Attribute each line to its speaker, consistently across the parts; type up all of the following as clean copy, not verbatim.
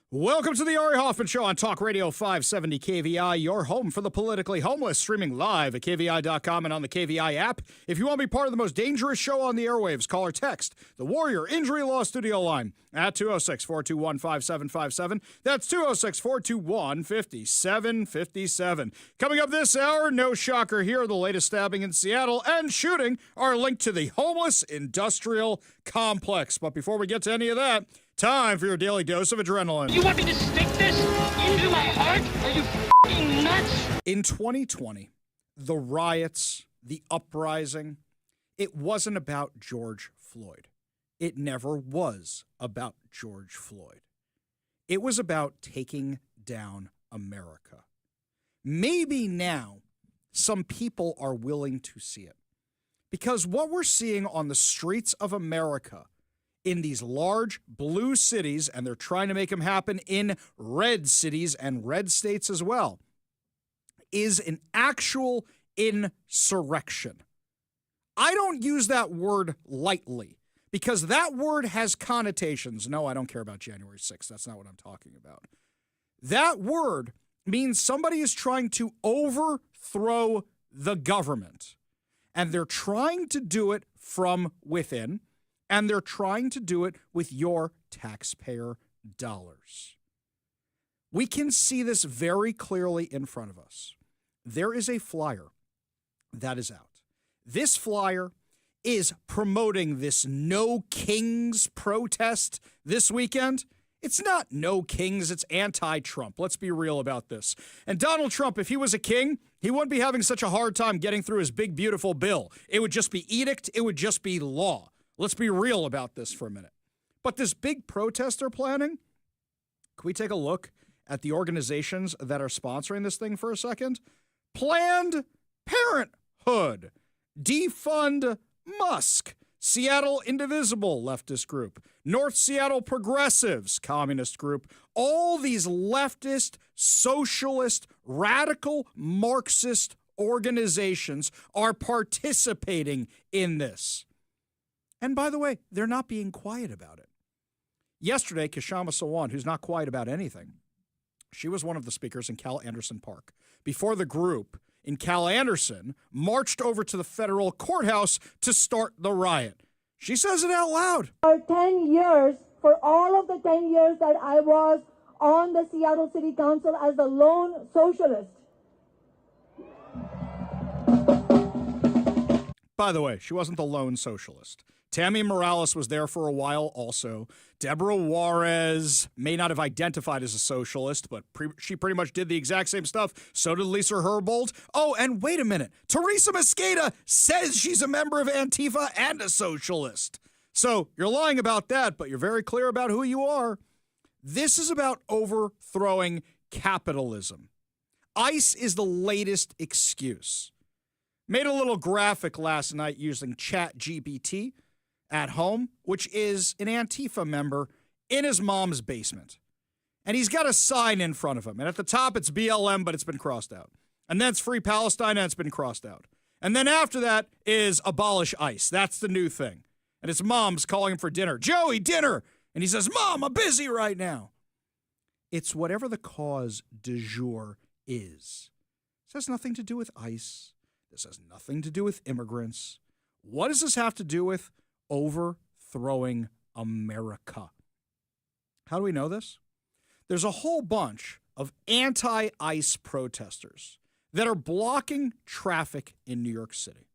Speaker 1: Welcome to the Ari Hoffman Show on Talk Radio 570 KVI, your home for the politically homeless, streaming live at KVI.com and on the KVI app. If you want to be part of the most dangerous show on the airwaves, call or text the Warrior Injury Law Studio line at 206-421-5757. That's 206-421-5757. Coming up this hour, no shocker here, the latest stabbing in Seattle and shooting are linked to the homeless industrial complex. But before we get to any of that, time for your daily dose of adrenaline.
Speaker 2: You want me to stick this into my heart? Are you f***ing nuts?
Speaker 1: In 2020, the riots, the uprising, it wasn't about George Floyd. It never was about George Floyd. It was about taking down America. Maybe now some people are willing to see it. Because what we're seeing on the streets of America in these large blue cities, and they're trying to make them happen in red cities and red states as well, is an actual insurrection. I don't use that word lightly because that word has connotations. No, I don't care about January 6th. That's not what I'm talking about. That word means somebody is trying to overthrow the government, and they're trying to do it from within. And they're trying to do it with your taxpayer dollars. We can see this very clearly in front of us. There is a flyer that is out. This flyer is promoting this No Kings protest this weekend. It's not no kings, it's anti-Trump. Let's be real about this. And Donald Trump, if he was a king, he wouldn't be having such a hard time getting through his big, beautiful bill. It would just be edict. It would just be law. Let's be real about this for a minute. But this big protest they're planning, can we take a look at the organizations that are sponsoring this thing for a second? Planned Parenthood, Defund Musk, Seattle Indivisible, leftist group, North Seattle Progressives, communist group. All these leftist, socialist, radical, Marxist organizations are participating in this. And by the way, they're not being quiet about it. Yesterday, Kshama Sawant, who's not quiet about anything, she was one of the speakers in Cal Anderson Park. Before the group in Cal Anderson marched over to the federal courthouse to start the riot. She says it out loud.
Speaker 3: For 10 years, for all of the 10 years that I was on the Seattle City Council as the lone socialist.
Speaker 1: By the way, she wasn't the lone socialist. Tammy Morales was there for a while also. Deborah Juarez may not have identified as a socialist, but she pretty much did the exact same stuff. So did Lisa Herbold. Oh, and wait a minute. Teresa Mosqueda says she's a member of Antifa and a socialist. So you're lying about that, but you're very clear about who you are. This is about overthrowing capitalism. ICE is the latest excuse. Made a little graphic last night using ChatGPT at home, which is an Antifa member in his mom's basement. And he's got a sign in front of him. And at the top, it's BLM, but it's been crossed out. And then it's Free Palestine, and it's been crossed out. And then after that is Abolish ICE. That's the new thing. And his mom's calling him for dinner. Joey, dinner! And he says, Mom, I'm busy right now. It's whatever the cause du jour is. This has nothing to do with ICE. This has nothing to do with immigrants. What does this have to do with overthrowing America? How do we know this? There's a whole bunch of anti-ICE protesters that are blocking traffic in New York City.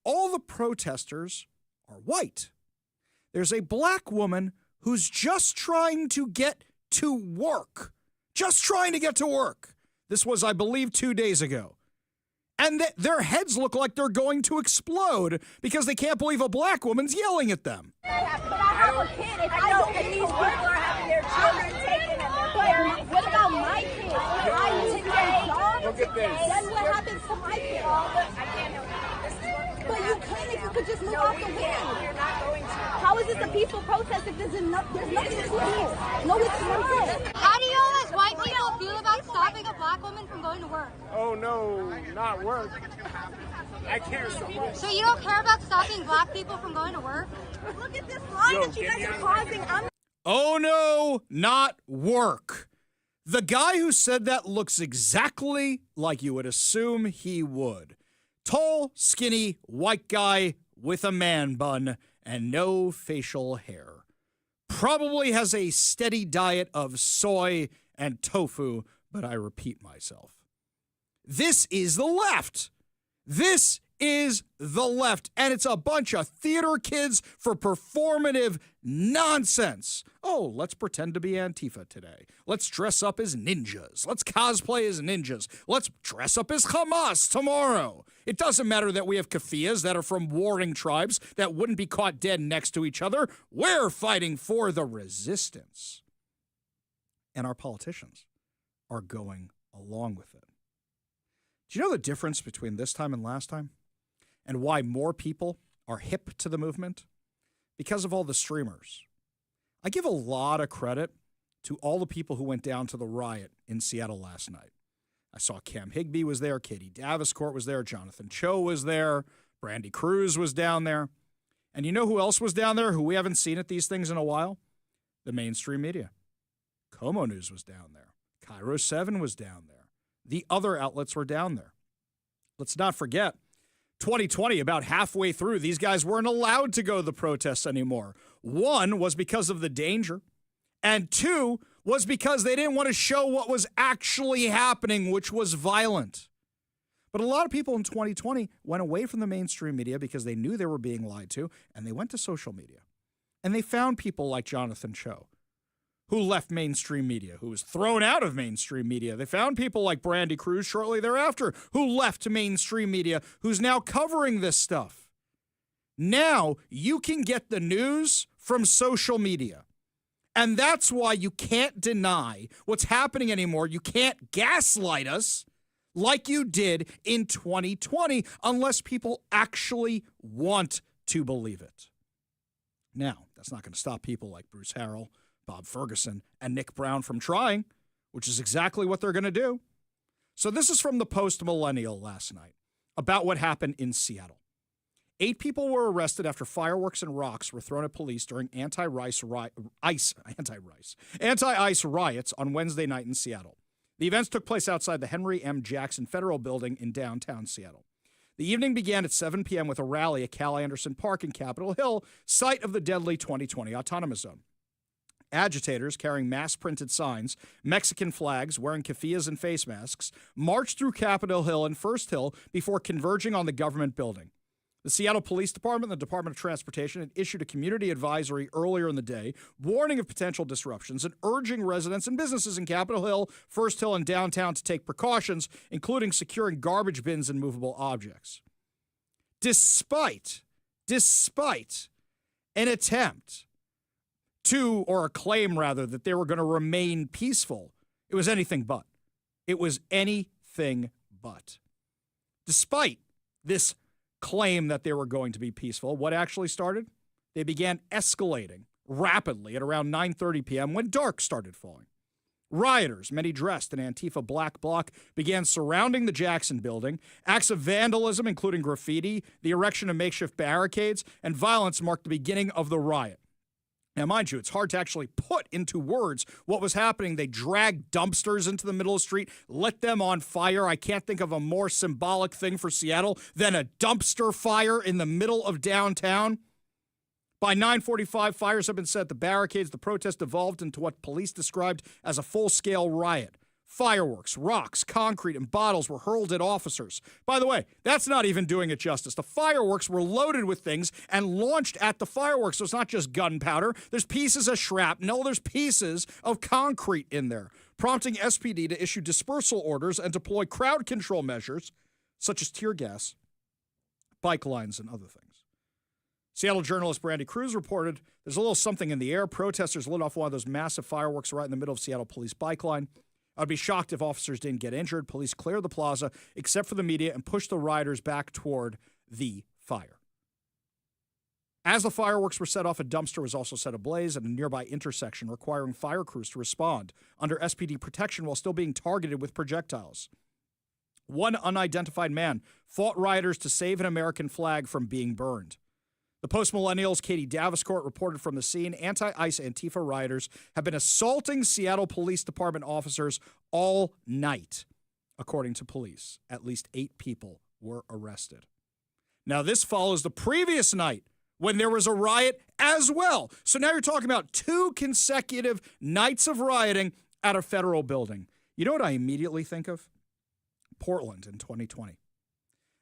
Speaker 1: All the protesters are white. There's a black woman who's just trying to get to work. Just trying to get to work. This was, I believe, 2 days ago. And their heads look like they're going to explode because they can't believe a black woman's yelling at them.
Speaker 3: But I have a kid. If I don't, and these people are having their children taken and their parents. What about my kids? I take their job.
Speaker 4: Look at this.
Speaker 3: Then what happens to my kids? I can't help you. But you can if you could just move off the way.
Speaker 4: You're not going to.
Speaker 3: How is this a peaceful protest if there's nothing to do? No, it's not.
Speaker 5: How do you as white people feel about stopping a black woman from going to work?
Speaker 4: Oh no, not work. I care so much.
Speaker 5: So you don't care about stopping black people from going to work?
Speaker 3: Look at this line that you guys are causing.
Speaker 1: Oh no, not work. The guy who said that looks exactly like you would assume he would. Tall, skinny, white guy with a man bun and no facial hair. Probably has a steady diet of soy and tofu, but I repeat myself. This is the left. This is the left, and it's a bunch of theater kids for performative nonsense. Oh, let's pretend to be Antifa today. Let's dress up as ninjas. Let's cosplay as ninjas. Let's dress up as Hamas tomorrow. It doesn't matter that we have keffiyehs that are from warring tribes that wouldn't be caught dead next to each other. We're fighting for the resistance. And our politicians are going along with it. Do you know the difference between this time and last time? And why more people are hip to the movement? Because of all the streamers. I give a lot of credit to all the people who went down to the riot in Seattle last night. I saw Cam Higbee was there, Katie Daviscourt was there, Jonathan Cho was there, Brandy Cruz was down there. And you know who else was down there who we haven't seen at these things in a while? The mainstream media. Como News was down there. Cairo 7 was down there. The other outlets were down there. Let's not forget, 2020, about halfway through, these guys weren't allowed to go to the protests anymore. One was because of the danger, and two was because they didn't want to show what was actually happening, which was violent. But a lot of people in 2020 went away from the mainstream media because they knew they were being lied to, and they went to social media. And they found people like Jonathan Cho, who left mainstream media, who was thrown out of mainstream media. They found people like Brandy Cruz shortly thereafter, who left mainstream media, who's now covering this stuff. Now you can get the news from social media. And that's why you can't deny what's happening anymore. You can't gaslight us like you did in 2020 unless people actually want to believe it. Now, that's not going to stop people like Bruce Harrell, Bob Ferguson, and Nick Brown from trying, which is exactly what they're going to do. So this is from the Post-Millennial last night about what happened in Seattle. 8 people were arrested after fireworks and rocks were thrown at police during anti-ice riots on Wednesday night in Seattle. The events took place outside the Henry M. Jackson Federal Building in downtown Seattle. The evening began at 7 p.m. with a rally at Cal Anderson Park in Capitol Hill, site of the deadly 2020 autonomous zone. Agitators carrying mass-printed signs, Mexican flags, wearing keffiyehs and face masks, marched through Capitol Hill and First Hill before converging on the government building. The Seattle Police Department and the Department of Transportation had issued a community advisory earlier in the day, warning of potential disruptions and urging residents and businesses in Capitol Hill, First Hill, and downtown to take precautions, including securing garbage bins and movable objects. Despite an attempt to, or a claim rather, that they were going to remain peaceful, it was anything but. It was anything but. Despite this claim that they were going to be peaceful, what actually started? They began escalating rapidly at around 9:30 p.m. when dark started falling. Rioters, many dressed in Antifa black bloc, began surrounding the Jackson building. Acts of vandalism, including graffiti, the erection of makeshift barricades, and violence marked the beginning of the riot. Now, mind you, it's hard to actually put into words what was happening. They dragged dumpsters into the middle of the street, lit them on fire. I can't think of a more symbolic thing for Seattle than a dumpster fire in the middle of downtown. By 9:45, fires have been set at the barricades. The protest evolved into what police described as a full-scale riot. Fireworks, rocks, concrete, and bottles were hurled at officers. By the way, that's not even doing it justice. The fireworks were loaded with things and launched at the fireworks, so it's not just gunpowder. There's pieces of shrapnel. There's pieces of concrete in there, prompting SPD to issue dispersal orders and deploy crowd control measures, such as tear gas, bike lines, and other things. Seattle journalist Brandy Cruz reported there's a little something in the air. Protesters lit off one of those massive fireworks right in the middle of Seattle police bike line. I'd be shocked if officers didn't get injured. Police cleared the plaza, except for the media, and pushed the rioters back toward the fire. As the fireworks were set off, a dumpster was also set ablaze at a nearby intersection, requiring fire crews to respond under SPD protection while still being targeted with projectiles. One unidentified man fought rioters to save an American flag from being burned. The Post-Millennials' Katie Daviscourt reported from the scene, anti-ICE Antifa rioters have been assaulting Seattle Police Department officers all night. According to police, at least 8 people were arrested. Now, this follows the previous night when there was a riot as well. So now you're talking about 2 consecutive nights of rioting at a federal building. You know what I immediately think of? Portland in 2020.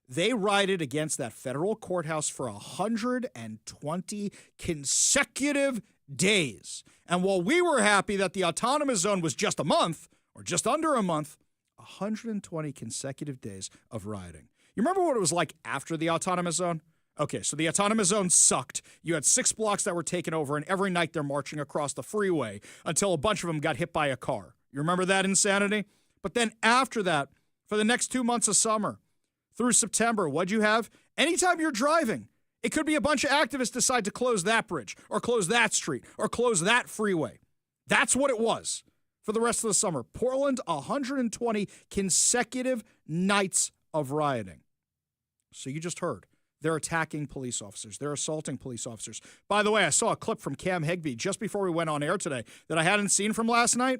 Speaker 1: They rioted against that federal courthouse for 120 consecutive days. And while we were happy that the autonomous zone was just a month, or just under a month, 120 consecutive days of rioting. You remember what it was like after the autonomous zone? Okay, so the autonomous zone sucked. You had 6 blocks that were taken over, and every night they're marching across the freeway until a bunch of them got hit by a car. You remember that insanity? But then after that, for the next 2 months of summer, through September, what'd you have? Anytime you're driving, it could be a bunch of activists decide to close that bridge, or close that street, or close that freeway. That's what it was for the rest of the summer. Portland, 120 consecutive nights of rioting. So you just heard. They're attacking police officers. They're assaulting police officers. By the way, I saw a clip from Cam Higbee just before we went on air today that I hadn't seen from last night.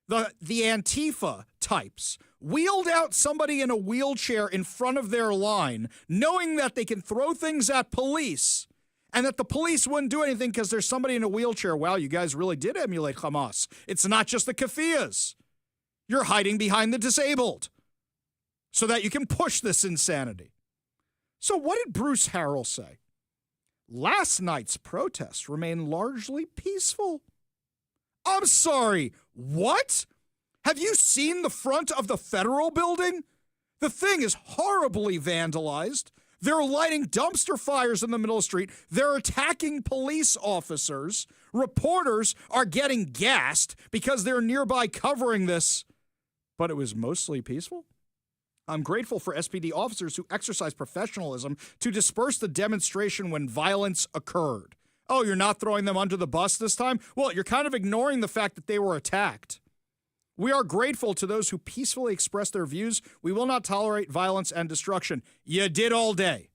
Speaker 1: The Antifa types wheeled out somebody in a wheelchair in front of their line, knowing that they can throw things at police and that the police wouldn't do anything because there's somebody in a wheelchair. Wow, you guys really did emulate Hamas. It's not just the keffiyehs. You're hiding behind the disabled so that you can push this insanity. So what did Bruce Harrell say? Last night's protests remain largely peaceful. I'm sorry, what? Have you seen the front of the federal building? The thing is horribly vandalized. They're lighting dumpster fires in the middle of the street. They're attacking police officers. Reporters are getting gassed because they're nearby covering this. But it was mostly peaceful? I'm grateful for SPD officers who exercised professionalism to disperse the demonstration when violence occurred. Oh, you're not throwing them under the bus this time? Well, you're kind of ignoring the fact that they were attacked. We are grateful to those who peacefully express their views. We will not tolerate violence and destruction. You did all day.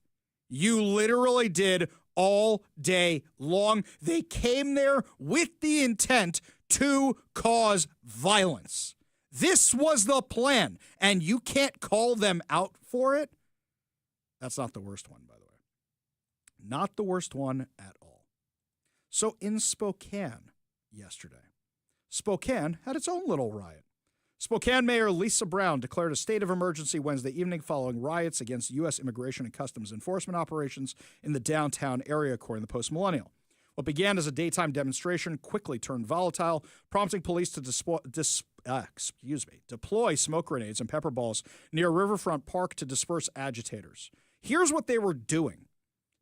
Speaker 1: You literally did all day long. They came there with the intent to cause violence. This was the plan, and you can't call them out for it? That's not the worst one, by the way. Not the worst one at all. So in Spokane yesterday, Spokane had its own little riot. Spokane Mayor Lisa Brown declared a state of emergency Wednesday evening following riots against U.S. Immigration and Customs Enforcement operations in the downtown area, according to the Post-Millennial. What began as a daytime demonstration quickly turned volatile, prompting police to deploy smoke grenades and pepper balls near Riverfront Park to disperse agitators. Here's what they were doing.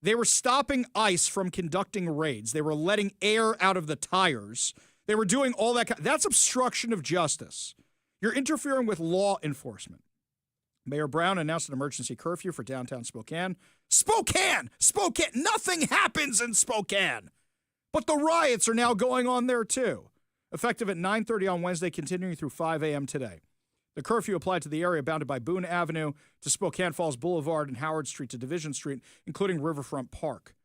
Speaker 1: They were stopping ICE from conducting raids. They were letting air out of the tires. They were doing all that. That's obstruction of justice. You're interfering with law enforcement. Mayor Brown announced an emergency curfew for downtown Spokane. Spokane! Nothing happens in Spokane. But the riots are now going on there too. Effective at 9:30 on Wednesday, continuing through 5 a.m. today. The curfew applied to the area bounded by Boone Avenue to Spokane Falls Boulevard and Howard Street to Division Street, including Riverfront Park.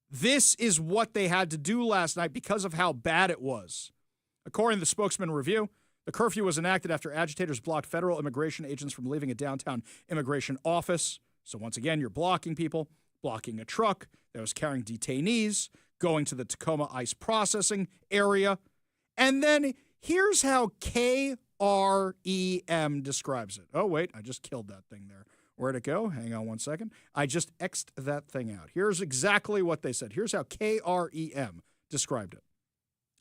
Speaker 1: This is what they had to do last night because of how bad it was. According to the Spokesman Review, the curfew was enacted after agitators blocked federal immigration agents from leaving a downtown immigration office. So once again, you're blocking people, blocking a truck that was carrying detainees, going to the Tacoma ICE processing area. And then here's how KREM describes it. Oh, wait, I just killed that thing there. Where'd it go? Hang on one second. I just X'd that thing out. Here's exactly what they said. Here's how KREM described it.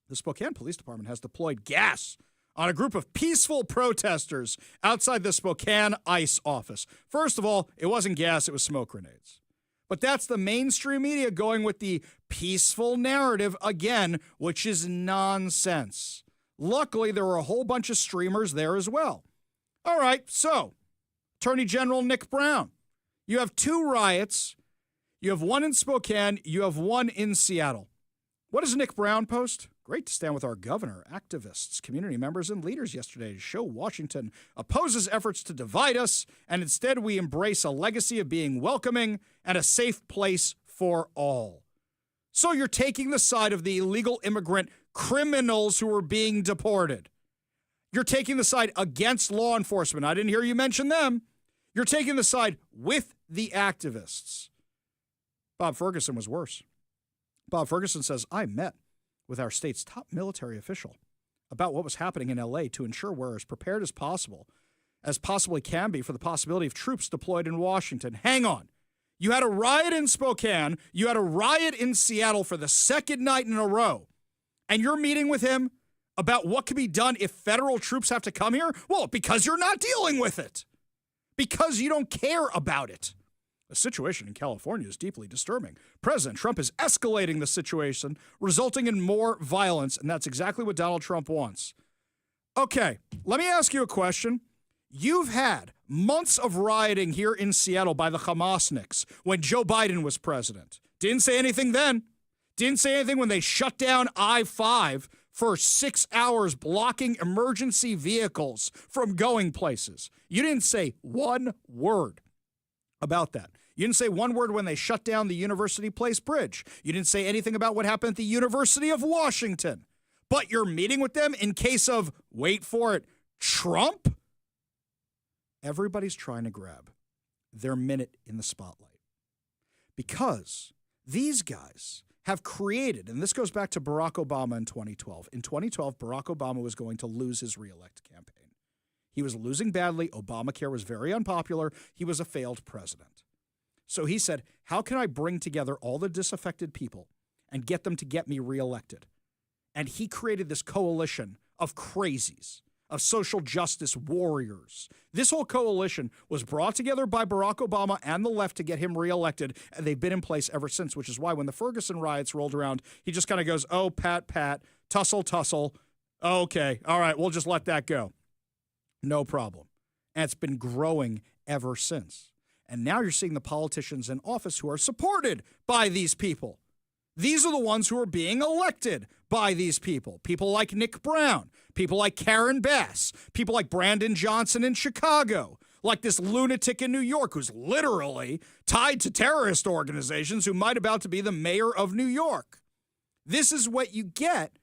Speaker 1: The Spokane Police Department has deployed gas on a group of peaceful protesters outside the Spokane ICE office. First of all, it wasn't gas, it was smoke grenades. But that's the mainstream media going with the peaceful narrative again, which is nonsense. Luckily, there were a whole bunch of streamers there as well. All right, so Attorney General Nick Brown, you have 2 riots. You have one in Spokane. You have one in Seattle. What does Nick Brown post? Great to stand with our governor, activists, community members, and leaders yesterday to show Washington opposes efforts to divide us, and instead we embrace a legacy of being welcoming and a safe place for all. So you're taking the side of the illegal immigrant criminals who are being deported. You're taking the side against law enforcement. I didn't hear you mention them. You're taking the side with the activists. Bob Ferguson was worse. Bob Ferguson says, I met with our state's top military official about what was happening in L.A. to ensure we're as prepared as possibly can be for the possibility of troops deployed in Washington. Hang on. You had a riot in Spokane. You had a riot in Seattle for the second night in a row. And you're meeting with him about what can be done if federal troops have to come here? Well, because you're not dealing with it. Because you don't care about it. The situation in California is deeply disturbing. President Trump is escalating the situation, resulting in more violence, and that's exactly what Donald Trump wants. Okay, let me ask you a question. You've had months of rioting here in Seattle by the Hamasniks when Joe Biden was president. Didn't say anything then. Didn't say anything when they shut down I-5 for 6 hours, blocking emergency vehicles from going places. You didn't say one word about that. You didn't say one word when they shut down the University Place Bridge. You didn't say anything about what happened at the University of Washington. But you're meeting with them in case of, wait for it, Trump? Everybody's trying to grab their minute in the spotlight. Because these guys have created, and this goes back to Barack Obama in 2012. In 2012, Barack Obama was going to lose his reelect campaign. He was losing badly. Obamacare was very unpopular. He was a failed president. So he said, how can I bring together all the disaffected people and get them to get me reelected? And he created this coalition of crazies, of social justice warriors. This whole coalition was brought together by Barack Obama and the left to get him reelected, and they've been in place ever since, which is why when the Ferguson riots rolled around, he just kind of goes, oh, pat, tussle. Okay, all right, we'll just let that go. No problem. And it's been growing ever since. And now you're seeing the politicians in office who are supported by these people. These are the ones who are being elected by these people. People like Nick Brown, people like Karen Bass, people like Brandon Johnson in Chicago, like this lunatic in New York who's literally tied to terrorist organizations who might about to be the mayor of New York. This is what you get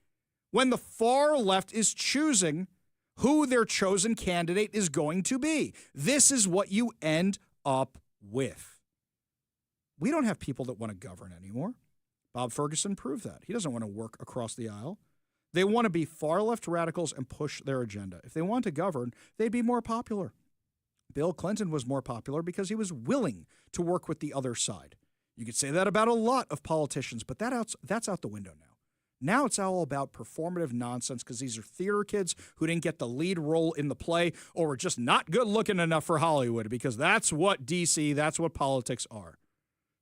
Speaker 1: when the far left is choosing who their chosen candidate is going to be. This is what you end up with. We don't have people that want to govern anymore. Bob Ferguson proved that. He doesn't want to work across the aisle. They want to be far left radicals and push their agenda. If they want to govern, they'd be more popular. Bill Clinton was more popular because he was willing to work with the other side. You could say that about a lot of politicians, but that's out the window now. Now it's all about performative nonsense because these are theater kids who didn't get the lead role in the play or were just not good looking enough for Hollywood, because that's what DC, that's what politics are.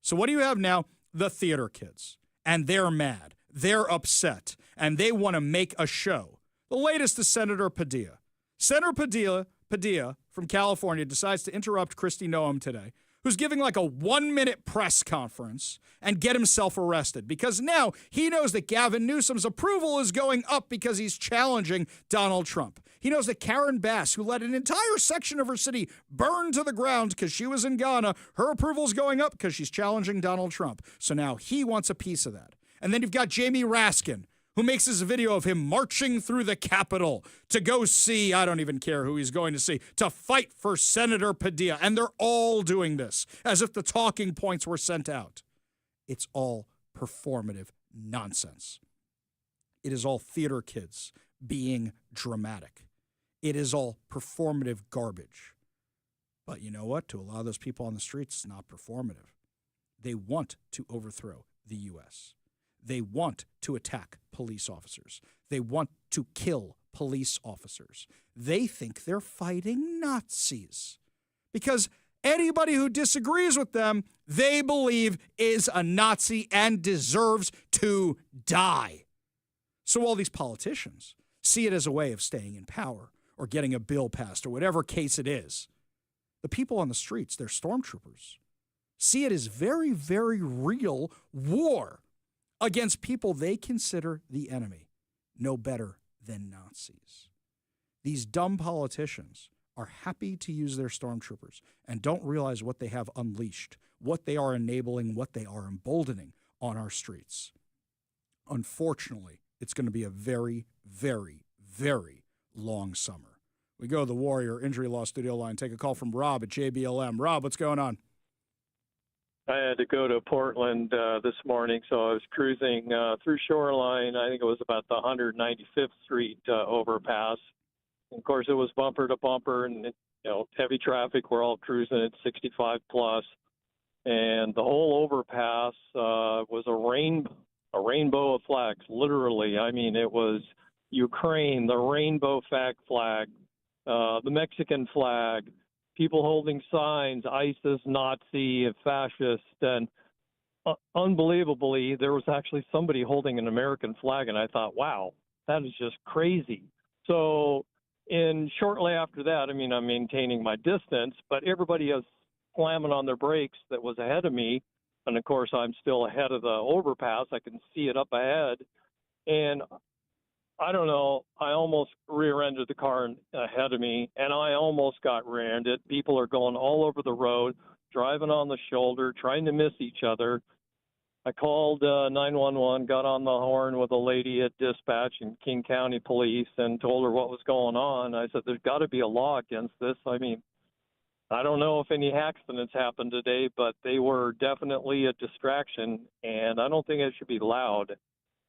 Speaker 1: So what do you have now? The theater kids. And they're mad. They're upset. And they want to make a show. The latest is Senator Padilla. Senator Padilla from California decides to interrupt Kristi Noem today, who's giving like a 1-minute press conference, and get himself arrested because now he knows that Gavin Newsom's approval is going up because he's challenging Donald Trump. He knows that Karen Bass, who let an entire section of her city burn to the ground because she was in Ghana, her approval is going up because she's challenging Donald Trump. So now he wants a piece of that. And then you've got Jamie Raskin, who makes this video of him marching through the Capitol to go see, I don't even care who he's going to see, to fight for Senator Padilla. And they're all doing this as if the talking points were sent out. It's all performative nonsense. It is all theater kids being dramatic. It is all performative garbage. But you know what? To a lot of those people on the streets, it's not performative. They want to overthrow the U.S. They want to attack police officers. They want to kill police officers. They think they're fighting Nazis because anybody who disagrees with them, they believe is a Nazi and deserves to die. So all these politicians see it as a way of staying in power or getting a bill passed or whatever case it is. The people on the streets, they're stormtroopers, see it as very, very real war against people they consider the enemy, no better than Nazis. These dumb politicians are happy to use their stormtroopers and don't realize what they have unleashed, what they are enabling, what they are emboldening on our streets. Unfortunately, it's going to be a very, very, very long summer. We go to the Warrior Injury Law Studio line, take a call from Rob at JBLM. Rob, what's going on?
Speaker 6: I had to go to Portland this morning, so I was cruising through Shoreline. I think it was about the 195th Street overpass. And of course, it was bumper to bumper, and heavy traffic. We're all cruising at 65 plus, and the whole overpass was a rainbow of flags. Literally, I mean, it was Ukraine, the rainbow flag, the Mexican flag, people holding signs, ISIS, Nazi, fascist, and unbelievably, there was actually somebody holding an American flag, and I thought, wow, that is just crazy. So, shortly after that, I mean, I'm maintaining my distance, but everybody is slamming on their brakes that was ahead of me, and of course, I'm still ahead of the overpass. I can see it up ahead, and I don't know. I almost rear-ended the car ahead of me, and I almost got rear-ended. People are going all over the road, driving on the shoulder, trying to miss each other. I called 911, got on the horn with a lady at dispatch and King County Police and told her what was going on. I said, there's got to be a law against this. I mean, I don't know if any accidents happened today, but they were definitely a distraction, and I don't think it should be allowed.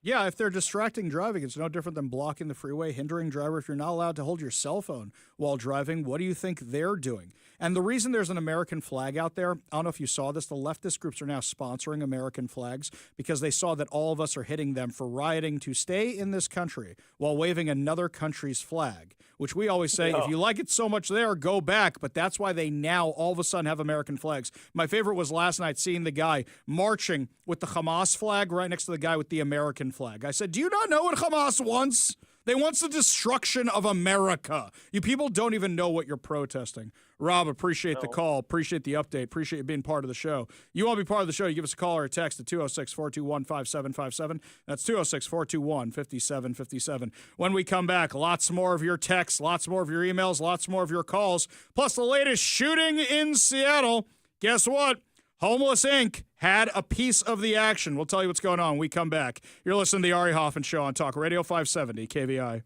Speaker 1: Yeah, if they're distracting driving, it's no different than blocking the freeway, hindering driver. If you're not allowed to hold your cell phone while driving, what do you think they're doing? And the reason there's an American flag out there, I don't know if you saw this, the leftist groups are now sponsoring American flags because they saw that all of us are hitting them for rioting to stay in this country while waving another country's flag, which we always say, if you like it so much there, go back. But that's why they now all of a sudden have American flags. My favorite was last night seeing the guy marching with the Hamas flag right next to the guy with the American flag. I said, do you not know what Hamas wants? They want the destruction of America. You people don't even know what you're protesting. Rob, appreciate the call. Appreciate the update. Appreciate you being part of the show. You want to be part of the show, you give us a call or a text at 206-421-5757. That's 206-421-5757. When we come back, lots more of your texts, lots more of your emails, lots more of your calls, plus the latest shooting in Seattle. Guess what? Homeless Inc. had a piece of the action. We'll tell you what's going on when we come back. You're listening to the Ari Hoffman Show on Talk Radio 570 KVI.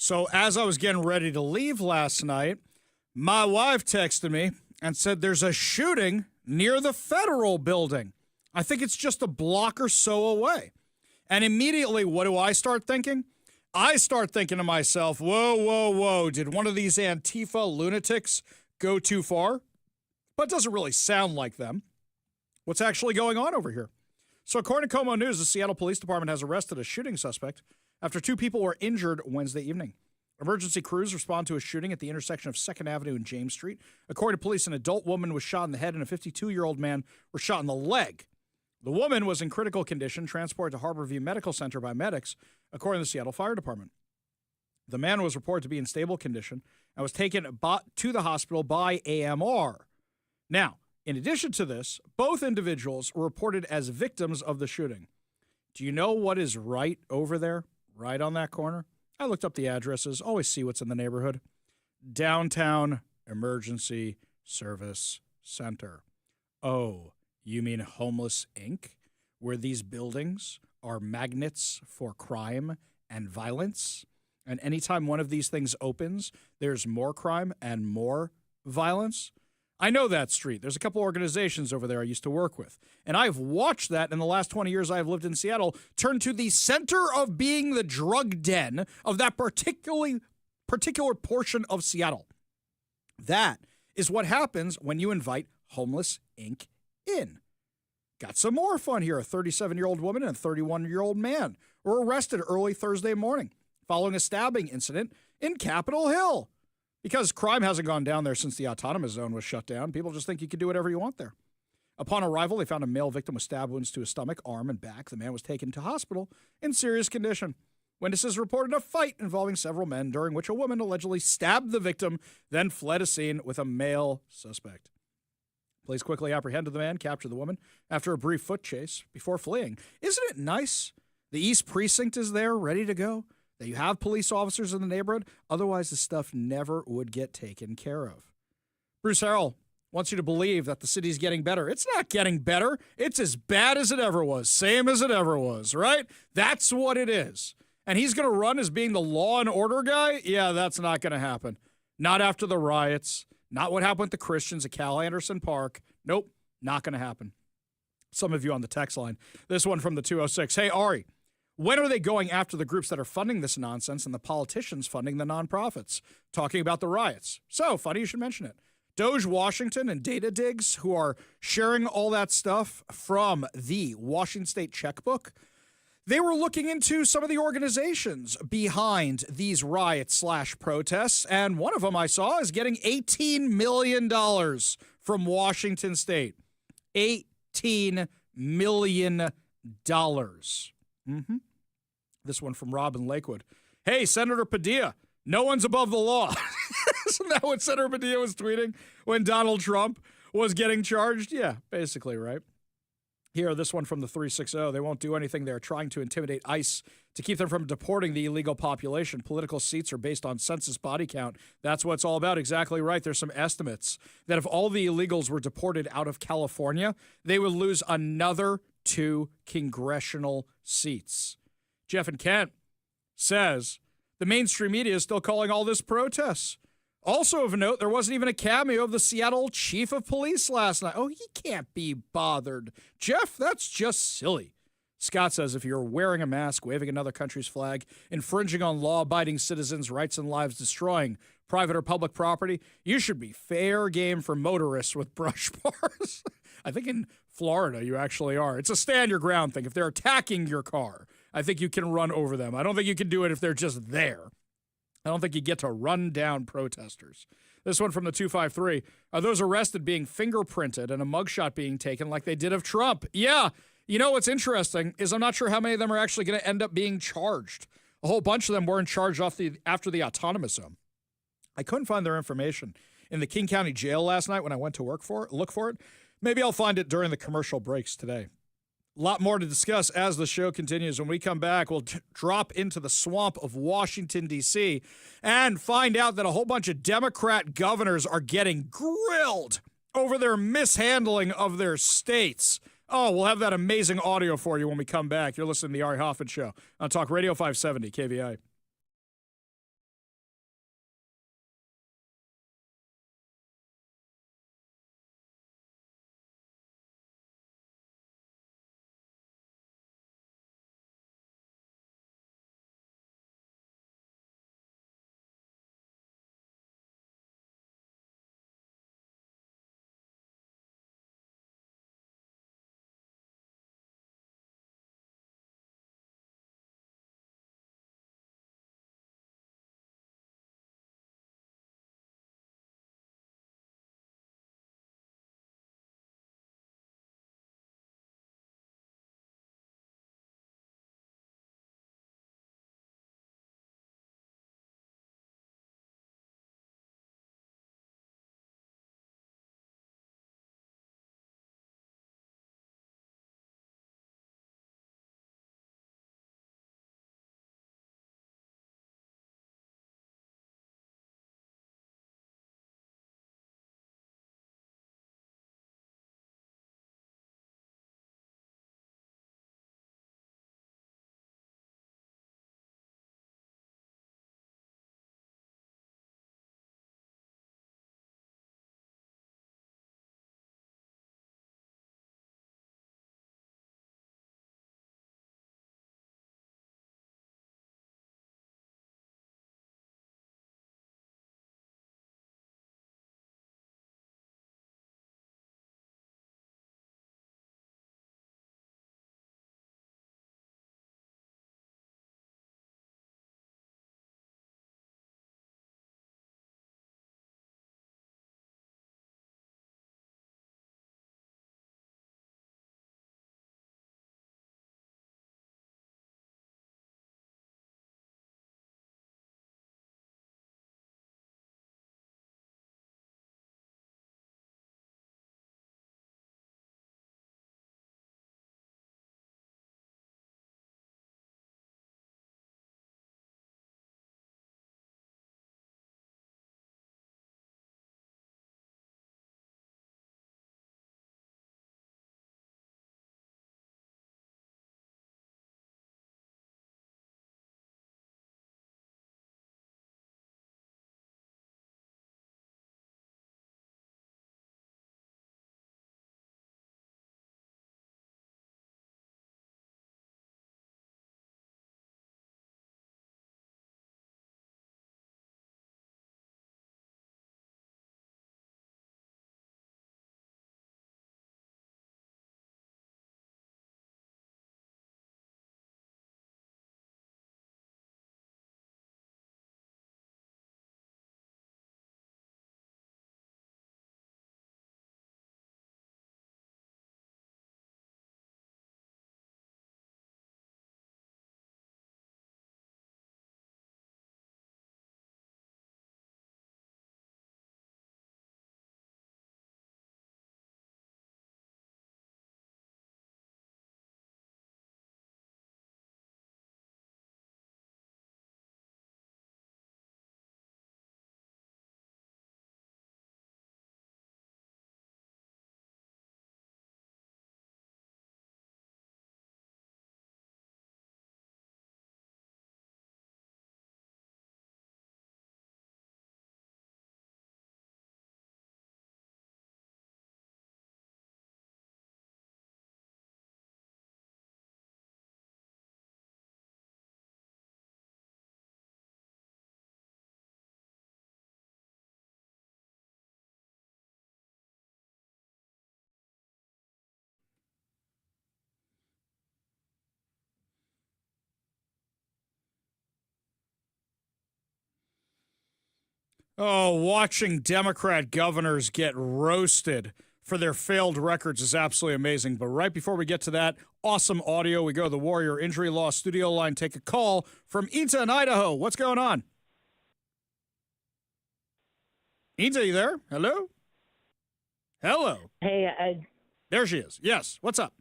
Speaker 1: So as I was getting ready to leave last night, my wife texted me and said there's a shooting near the federal building. I think it's just a block or so away. And immediately, what do I start thinking? I start thinking to myself, whoa, did one of these Antifa lunatics go too far? But it doesn't really sound like them. What's actually going on over here? So according to Como News, the Seattle Police Department has arrested a shooting suspect after 2 people were injured Wednesday evening. Emergency crews respond to a shooting at the intersection of 2nd Avenue and James Street. According to police, an adult woman was shot in the head and a 52-year-old man was shot in the leg. The woman was in critical condition, transported to Harborview Medical Center by medics, according to the Seattle Fire Department. The man was reported to be in stable condition and was taken to the hospital by AMR. Now, in addition to this, both individuals were reported as victims of the shooting. Do you know what is right over there, right on that corner? I looked up the addresses, always see what's in the neighborhood. Downtown Emergency Service Center. Oh, you mean Homeless Inc., where these buildings are magnets for crime and violence? And anytime one of these things opens, there's more crime and more violence? I know that street. There's a couple organizations over there I used to work with. And I've watched that in the last 20 years I've lived in Seattle turn to the center of being the drug den of that particular portion of Seattle. That is what happens when you invite Homeless Inc. in. Got some more fun here. A 37-year-old woman and a 31-year-old man were arrested early Thursday morning following a stabbing incident in Capitol Hill. Because crime hasn't gone down there since the autonomous zone was shut down, people just think you can do whatever you want there. Upon arrival, they found a male victim with stab wounds to his stomach, arm, and back. The man was taken to hospital in serious condition. Witnesses reported a fight involving several men, during which a woman allegedly stabbed the victim, then fled a scene with a male suspect. Police quickly apprehended the man, captured the woman after a brief foot chase before fleeing. Isn't it nice? The East Precinct is there, ready to go. That you have police officers in the neighborhood. Otherwise, this stuff never would get taken care of. Bruce Harrell wants you to believe that the city's getting better. It's not getting better. It's as bad as it ever was. Same as it ever was, right? That's what it is. And he's going to run as being the law and order guy? Yeah, that's not going to happen. Not after the riots. Not what happened with the Christians at Cal Anderson Park. Nope, not going to happen. Some of you on the text line. This one from the 206. Hey, Ari. When are they going after the groups that are funding this nonsense and the politicians funding the nonprofits? Talking about the riots. So, funny you should mention it. Doge Washington and Data Digs, who are sharing all that stuff from the Washington State checkbook, they were looking into some of the organizations behind these riots/protests, and one of them I saw is getting $18 million from Washington State. $18 million. Mm-hmm. This one from Rob in Lakewood. Hey, Senator Padilla, no one's above the law. Isn't that what Senator Padilla was tweeting when Donald Trump was getting charged? Yeah, basically, right? Here, this one from the 360. They won't do anything. They're trying to intimidate ICE to keep them from deporting the illegal population. Political seats are based on census body count. That's what it's all about. Exactly right. There's some estimates that if all the illegals were deported out of California, they would lose another 2 congressional seats. Jeff in Kent says the mainstream media is still calling all this protests. Also of note, there wasn't even a cameo of the Seattle chief of police last night. Oh, he can't be bothered. Jeff, that's just silly. Scott says if you're wearing a mask, waving another country's flag, infringing on law-abiding citizens' rights and lives, destroying private or public property, you should be fair game for motorists with brush bars. I think in Florida you actually are. It's a stand your ground thing. If they're attacking your car, I think you can run over them. I don't think you can do it if they're just there. I don't think you get to run down protesters. This one from the 253. Are those arrested being fingerprinted and a mugshot being taken like they did of Trump? Yeah. You know what's interesting is I'm not sure how many of them are actually going to end up being charged. A whole bunch of them weren't charged after the autonomous zone. I couldn't find their information in the King County Jail last night when I went to look for it. Maybe I'll find it during the commercial breaks today. A lot more to discuss as the show continues. When we come back, we'll drop into the swamp of Washington, D.C., and find out that a whole bunch of Democrat governors are getting grilled over their mishandling of their states. Oh, we'll have that amazing audio for you when we come back. You're listening to The Ari Hoffman Show on Talk Radio 570 KVI. Oh, watching Democrat governors get roasted for their failed records is absolutely amazing. But right before we get to that awesome audio, we go to the Warrior Injury Law studio line, take a call from Ita in Idaho. What's going on? Ita, you there? Hello? Hello.
Speaker 7: Hey,
Speaker 1: there she is. Yes. What's up?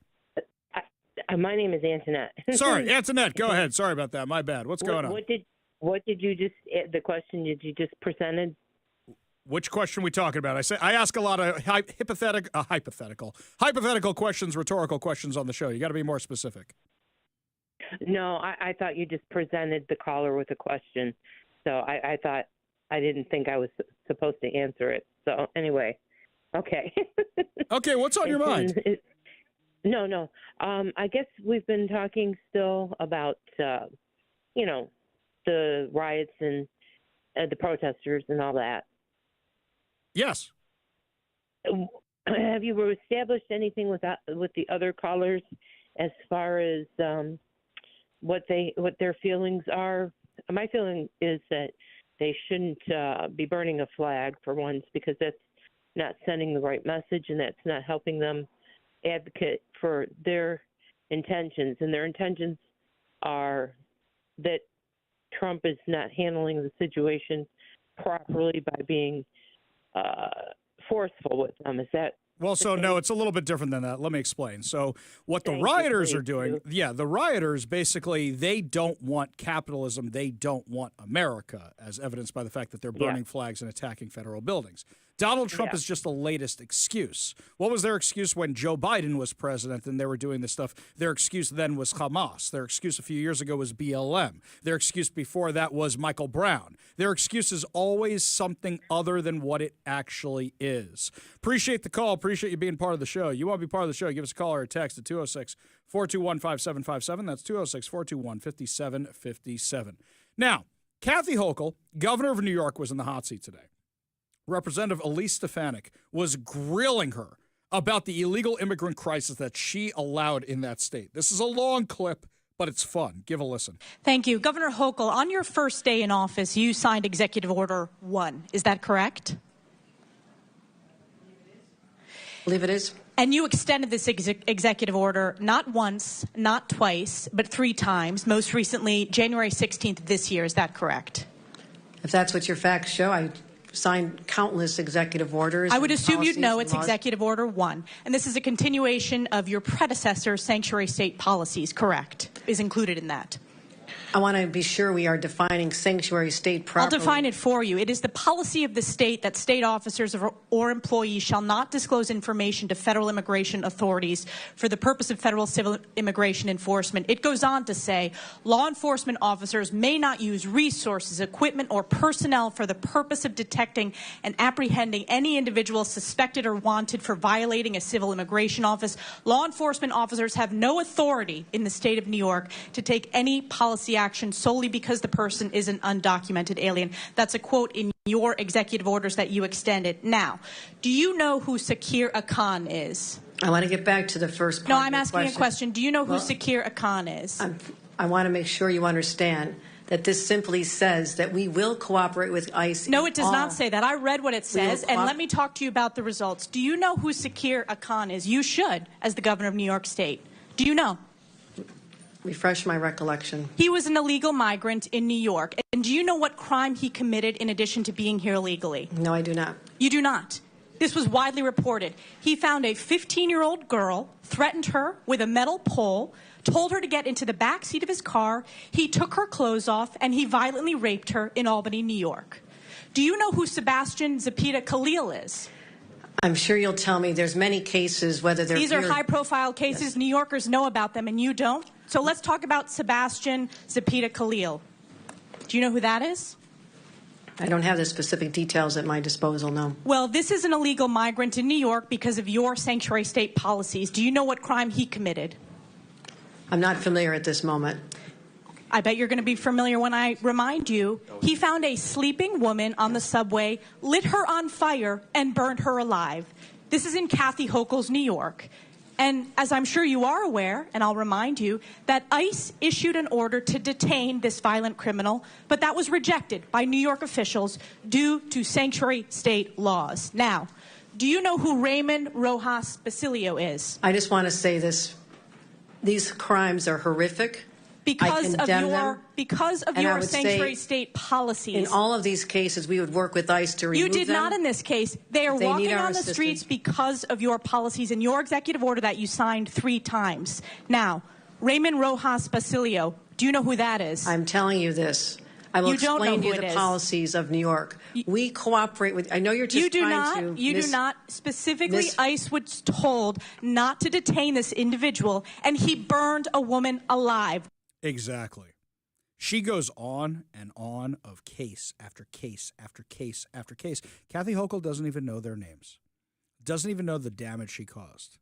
Speaker 7: My name is Antoinette.
Speaker 1: Sorry, Antoinette. Go ahead. Sorry about that. My bad. What's going on?
Speaker 7: What did you just? The question did you just presented?
Speaker 1: Which question are we talking about? I ask a lot of hypothetical questions, rhetorical questions on the show. You got to be more specific.
Speaker 7: No, I thought you just presented the caller with a question. So I thought I didn't think I was supposed to answer it. So anyway, okay.
Speaker 1: Okay, what's on your mind?
Speaker 7: No. I guess we've been talking still about, the riots and the protesters and all that.
Speaker 1: Yes.
Speaker 7: Have you established anything with the other callers as far as what their feelings are? My feeling is that they shouldn't be burning a flag for once, because that's not sending the right message, and that's not helping them advocate for their intentions. And their intentions are that Trump is not handling the situation properly by being forceful with them. Is that?
Speaker 1: Well, so no, it's a little bit different than that. Let me explain. So what the rioters are doing, the rioters basically, they don't want capitalism. They don't want America, as evidenced by the fact that they're burning flags and attacking federal buildings. Donald Trump is just the latest excuse. What was their excuse when Joe Biden was president and they were doing this stuff? Their excuse then was Hamas. Their excuse a few years ago was BLM. Their excuse before that was Michael Brown. Their excuse is always something other than what it actually is. Appreciate the call. Appreciate you being part of the show. You want to be part of the show, give us a call or a text at 206-421-5757. That's 206-421-5757. Now, Kathy Hochul, governor of New York, was in the hot seat today. Representative Elise Stefanik was grilling her about the illegal immigrant crisis that she allowed in that state. This is a long clip, but it's fun. Give a listen.
Speaker 8: Thank you. Governor Hochul, on your first day in office, you signed Executive Order 1. Is that correct?
Speaker 9: I believe it is.
Speaker 8: And you extended this executive order not once, not twice, but 3 times, most recently January 16th of this year. Is that correct?
Speaker 9: If that's what your facts show, I signed countless executive orders.
Speaker 8: I would assume you'd know it's Executive Order 1. And this is a continuation of your predecessor's sanctuary state policies, correct? Is included in that.
Speaker 9: I want to be sure we are defining sanctuary state properly.
Speaker 8: I'll define it for you. It is the policy of the state that state officers or employees shall not disclose information to federal immigration authorities for the purpose of federal civil immigration enforcement. It goes on to say law enforcement officers may not use resources, equipment, or personnel for the purpose of detecting and apprehending any individual suspected or wanted for violating a civil immigration office. Law enforcement officers have no authority in the state of New York to take any policy action solely because the person is an undocumented alien. That's a quote in your executive orders that you extended. Now, do you know who Sakir Khan is?
Speaker 9: I want to get back to the first part.
Speaker 8: No, I'm asking a question. Do you know who Sakir Khan is?
Speaker 9: I want to make sure you understand that this simply says that we will cooperate with ICE.
Speaker 8: No, it does not say that. I read what it says, and let me talk to you about the results. Do you know who Sakir Khan is? You should, as the governor of New York State. Do you know?
Speaker 9: Refresh my recollection.
Speaker 8: He was an illegal migrant in New York. And do you know what crime he committed in addition to being here illegally?
Speaker 9: No, I do not.
Speaker 8: You do not. This was widely reported. He found a 15-year-old girl, threatened her with a metal pole, told her to get into the back seat of his car. He took her clothes off, and he violently raped her in Albany, New York. Do you know who Sebastian Zapita Khalil is?
Speaker 9: I'm sure you'll tell me there's many cases, whether they're...
Speaker 8: These are high-profile cases. Yes. New Yorkers know about them, and you don't. So let's talk about Sebastian Zapita Khalil. Do you know who that is?
Speaker 9: I don't have the specific details at my disposal, no.
Speaker 8: Well, this is an illegal migrant in New York because of your sanctuary state policies. Do you know what crime he committed?
Speaker 9: I'm not familiar at this moment.
Speaker 8: I bet you're going to be familiar when I remind you. He found a sleeping woman on the subway, lit her on fire, and burned her alive. This is in Kathy Hochul's New York. And as I'm sure you are aware, and I'll remind you, that ICE issued an order to detain this violent criminal, but that was rejected by New York officials due to sanctuary state laws. Now, do you know who Raymond Rojas Basilio is?
Speaker 9: I just want to say this. These crimes are horrific.
Speaker 8: Because of your sanctuary state policies.
Speaker 9: In all of these cases, we would work with ICE to remove them.
Speaker 8: You did not in this case. They are walking on the streets because of your policies and your executive order that you signed 3 times. Now, Raymond Rojas Basilio, do you know who that is?
Speaker 9: I'm telling you this. I will explain to you the policies of New York. We cooperate with. I know you're just trying to.
Speaker 8: You do not. Specifically, ICE was told not to detain this individual, and he burned a woman alive.
Speaker 1: Exactly. She goes on and on of case after case after case after case. Kathy Hochul doesn't even know their names. Doesn't even know the damage she caused.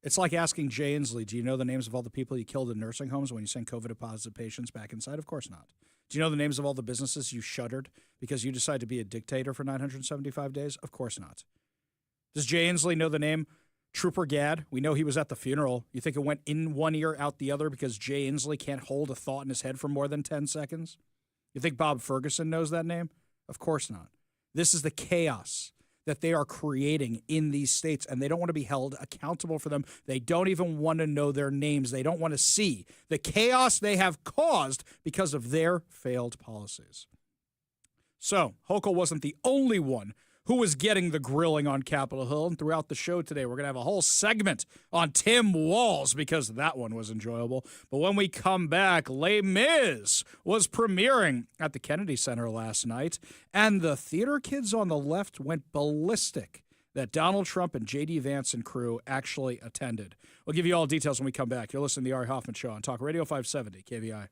Speaker 1: It's like asking Jay Inslee, do you know the names of all the people you killed in nursing homes when you sent COVID-positive patients back inside? Of course not. Do you know the names of all the businesses you shuttered because you decided to be a dictator for 975 days? Of course not. Does Jay Inslee know the name Trooper Gadd? We know he was at the funeral. You think it went in one ear, out the other because Jay Inslee can't hold a thought in his head for more than 10 seconds? You think Bob Ferguson knows that name? Of course not. This is the chaos that they are creating in these states, and they don't want to be held accountable for them. They don't even want to know their names. They don't want to see the chaos they have caused because of their failed policies. So, Hochul wasn't the only one who was getting the grilling on Capitol Hill. And throughout the show today, we're going to have a whole segment on Tim Walz because that one was enjoyable. But when we come back, Les Mis was premiering at the Kennedy Center last night, and the theater kids on the left went ballistic that Donald Trump and J.D. Vance and crew actually attended. We'll give you all details when we come back. You're listening to the Ari Hoffman Show on Talk Radio 570 KVI.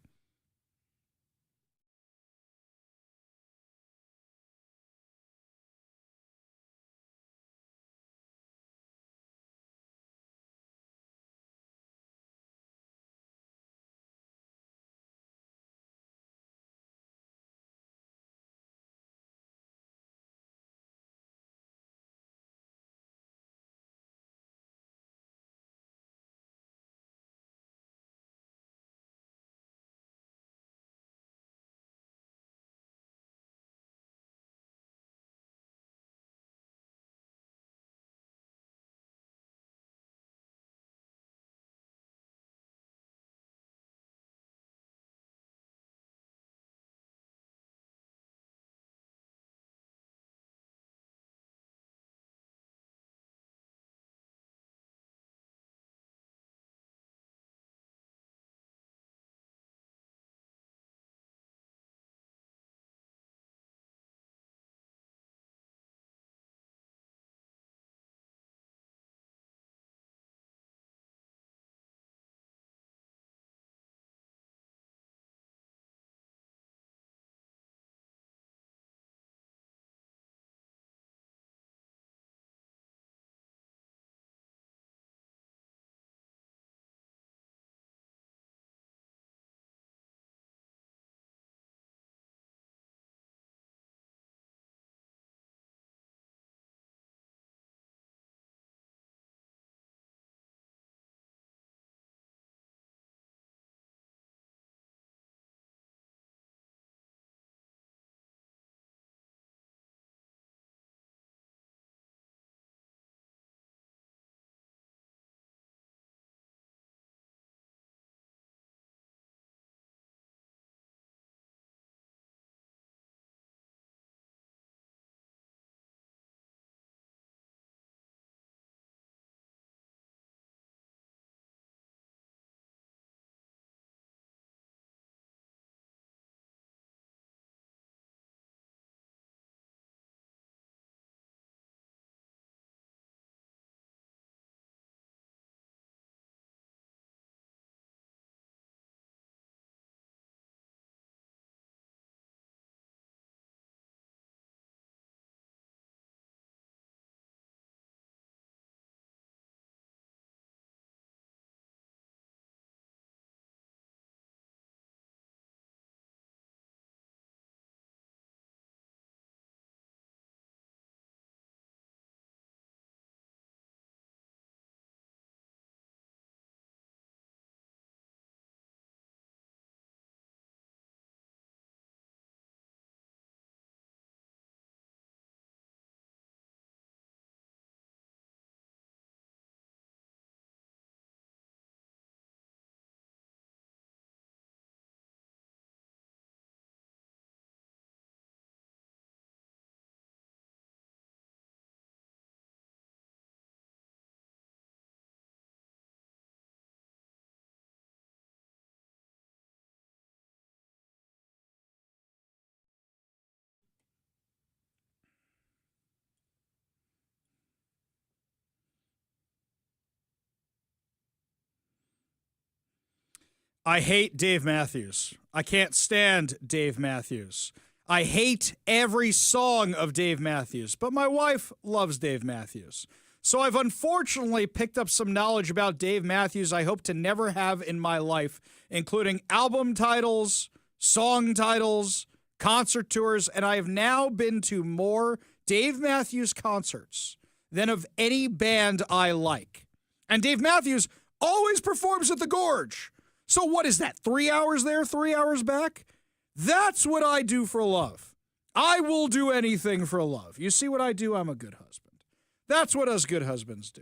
Speaker 1: I hate Dave Matthews. I can't stand Dave Matthews. I hate every song of Dave Matthews, but my wife loves Dave Matthews. So I've unfortunately picked up some knowledge about Dave Matthews I hope to never have in my life, including album titles, song titles, concert tours, and I have now been to more Dave Matthews concerts than of any band I like. And Dave Matthews always performs at the Gorge. So what is that, 3 hours there, 3 hours back? That's what I do for love. I will do anything for love. You see what I do? I'm a good husband. That's what us good husbands do.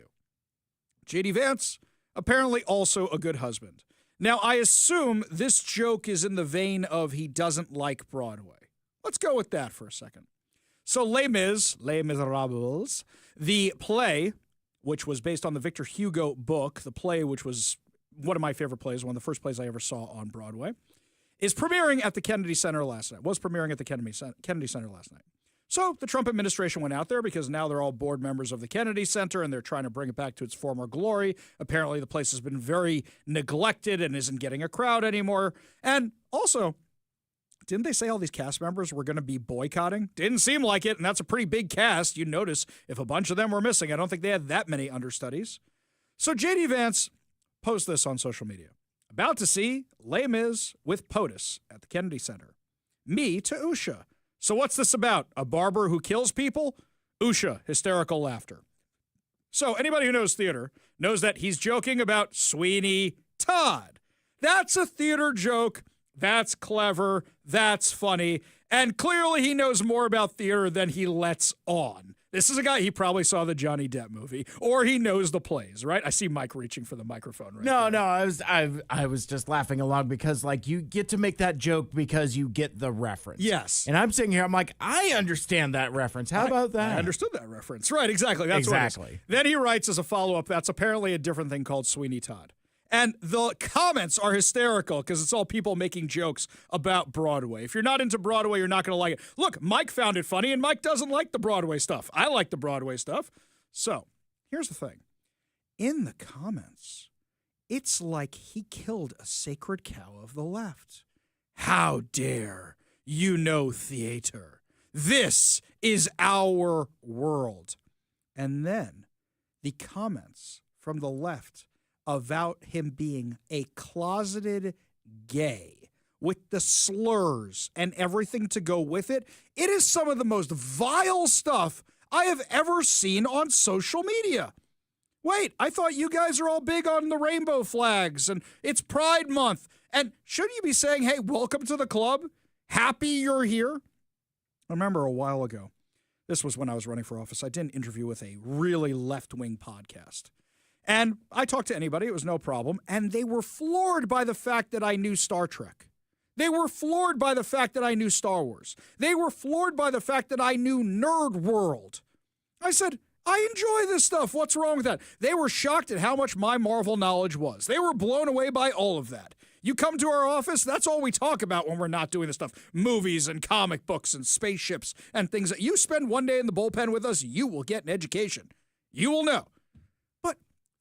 Speaker 1: J.D. Vance, apparently also a good husband. Now, I assume this joke is in the vein of he doesn't like Broadway. Let's go with that for a second. So Les Mis, Les Miserables, the play, which was based on the Victor Hugo book, the play which was one of my favorite plays, one of the first plays I ever saw on Broadway, is premiering at the Kennedy Center last night. Was premiering at the Kennedy Center last night. So the Trump administration went out there because now they're all board members of the Kennedy Center and they're trying to bring it back to its former glory. Apparently the place has been very neglected and isn't getting a crowd anymore. And also, didn't they say all these cast members were going to be boycotting? Didn't seem like it, and that's a pretty big cast. You notice if a bunch of them were missing, I don't think they had that many understudies. So J.D. Vance post this on social media. About to see Les Mis with POTUS at the Kennedy Center. Me to Usha. So what's this about? A barber who kills people? Usha, hysterical laughter. So anybody who knows theater knows that he's joking about Sweeney Todd. That's a theater joke. That's clever. That's funny. And clearly he knows more about theater than he lets on. This is a guy, he probably saw the Johnny Depp movie, or he knows the plays, right? I see Mike reaching for the microphone right
Speaker 10: No,
Speaker 1: there.
Speaker 10: I was just laughing along because, like, you get to make that joke because you get the reference.
Speaker 1: Yes.
Speaker 10: And I'm sitting here, I'm like, I understand that reference. How about that?
Speaker 1: I understood that reference. Right, exactly. That's
Speaker 10: exactly.
Speaker 1: What it is. Then he writes as a follow-up, that's apparently a different thing called Sweeney Todd. And the comments are hysterical because it's all people making jokes about Broadway. If you're not into Broadway, you're not going to like it. Look, Mike found it funny, and Mike doesn't like the Broadway stuff. I like the Broadway stuff. So here's the thing. In the comments, it's like he killed a sacred cow of the left. How dare you know theater? This is our world. And then the comments from the left about him being a closeted gay with the slurs and everything to go with it. It is some of the most vile stuff I have ever seen on social media. Wait, I thought you guys are all big on the rainbow flags and it's Pride Month. And shouldn't you be saying, hey, welcome to the club? Happy you're here? I remember a while ago, this was when I was running for office, I did an interview with a really left-wing podcast. And I talked to anybody, it was no problem, and they were floored by the fact that I knew Star Trek. They were floored by the fact that I knew Star Wars. They were floored by the fact that I knew Nerd World. I said, I enjoy this stuff. What's wrong with that? They were shocked at how much my Marvel knowledge was. They were blown away by all of that. You come to our office, that's all we talk about when we're not doing this stuff. Movies and comic books and spaceships and things that you spend one day in the bullpen with us, you will get an education. You will know.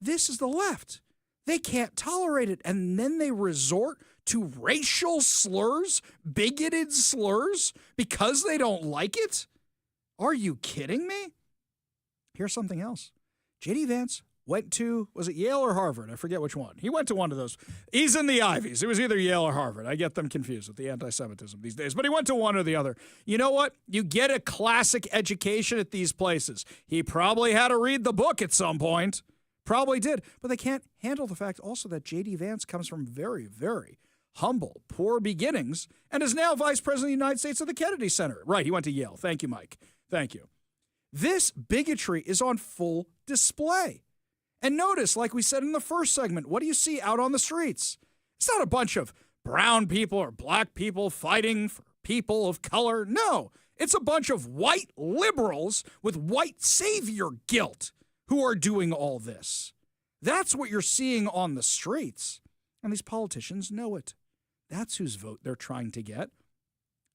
Speaker 1: This is the left. They can't tolerate it. And then they resort to racial slurs, bigoted slurs, because they don't like it? Are you kidding me? Here's something else. J.D. Vance went to, was it Yale or Harvard? I forget which one. He went to one of those. He's in the Ivies. It was either Yale or Harvard. I get them confused with the anti-Semitism these days. But he went to one or the other. You know what? You get a classic education at these places. He probably had to read the book at some point. Probably did, but they can't handle the fact also that J.D. Vance comes from very, very humble, poor beginnings and is now vice president of the United States at the Kennedy Center. Right, he went to Yale. Thank you, Mike. Thank you. This bigotry is on full display. And notice, like we said in the first segment, what do you see out on the streets? It's not a bunch of brown people or black people fighting for people of color. No, it's a bunch of white liberals with white savior guilt who are doing all this. That's what you're seeing on the streets. And these politicians know it. That's whose vote they're trying to get.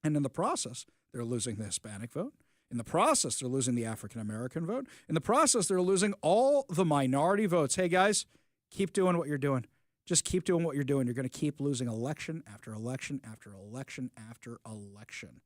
Speaker 1: And in the process, they're losing the Hispanic vote. In the process, they're losing the African-American vote. In the process, they're losing all the minority votes. Hey, guys, keep doing what you're doing. Just keep doing what you're doing. You're going to keep losing election after election after election after election.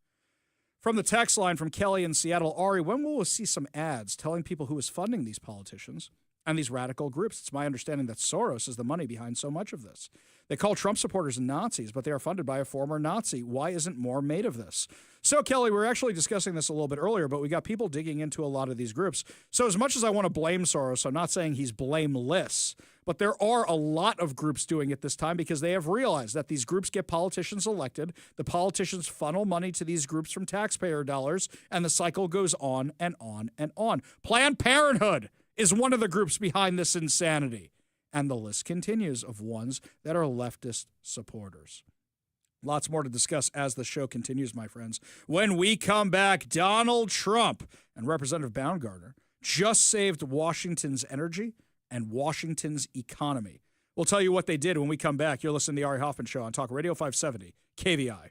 Speaker 1: From the text line from Kelly in Seattle, Ari, when will we see some ads telling people who is funding these politicians and these radical groups? It's my understanding that Soros is the money behind so much of this. They call Trump supporters Nazis, but they are funded by a former Nazi. Why isn't more made of this? So, Kelly, we were actually discussing this a little bit earlier, but we got people digging into a lot of these groups. So as much as I want to blame Soros, I'm not saying he's blameless, but there are a lot of groups doing it this time because they have realized that these groups get politicians elected. The politicians funnel money to these groups from taxpayer dollars, and the cycle goes on and on and on. Planned Parenthood is one of the groups behind this insanity. And the list continues of ones that are leftist supporters. Lots more to discuss as the show continues, my friends. When we come back, Donald Trump and Representative Baumgartner just saved Washington's energy and Washington's economy. We'll tell you what they did when we come back. You're listening to the Ari Hoffman Show on Talk Radio 570, KVI.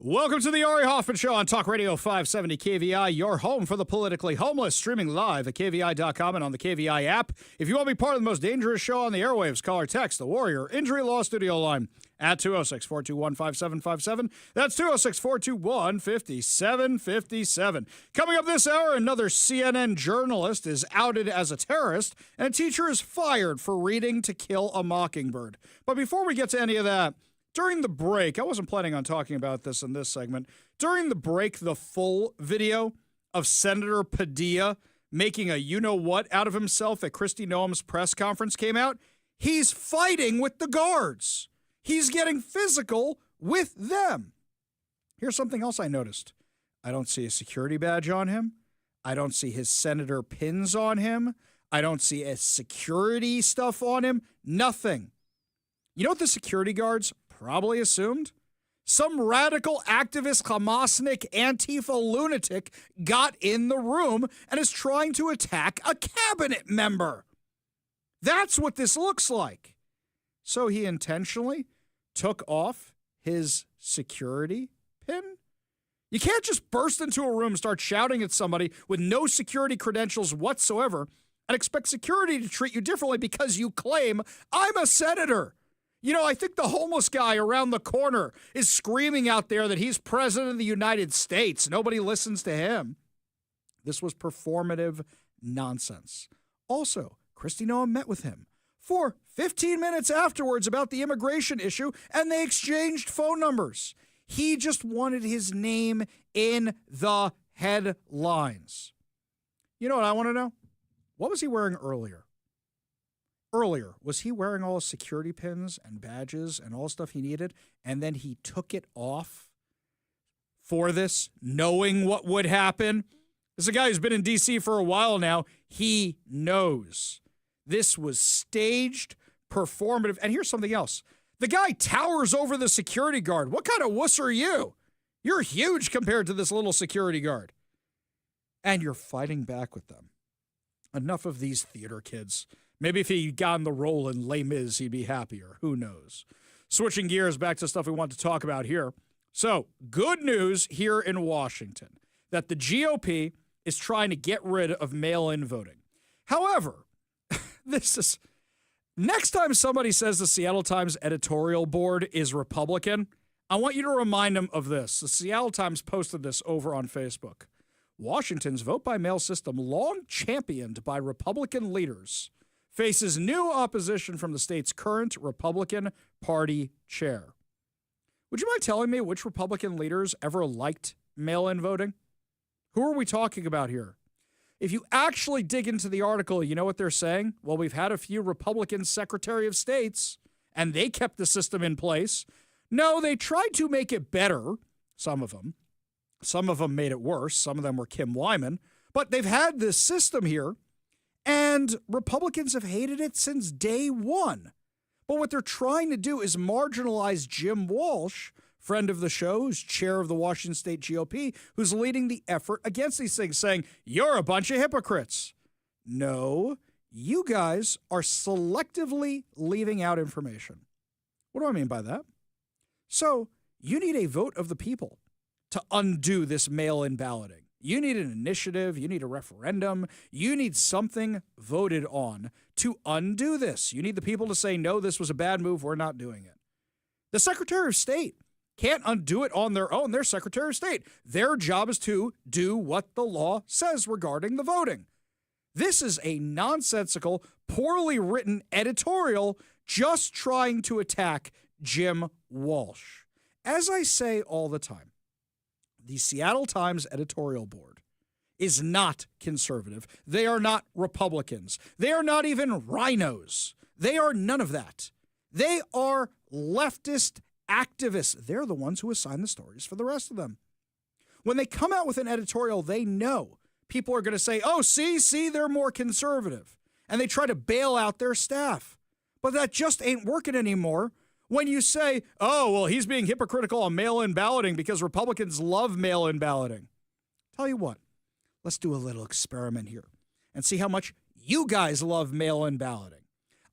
Speaker 1: Welcome to the Ari Hoffman Show on Talk Radio 570 KVI, your home for the politically homeless, streaming live at KVI.com and on the KVI app. If you want to be part of the most dangerous show on the airwaves, call or text the Warrior Injury Law Studio line at 206-421-5757. That's 206-421-5757. Coming up this hour, another CNN journalist is outed as a terrorist, and a teacher is fired for reading To Kill a Mockingbird. But before we get to any of that, during the break, I wasn't planning on talking about this in this segment. During the break, the full video of Senator Padilla making a you-know-what out of himself at Kristi Noem's press conference came out. He's fighting with the guards. He's getting physical with them. Here's something else I noticed. I don't see a security badge on him. I don't see his senator pins on him. I don't see a security stuff on him. Nothing. You know what the security guards probably assumed? Some radical activist, Hamasnik, Antifa lunatic got in the room and is trying to attack a cabinet member. That's what this looks like. So he intentionally took off his security pin? You can't just burst into a room and start shouting at somebody with no security credentials whatsoever and expect security to treat you differently because you claim, I'm a senator. You know, I think the homeless guy around the corner is screaming out there that he's president of the United States. Nobody listens to him. This was performative nonsense. Also, Kristi Noem met with him for 15 minutes afterwards about the immigration issue, and they exchanged phone numbers. He just wanted his name in the headlines. You know what I want to know? What was he wearing earlier? Was he wearing all his security pins and badges and all the stuff he needed, and then he took it off for this, knowing what would happen? This is a guy who's been in D.C. for a while now. He knows. This was staged, performative. And here's something else. The guy towers over the security guard. What kind of wuss are you? You're huge compared to this little security guard. And you're fighting back with them. Enough of these theater kids. Maybe if he got in the role in Les Mis, he'd be happier. Who knows? Switching gears back to stuff we want to talk about here. So, good news here in Washington that the GOP is trying to get rid of mail-in voting. However, next time somebody says the Seattle Times editorial board is Republican, I want you to remind them of this. The Seattle Times posted this over on Facebook. Washington's vote-by-mail system, long championed by Republican leaders, faces new opposition from the state's current Republican Party chair. Would you mind telling me which Republican leaders ever liked mail-in voting? Who are we talking about here? If you actually dig into the article, you know what they're saying? Well, we've had a few Republican Secretary of States, and they kept the system in place. No, they tried to make it better, some of them. Some of them made it worse. Some of them were Kim Wyman. But they've had this system here, and Republicans have hated it since day one. But what they're trying to do is marginalize Jim Walsh, friend of the show, who's chair of the Washington State GOP, who's leading the effort against these things, saying, you're a bunch of hypocrites. No, you guys are selectively leaving out information. What do I mean by that? So you need a vote of the people to undo this mail-in balloting. You need an initiative. You need a referendum. You need something voted on to undo this. You need the people to say, no, this was a bad move. We're not doing it. The Secretary of State can't undo it on their own. They're Secretary of State. Their job is to do what the law says regarding the voting. This is a nonsensical, poorly written editorial just trying to attack Jim Walsh. As I say all the time, the Seattle Times editorial board is not conservative. They are not Republicans. They are not even rhinos. They are none of that. They are leftist activists. They're the ones who assign the stories for the rest of them. When they come out with an editorial, they know people are going to say, oh, see, they're more conservative. And they try to bail out their staff. But that just ain't working anymore. When you say, oh, well, he's being hypocritical on mail-in balloting because Republicans love mail-in balloting. Tell you what, let's do a little experiment here and see how much you guys love mail-in balloting.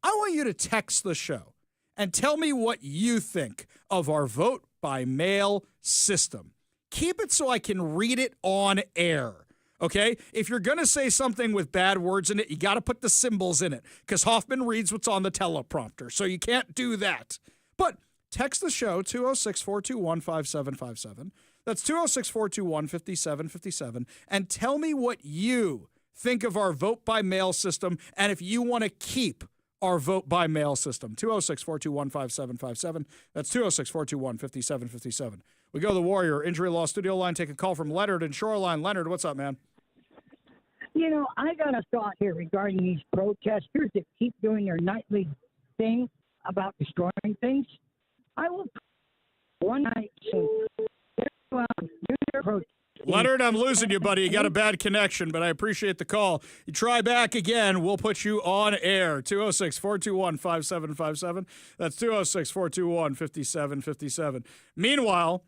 Speaker 1: I want you to text the show and tell me what you think of our vote-by-mail system. Keep it so I can read it on air, okay? If you're going to say something with bad words in it, you got to put the symbols in it because Hoffman reads what's on the teleprompter, so you can't do that. But text the show, 206-421-5757. That's 206-421-5757, and tell me what you think of our vote-by-mail system and if you want to keep our vote-by-mail system. 206-421-5757. That's 206-421-5757. We go to the Warrior Injury Law Studio line, take a call from Leonard in Shoreline. Leonard, what's up, man?
Speaker 11: You know, I got a thought here regarding these protesters that keep doing their nightly thing about destroying things. I will one night do their protest.
Speaker 1: Leonard, I'm losing you, buddy. You got a bad connection, but I appreciate the call. You try back again, we'll put you on air. 206-421-5757. That's 206-421-5757. Meanwhile,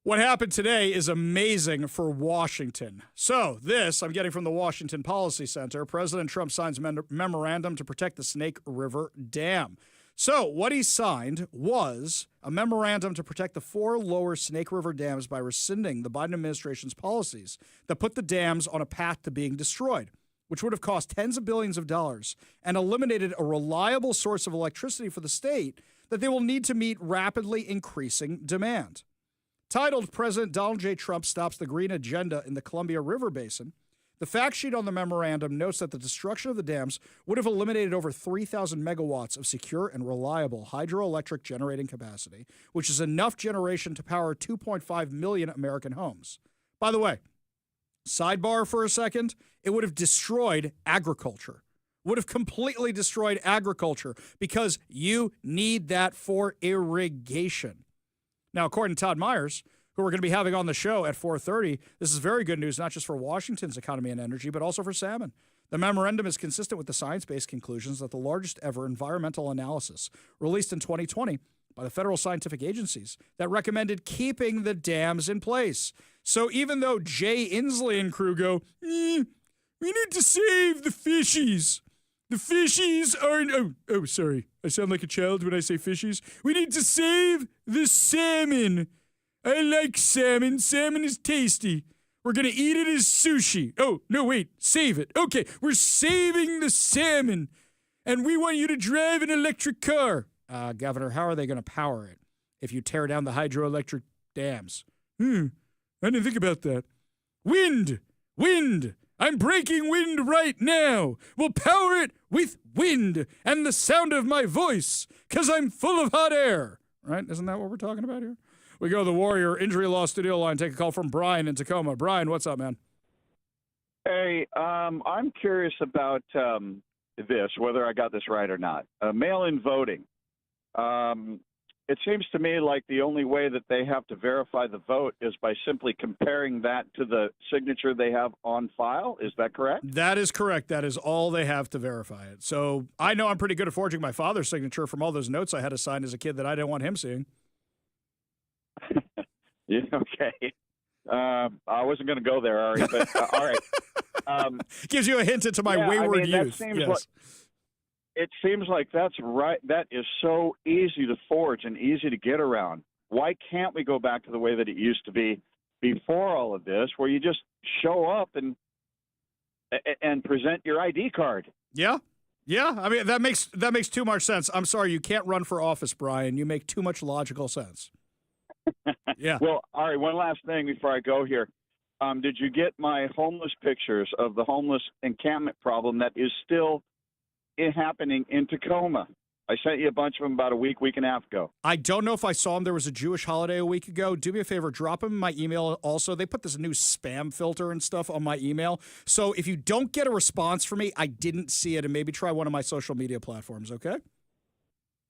Speaker 1: what happened today is amazing for Washington. So this, I'm getting from the Washington Policy Center. President Trump signs memorandum to protect the Snake River Dam. So what he signed was a memorandum to protect the 4 lower Snake River dams by rescinding the Biden administration's policies that put the dams on a path to being destroyed, which would have cost tens of billions of dollars and eliminated a reliable source of electricity for the state that they will need to meet rapidly increasing demand. Titled President Donald J. Trump Stops the Green Agenda in the Columbia River Basin, the fact sheet on the memorandum notes that the destruction of the dams would have eliminated over 3,000 megawatts of secure and reliable hydroelectric generating capacity, which is enough generation to power 2.5 million American homes. By the way, sidebar for a second, it would have destroyed agriculture, would have completely destroyed agriculture because you need that for irrigation. Now, according to Todd Myers, who we're going to be having on the show at 4:30, this is very good news, not just for Washington's economy and energy, but also for salmon. The memorandum is consistent with the science-based conclusions that the largest ever environmental analysis released in 2020 by the federal scientific agencies that recommended keeping the dams in place. So even though Jay Inslee and crew go, we need to save the fishies. The fishies are... Oh, sorry. I sound like a child when I say fishies. We need to save the salmon. I like salmon. Salmon is tasty. We're going to eat it as sushi. Oh, no, wait. Save it. Okay, we're saving the salmon. And we want you to drive an electric car. Governor, how are they going to power it if you tear down the hydroelectric dams? I didn't think about that. Wind. I'm breaking wind right now. We'll power it with wind and the sound of my voice because I'm full of hot air. Right? Isn't that what we're talking about here? We go to the Warrior Injury Law Studio line. Take a call from Brian in Tacoma. Brian, what's up, man?
Speaker 12: Hey, I'm curious about this, whether I got this right or not. Mail-in voting. It seems to me like the only way that they have to verify the vote is by simply comparing that to the signature they have on file. Is that correct?
Speaker 1: That is correct. That is all they have to verify it. So I know I'm pretty good at forging my father's signature from all those notes I had to sign as a kid that I didn't want him seeing.
Speaker 12: Yeah, okay. I wasn't going to go there, Ari, but all right.
Speaker 1: Gives you a hint into my wayward youth.
Speaker 12: It seems like that's right. That is so easy to forge and easy to get around. Why can't we go back to the way that it used to be before all of this, where you just show up and present your ID card?
Speaker 1: Yeah. I mean, that makes too much sense. I'm sorry, you can't run for office, Brian. You make too much logical sense. Yeah.
Speaker 12: Well, all right, one last thing before I go here. Did you get my homeless pictures of the homeless encampment problem that is still happening in Tacoma? I sent you a bunch of them about a week and a half ago.
Speaker 1: I don't know if I saw them. There was a Jewish holiday a week ago. Do me a favor, drop them in my email also. They put this new spam filter and stuff on my email. So if you don't get a response from me, I didn't see it, and maybe try one of my social media platforms, okay?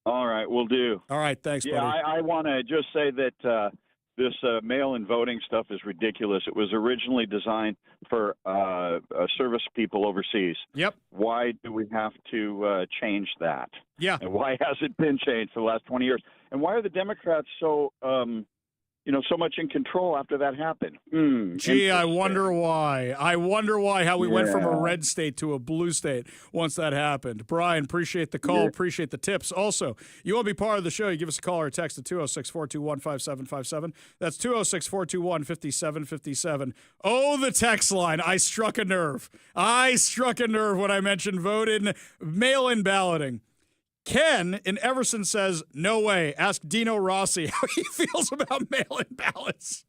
Speaker 12: All right, we'll do.
Speaker 1: All right, thanks, buddy.
Speaker 12: Yeah, I want to just say that this mail-in voting stuff is ridiculous. It was originally designed for service people overseas.
Speaker 1: Yep.
Speaker 12: Why do we have to change that?
Speaker 1: Yeah.
Speaker 12: And why has it been changed for the last 20 years? And why are the Democrats so, so much in control after that happened.
Speaker 1: Gee, I wonder why. How we went from a red state to a blue state once that happened. Brian, appreciate the call. Appreciate the tips. Also, you want to be part of the show, you give us a call or a text at 206-421-5757. That's 206-421-5757. Oh, the text line. I struck a nerve. When I mentioned vote-in, mail-in balloting. Ken in Everson says, no way. Ask Dino Rossi how he feels about mail-in ballots.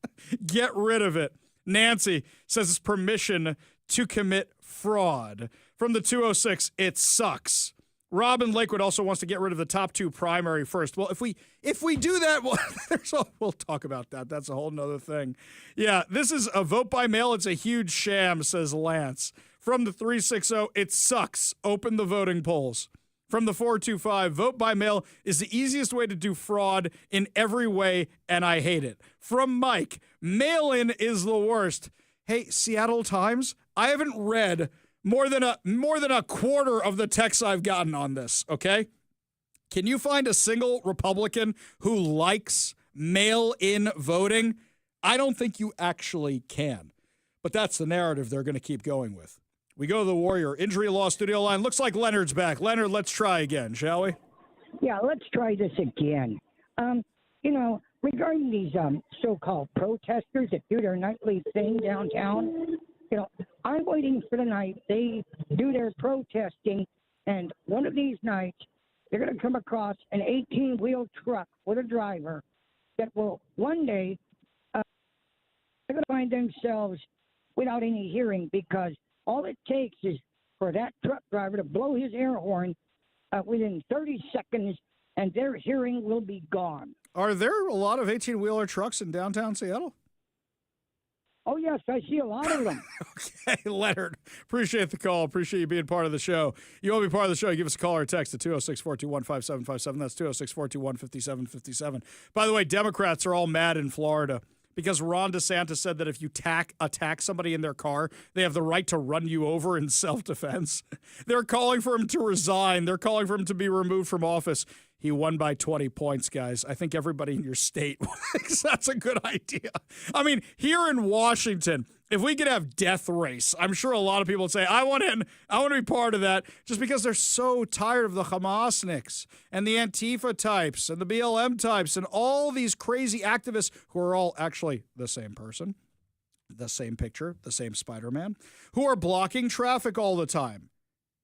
Speaker 1: Get rid of it. Nancy says it's permission to commit fraud. From the 206, it sucks. Robin Lakewood also wants to get rid of the top 2 primary first. Well, if we do that, we'll talk about that. That's a whole nother thing. Yeah, this is a vote by mail. It's a huge sham, says Lance. From the 360, it sucks. Open the voting polls. From the 425, vote by mail is the easiest way to do fraud in every way, and I hate it. From Mike, mail-in is the worst. Hey, Seattle Times, I haven't read more than a quarter of the texts I've gotten on this, okay? Can you find a single Republican who likes mail-in voting? I don't think you actually can. But that's the narrative they're going to keep going with. We go to the Warrior Injury Law studio line. Looks like Leonard's back. Leonard, let's try again, shall we?
Speaker 11: Yeah, let's try this again. Regarding these so-called protesters that do their nightly thing downtown, I'm waiting for the night they do their protesting, and one of these nights they're going to come across an 18-wheel truck with a driver that will one day they're going to find themselves without any hearing, because all it takes is for that truck driver to blow his air horn within 30 seconds, and their hearing will be gone.
Speaker 1: Are there a lot of 18-wheeler trucks in downtown Seattle?
Speaker 11: Oh, yes, I see a lot of them.
Speaker 1: Okay, Leonard, appreciate the call. Appreciate you being part of the show. You want to be part of the show, give us a call or a text at 206-421-5757. That's 206-421-5757. By the way, Democrats are all mad in Florida because Ron DeSantis said that if you attack somebody in their car, they have the right to run you over in self-defense. They're calling for him to resign. They're calling for him to be removed from office. He won by 20 points, guys. I think everybody in your state thinks that's a good idea. I mean, here in Washington, if we could have death race, I'm sure a lot of people would say, I want to be part of that, just because they're so tired of the Hamasniks and the Antifa types and the BLM types and all these crazy activists who are all actually the same person, the same picture, the same Spider-Man, who are blocking traffic all the time.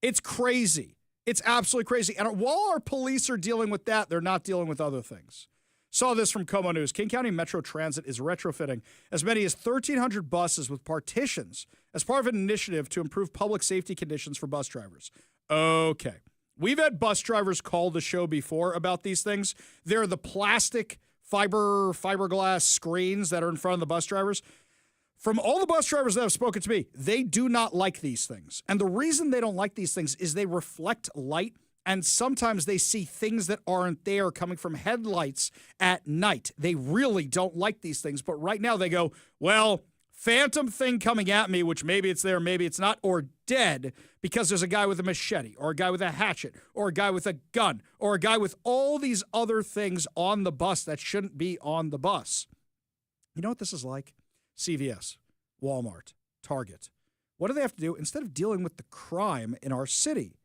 Speaker 1: It's crazy. It's absolutely crazy. And while our police are dealing with that, they're not dealing with other things. Saw this from Como News. King County Metro Transit is retrofitting as many as 1,300 buses with partitions as part of an initiative to improve public safety conditions for bus drivers. Okay. We've had bus drivers call the show before about these things. They're the plastic fiberglass screens that are in front of the bus drivers. From all the bus drivers that have spoken to me, they do not like these things. And the reason they don't like these things is they reflect light, and sometimes they see things that aren't there coming from headlights at night. They really don't like these things. But right now they go, well, phantom thing coming at me, which maybe it's there, maybe it's not, or dead because there's a guy with a machete or a guy with a hatchet or a guy with a gun or a guy with all these other things on the bus that shouldn't be on the bus. You know what this is like? CVS, Walmart, Target. What do they have to do instead of dealing with the crime in our city?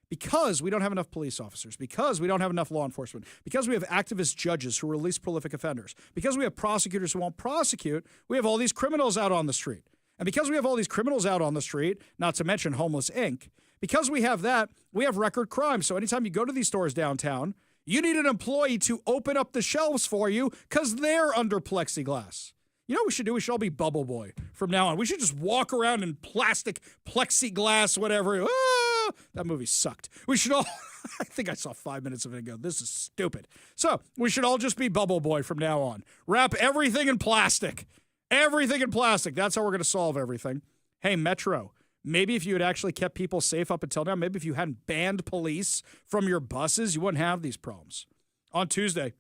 Speaker 1: Because we don't have enough police officers, because we don't have enough law enforcement, because we have activist judges who release prolific offenders, because we have prosecutors who won't prosecute, we have all these criminals out on the street. And because we have all these criminals out on the street, not to mention Homeless Inc., because we have that, we have record crime. So anytime you go to these stores downtown, you need an employee to open up the shelves for you because they're under plexiglass. You know what we should do? We should all be Bubble Boy from now on. We should just walk around in plastic, plexiglass, whatever. Ah, that movie sucked. We should all, I think I saw 5 minutes of it and go, this is stupid. So we should all just be Bubble Boy from now on. Wrap everything in plastic. Everything in plastic. That's how we're going to solve everything. Hey, Metro, maybe if you had actually kept people safe up until now, maybe if you hadn't banned police from your buses, you wouldn't have these problems. On Tuesday,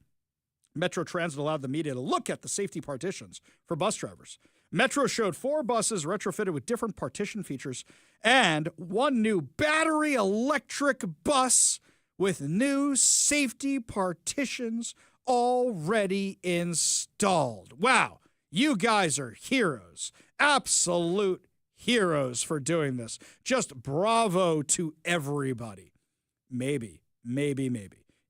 Speaker 1: Metro Transit allowed the media to look at the safety partitions for bus drivers. Metro showed 4 buses retrofitted with different partition features and 1 new battery electric bus with new safety partitions already installed. Wow, you guys are heroes. Absolute heroes for doing this. Just bravo to everybody. Maybe,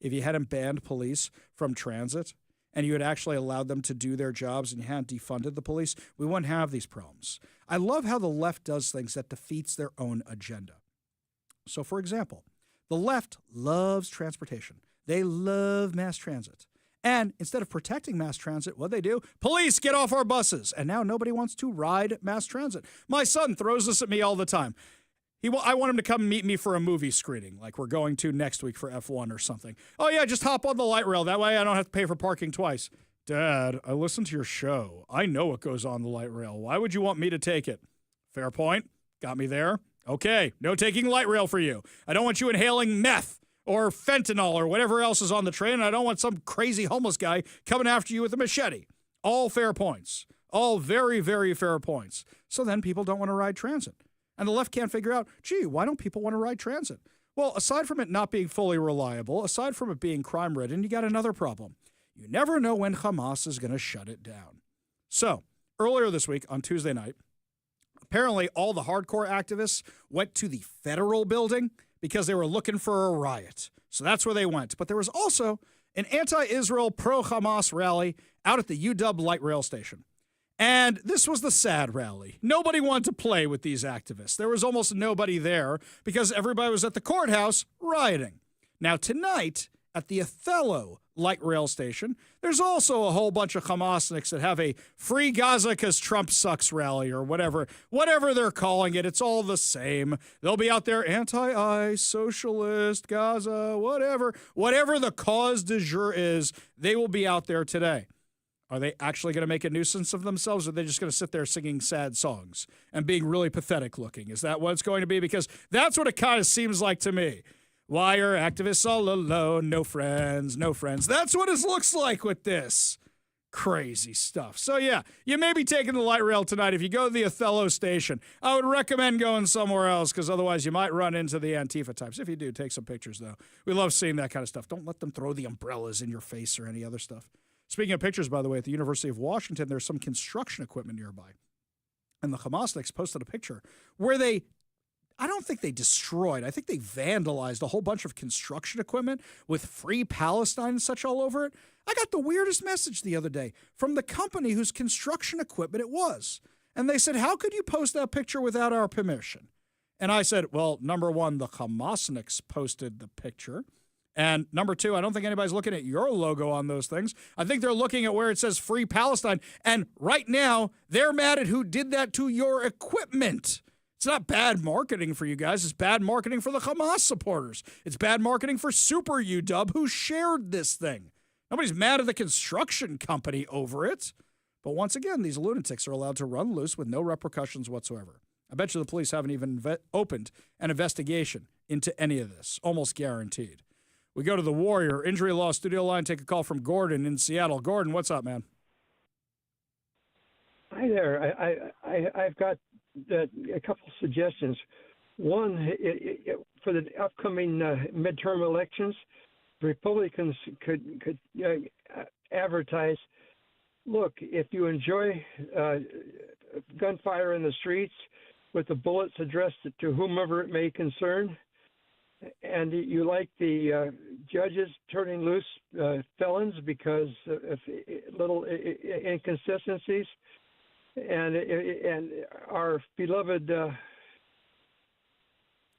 Speaker 1: if you hadn't banned police from transit and you had actually allowed them to do their jobs and you hadn't defunded the police, we wouldn't have these problems. I love how the left does things that defeats their own agenda. So, for example, the left loves transportation. They love mass transit. And instead of protecting mass transit, what they do? Police, get off our buses. And now nobody wants to ride mass transit. My son throws this at me all the time. I want him to come meet me for a movie screening, like we're going to next week for F1 or something. Oh, yeah, just hop on the light rail. That way I don't have to pay for parking twice. Dad, I listen to your show. I know what goes on the light rail. Why would you want me to take it? Fair point. Got me there. Okay, no taking light rail for you. I don't want you inhaling meth or fentanyl or whatever else is on the train. And I don't want some crazy homeless guy coming after you with a machete. All fair points. All very, very fair points. So then people don't want to ride transit. And the left can't figure out, gee, why don't people want to ride transit? Well, aside from it not being fully reliable, aside from it being crime-ridden, you got another problem. You never know when Hamas is going to shut it down. So, earlier this week, on Tuesday night, apparently all the hardcore activists went to the federal building because they were looking for a riot. So that's where they went. But there was also an anti-Israel, pro-Hamas rally out at the UW light rail station. And this was the sad rally. Nobody wanted to play with these activists. There was almost nobody there because everybody was at the courthouse rioting. Now, tonight, at the Othello light rail station, there's also a whole bunch of Hamasniks that have a Free Gaza because Trump sucks rally or whatever they're calling it. It's all the same. They'll be out there anti-ICE, socialist, Gaza, whatever the cause du jour is, they will be out there today. Are they actually going to make a nuisance of themselves, or are they just going to sit there singing sad songs and being really pathetic looking? Is that what it's going to be? Because that's what it kind of seems like to me. Why are activists all alone? No friends, no friends. That's what it looks like with this crazy stuff. So, yeah, you may be taking the light rail tonight. If you go to the Othello station, I would recommend going somewhere else because otherwise you might run into the Antifa types. If you do, take some pictures, though. We love seeing that kind of stuff. Don't let them throw the umbrellas in your face or any other stuff. Speaking of pictures, by the way, at the University of Washington, there's some construction equipment nearby. And the Hamasniks posted a picture where I don't think they destroyed, I think they vandalized a whole bunch of construction equipment with Free Palestine and such all over it. I got the weirdest message the other day from the company whose construction equipment it was. And they said, how could you post that picture without our permission? And I said, well, number one, the Hamasniks posted the picture. And number two, I don't think anybody's looking at your logo on those things. I think they're looking at where it says Free Palestine. And right now, they're mad at who did that to your equipment. It's not bad marketing for you guys. It's bad marketing for the Hamas supporters. It's bad marketing for Super UW who shared this thing. Nobody's mad at the construction company over it. But once again, these lunatics are allowed to run loose with no repercussions whatsoever. I bet you the police haven't even opened an investigation into any of this. Almost guaranteed. We go to the Warrior Injury Law Studio line, take a call from Gordon in Seattle. Gordon, what's up, man?
Speaker 13: Hi there. I've got a couple suggestions. One, for the upcoming midterm elections, Republicans could advertise, look, if you enjoy gunfire in the streets with the bullets addressed to whomever it may concern, and you like the judges turning loose felons because of little inconsistencies, and our beloved.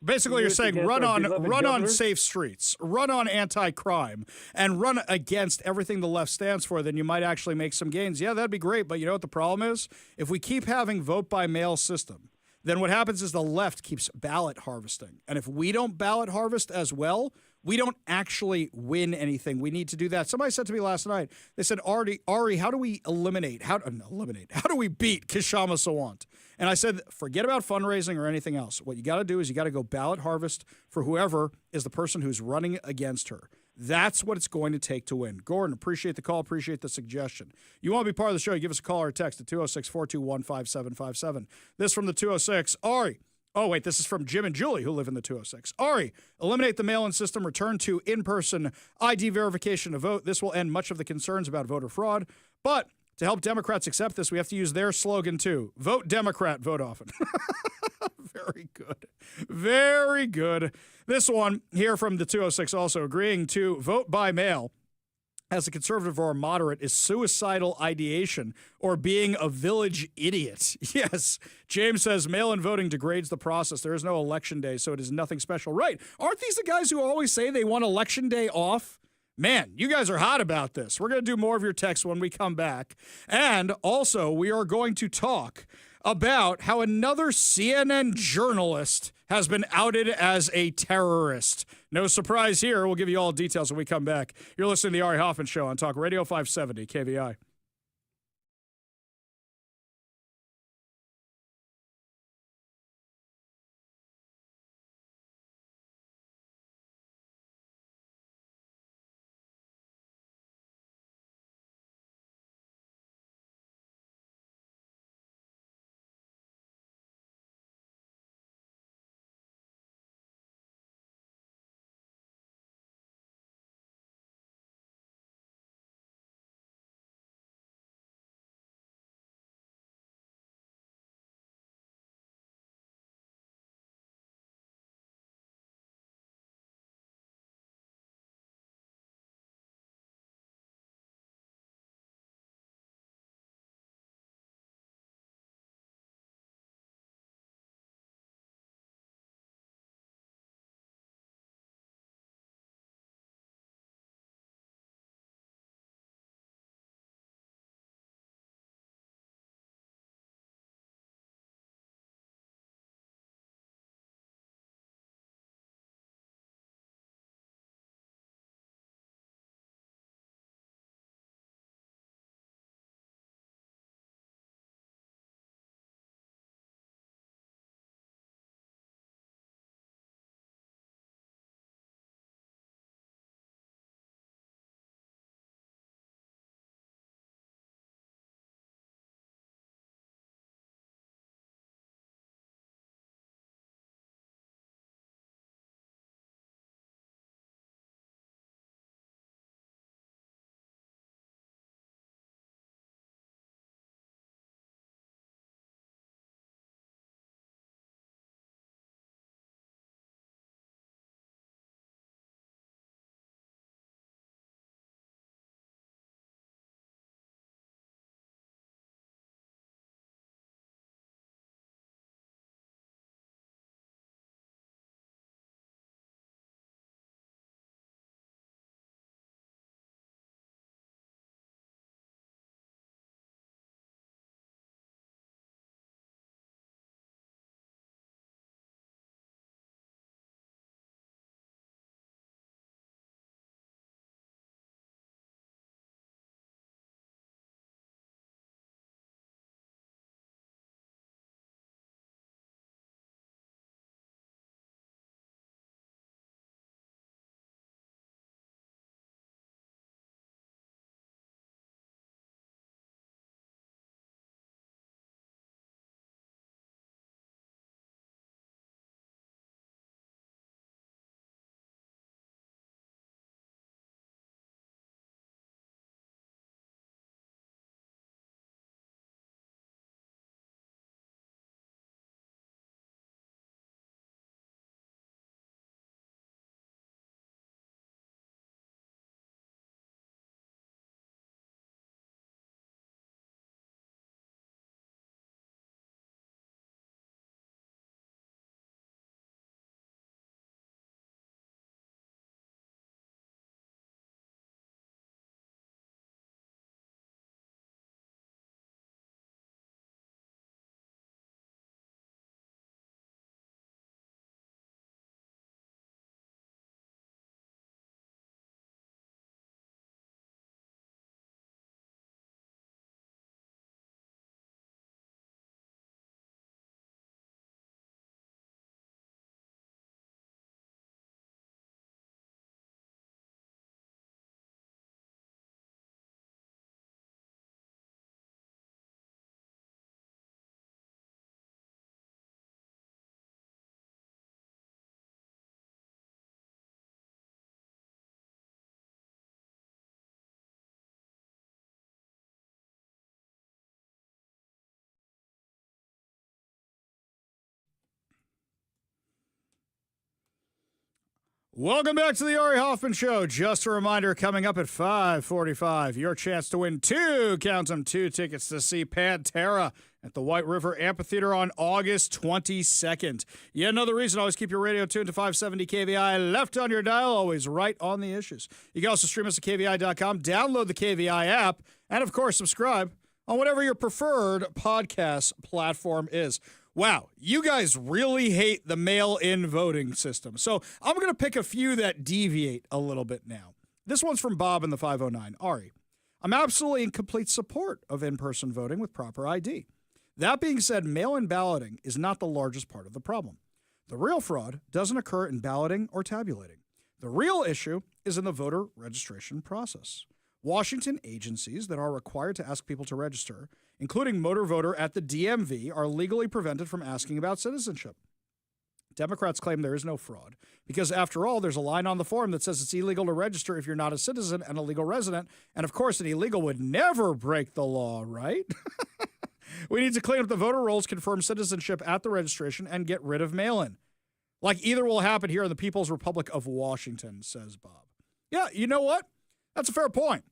Speaker 1: Basically, you're saying run on safe streets, run on anti-crime, and run against everything the left stands for. Then you might actually make some gains. Yeah, that'd be great. But you know what the problem is? If we keep having vote by mail system, then what happens is the left keeps ballot harvesting. And if we don't ballot harvest as well, we don't actually win anything. We need to do that. Somebody said to me last night, they said, Ari, how do we eliminate? How do we beat Kshama Sawant? And I said, forget about fundraising or anything else. What you got to do is you got to go ballot harvest for whoever is the person who's running against her. That's what it's going to take to win. Gordon, appreciate the call, appreciate the suggestion. You want to be part of the show, give us a call or a text at 206-421-5757. This from the 206. Ari, Oh, wait, this is from Jim and Julie, who live in the 206. Ari, eliminate the mail-in system, return to in-person ID verification to vote. This will end much of the concerns about voter fraud. But to help Democrats accept this, we have to use their slogan, too. Vote Democrat, vote often. Very good. Very good. This one here from the 206 also agreeing to vote by mail as a conservative or a moderate is suicidal ideation or being a village idiot. Yes. James says mail-in voting degrades the process. There is no election day, so it is nothing special. Right. Aren't these the guys who always say they want election day off? Man, you guys are hot about this. We're going to do more of your texts when we come back. And also, we are going to talk about how another CNN journalist has been outed as a terrorist. No surprise here. We'll give you all details when we come back. You're listening to the Ari Hoffman Show on Talk Radio 570 KVI. Welcome back to the Ari Hoffman Show. Just a reminder, coming up at 5:45, your chance to win two tickets to see Pantera at the White River Amphitheater on August 22nd. Yet another reason, always keep your radio tuned to 570 KVI left on your dial, always right on the issues. You can also stream us at KVI.com, download the KVI app, and of course, subscribe on whatever your preferred podcast platform is. Wow, you guys really hate the mail-in voting system. So I'm going to pick a few that deviate a little bit now. This one's from Bob in the 509. Ari, I'm absolutely in complete support of in-person voting with proper ID. That being said, mail-in balloting is not the largest part of the problem. The real fraud doesn't occur in balloting or tabulating. The real issue is in the voter registration process. Washington agencies that are required to ask people to register, including motor voter at the DMV, are legally prevented from asking about citizenship. Democrats claim there is no fraud because, after all, there's a line on the form that says it's illegal to register if you're not a citizen and a legal resident. And, of course, an illegal would never break the law, right? We need to clean up the voter rolls, confirm citizenship at the registration, and get rid of mail-in. Like either will happen here in the People's Republic of Washington, says Bob. Yeah, you know what? That's a fair point.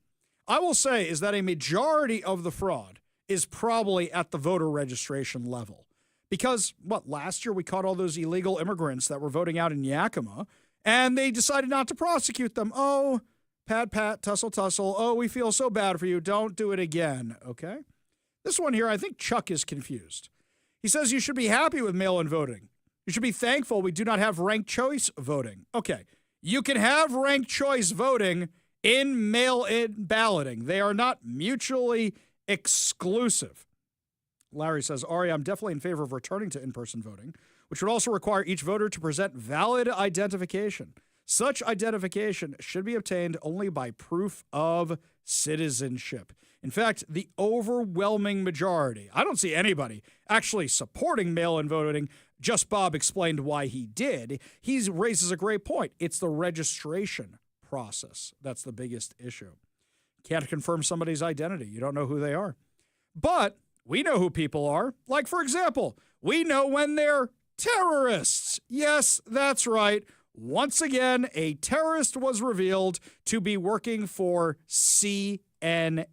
Speaker 1: I will say is that a majority of the fraud is probably at the voter registration level. Because, last year we caught all those illegal immigrants that were voting out in Yakima, and they decided not to prosecute them. Oh, pat, tussle. Oh, we feel so bad for you. Don't do it again, okay? This one here, I think Chuck is confused. He says you should be happy with mail-in voting. You should be thankful we do not have ranked choice voting. Okay, you can have ranked choice voting in mail-in balloting. They are not mutually exclusive. Larry says, Ari, I'm definitely in favor of returning to in-person voting, which would also require each voter to present valid identification. Such identification should be obtained only by proof of citizenship. In fact, the overwhelming majority, I don't see anybody actually supporting mail-in voting. Just Bob explained why he did. He raises a great point. It's the registration process that's the biggest issue. Can't confirm somebody's identity. You don't know who they are. But we know who people are. Like, for example, we know when they're terrorists. Yes, that's right. Once again, a terrorist was revealed to be working for CNN.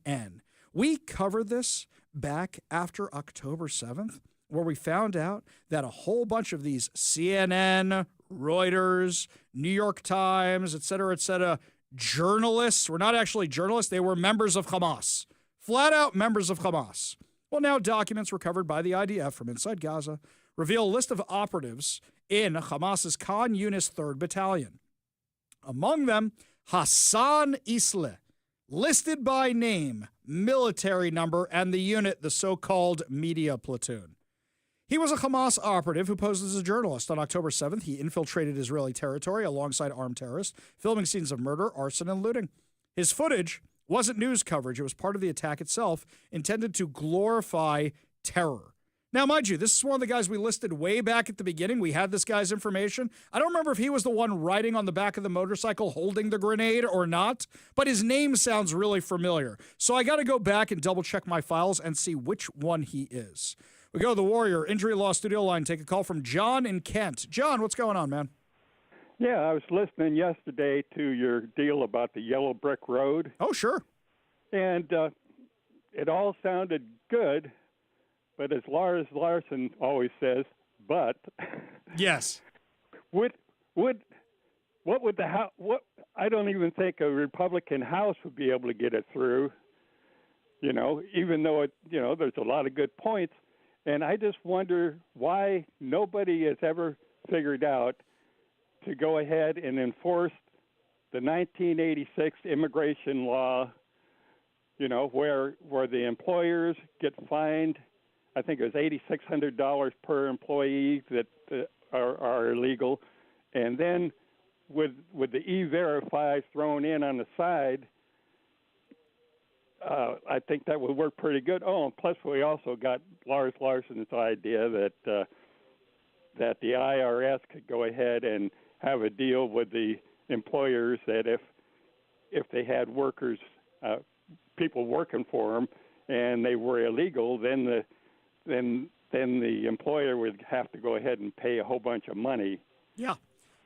Speaker 1: We covered this back after October 7th, where we found out that a whole bunch of these CNN, Reuters, New York Times, et cetera, journalists were not actually journalists. They were members of Hamas, flat out members of Hamas. Well, now documents recovered by the IDF from inside Gaza reveal a list of operatives in Hamas's Khan Yunis 3rd Battalion. Among them, Hassan Isleh, listed by name, military number, and the unit, the so-called media platoon. He was a Hamas operative who posed as a journalist. On October 7th, he infiltrated Israeli territory alongside armed terrorists, filming scenes of murder, arson, and looting. His footage wasn't news coverage. It was part of the attack itself, intended to glorify terror. Now, mind you, this is one of the guys we listed way back at the beginning. We had this guy's information. I don't remember if he was the one riding on the back of the motorcycle holding the grenade or not, but his name sounds really familiar. So I got to go back and double-check my files and see which one he is. We go to the Warrior Injury Law Studio Line. Take a call from John in Kent. John, what's going on, man?
Speaker 14: Yeah, I was listening yesterday to your deal about the yellow brick road.
Speaker 1: Oh, sure.
Speaker 14: And it all sounded good, but as Lars Larson always says, but
Speaker 1: yes,
Speaker 14: what would the what? I don't even think a Republican House would be able to get it through. You know, even though there's a lot of good points, and I just wonder why nobody has ever figured out to go ahead and enforce the 1986 immigration law, where the employers get fined, I think it was $8,600 per employee that are illegal. And then with the E-Verify thrown in on the side, I think that would work pretty good. Oh, and plus we also got Lars Larson's idea that the IRS could go ahead and have a deal with the employers that if they had workers, people working for them, and they were illegal, then the employer would have to go ahead and pay a whole bunch of money.
Speaker 1: Yeah.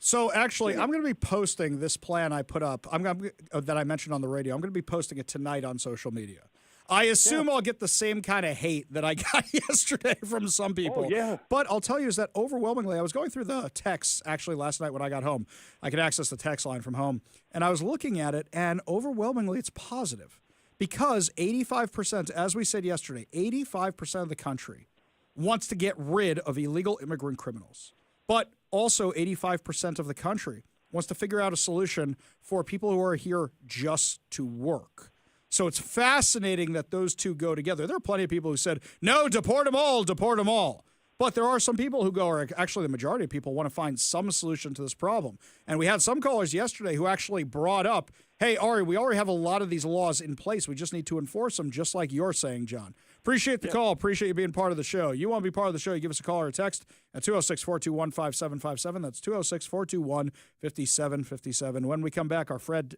Speaker 1: So actually, I'm going to be posting this plan I put up. That I mentioned on the radio. I'm going to be posting it tonight on social media. I assume I'll get the same kind of hate that I got yesterday from some people.
Speaker 14: Oh, yeah.
Speaker 1: But I'll tell you is that overwhelmingly, I was going through the texts actually last night when I got home. I could access the text line from home. And I was looking at it, and overwhelmingly it's positive. Because 85%, as we said yesterday, 85% of the country wants to get rid of illegal immigrant criminals. But also 85% of the country wants to figure out a solution for people who are here just to work. So it's fascinating that those two go together. There are plenty of people who said, no, deport them all, deport them all. But there are some people who go, or actually the majority of people want to find some solution to this problem. And we had some callers yesterday who actually brought up, hey, Ari, we already have a lot of these laws in place. We just need to enforce them, just like you're saying, John. Appreciate the call. Appreciate you being part of the show. You want to be part of the show, you give us a call or a text at 206-421-5757. That's 206-421-5757. When we come back, our friend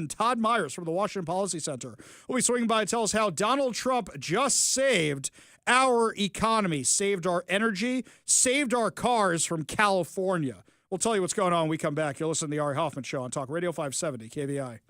Speaker 1: Todd Myers from the Washington Policy Center will be swinging by and tell us how Donald Trump just saved our economy, saved our energy, saved our cars from California. We'll tell you what's going on when we come back. You'll listen to the Ari Hoffman Show on Talk Radio 570 KVI.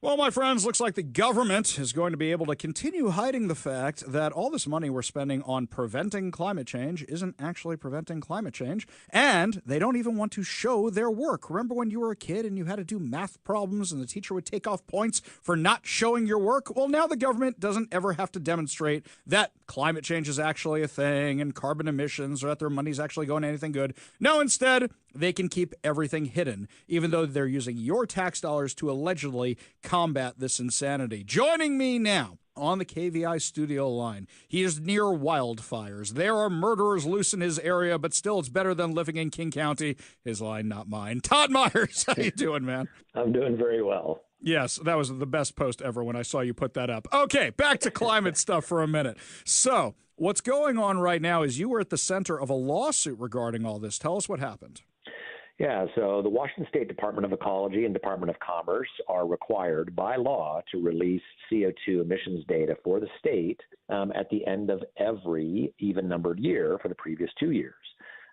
Speaker 1: Well, my friends, looks like the government is going to be able to continue hiding the fact that all this money we're spending on preventing climate change isn't actually preventing climate change, and they don't even want to show their work. Remember when you were a kid and you had to do math problems and the teacher would take off points for not showing your work? Well, now the government doesn't ever have to demonstrate that climate change is actually a thing and carbon emissions or that their money's actually going to anything good. No, instead, they can keep everything hidden, even though they're using your tax dollars to allegedly combat this insanity. Joining me now on the KVI studio line, he is near wildfires. There are murderers loose in his area, but still it's better than living in King County. His line, not mine. Todd Myers, how you doing, man?
Speaker 15: I'm doing very well.
Speaker 1: Yes, that was the best post ever when I saw you put that up. Okay, back to climate stuff for a minute. So, what's going on right now is you were at the center of a lawsuit regarding all this. Tell us what happened.
Speaker 15: Yeah, so the Washington State Department of Ecology and Department of Commerce are required by law to release CO2 emissions data for the state at the end of every even-numbered year for the previous 2 years.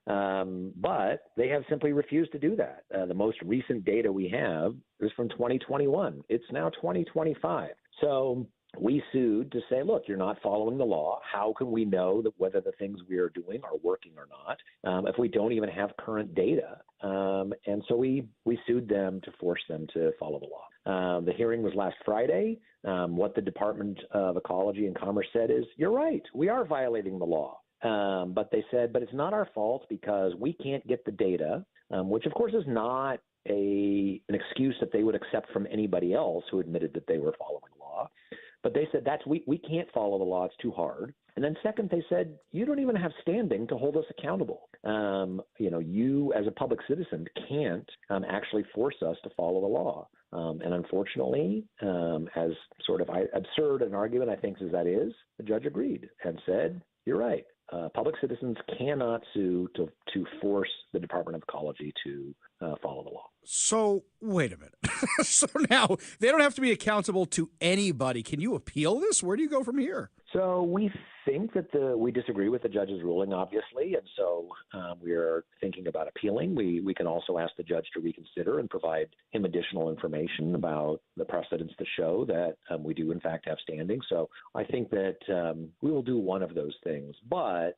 Speaker 15: But they have simply refused to do that. The most recent data we have is from 2021. It's now 2025. So we sued to say, look, you're not following the law. How can we know that whether the things we are doing are working or not if we don't even have current data? And so we sued them to force them to follow the law. The hearing was last Friday. What the Department of Ecology and Commerce said is, you're right, we are violating the law. But they said, but it's not our fault because we can't get the data, which of course is not an excuse that they would accept from anybody else who admitted that they were following the law. But they said we can't follow the law. It's too hard. And then second, they said, you don't even have standing to hold us accountable. You as a public citizen can't actually force us to follow the law. And unfortunately, as sort of absurd an argument I think as that is, the judge agreed and said, you're right. Public citizens cannot sue to force the Department of Ecology to follow the law.
Speaker 1: So, wait a minute. So now they don't have to be accountable to anybody. Can you appeal this? Where do you go from here?
Speaker 15: So we think that we disagree with the judge's ruling, obviously, and so we are thinking about appealing. We can also ask the judge to reconsider and provide him additional information about the precedents to show that we do, in fact, have standing. So I think that we will do one of those things. But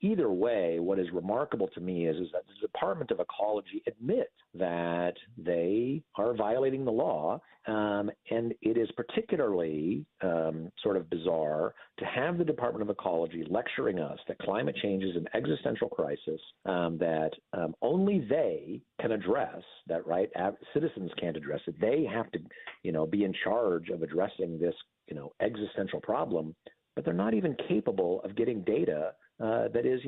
Speaker 15: either way, what is remarkable to me is that the Department of Ecology admits that they are violating the law, and it is particularly sort of bizarre to have the Department of Ecology lecturing us that climate change is an existential crisis that only they can address, that right? Citizens can't address it. They have to, be in charge of addressing this, existential problem, but they're not even capable of getting data that is,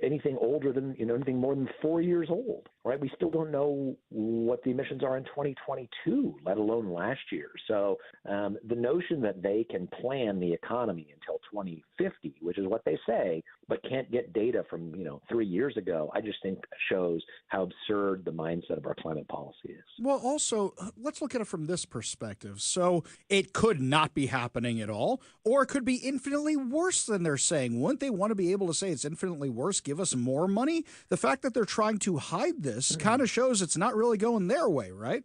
Speaker 15: anything older than, anything more than 4 years old, right? We still don't know what the emissions are in 2022, let alone last year. So the notion that they can plan the economy until 2050, which is what they say, but can't get data from, 3 years ago, I just think shows how absurd the mindset of our climate policy is.
Speaker 1: Well, also, let's look at it from this perspective. So it could not be happening at all, or it could be infinitely worse than they're saying. Wouldn't they want to be able to say it's infinitely worse, give us more money? The fact that they're trying to hide this kind of shows it's not really going their way, right?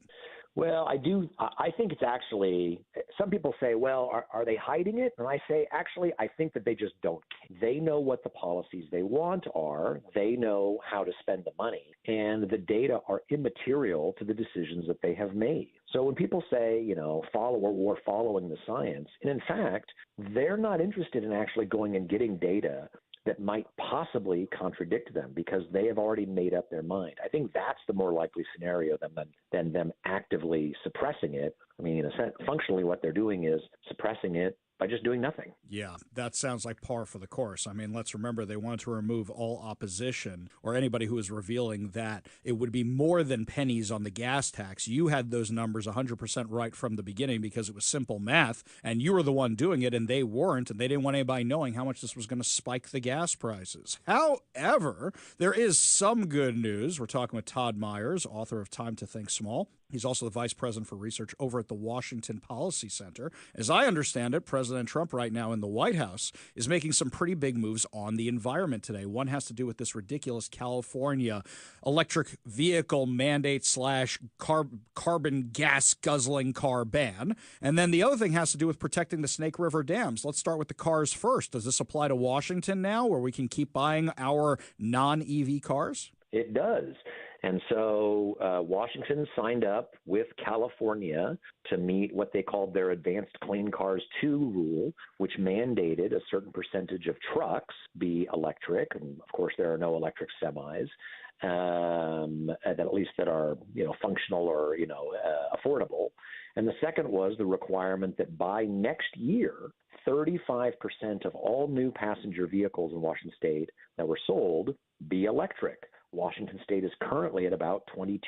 Speaker 15: Well, I think it's actually, some people say, well, are they hiding it? And I say, actually, I think that they just don't care. They know what the policies they want are. They know how to spend the money. And the data are immaterial to the decisions that they have made. So when people say, we're following the science, and in fact, they're not interested in actually going and getting data that might possibly contradict them because they have already made up their mind. I think that's the more likely scenario than them actively suppressing it. I mean, in a sense, functionally what they're doing is suppressing it by just doing nothing.
Speaker 1: Yeah, that sounds like par for the course. I mean, let's remember they want to remove all opposition or anybody who is revealing that it would be more than pennies on the gas tax. You had those numbers 100% right from the beginning because it was simple math, and you were the one doing it, and they weren't, and they didn't want anybody knowing how much this was going to spike the gas prices. However, there is some good news. We're talking with Todd Myers, author of Time to Think Small. He's also the vice president for research over at the Washington Policy Center. As I understand it, President Trump right now in the White House is making some pretty big moves on the environment today. One has to do with this ridiculous California electric vehicle mandate / carbon gas guzzling car ban. And then the other thing has to do with protecting the Snake River dams. Let's start with the cars first. Does this apply to Washington now, where we can keep buying our non-EV cars?
Speaker 15: It does. And so Washington signed up with California to meet what they called their Advanced Clean Cars 2 rule, which mandated a certain percentage of trucks be electric. And of course, there are no electric semis, at least that are, functional or, affordable. And the second was the requirement that by next year, 35% of all new passenger vehicles in Washington state that were sold be electric. Washington state is currently at about 22%.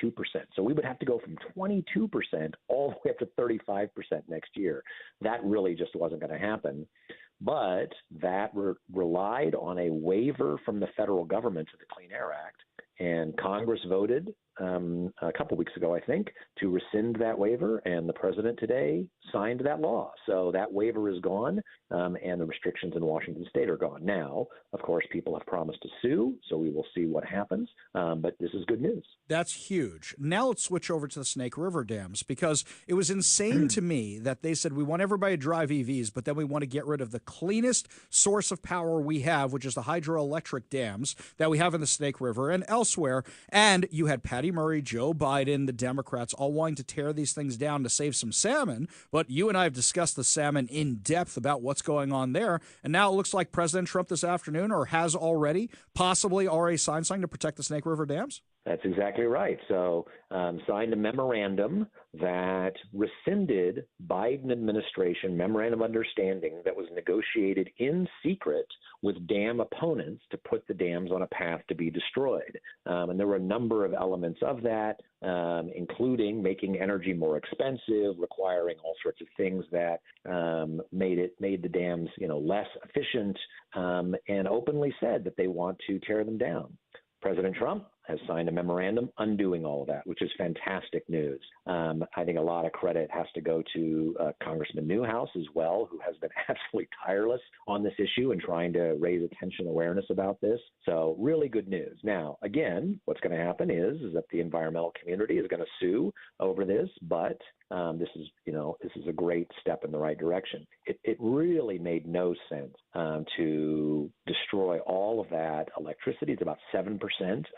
Speaker 15: So we would have to go from 22% all the way up to 35% next year. That really just wasn't going to happen. But that relied on a waiver from the federal government to the Clean Air Act. And Congress voted a couple weeks ago, I think, to rescind that waiver, and the president today signed that law. So that waiver is gone, and the restrictions in Washington state are gone. Now, of course, people have promised to sue, so we will see what happens, but this is good news.
Speaker 1: That's huge. Now let's switch over to the Snake River dams, because it was insane to me that they said we want everybody to drive EVs, but then we want to get rid of the cleanest source of power we have, which is the hydroelectric dams that we have in the Snake River and elsewhere. And you had Patty Murray, Joe Biden, the Democrats all wanting to tear these things down to save some salmon. But you and I have discussed the salmon in depth about what's going on there. And now it looks like President Trump this afternoon, or has already, possibly already signed something to protect the Snake River dams?
Speaker 15: That's exactly right. So signed a memorandum that rescinded Biden administration memorandum of understanding that was negotiated in secret with dam opponents to put the dams on a path to be destroyed. And there were a number of elements of that, including making energy more expensive, requiring all sorts of things that made the dams, less efficient, and openly said that they want to tear them down. President Trump has signed a memorandum undoing all of that, which is fantastic news. I think a lot of credit has to go to Congressman Newhouse as well, who has been absolutely tireless on this issue and trying to raise attention awareness about this. So really good news. Now, again, what's going to happen is that the environmental community is going to sue over this, but this is a great step in the right direction. It really made no sense to destroy all of that electricity. It's about 7%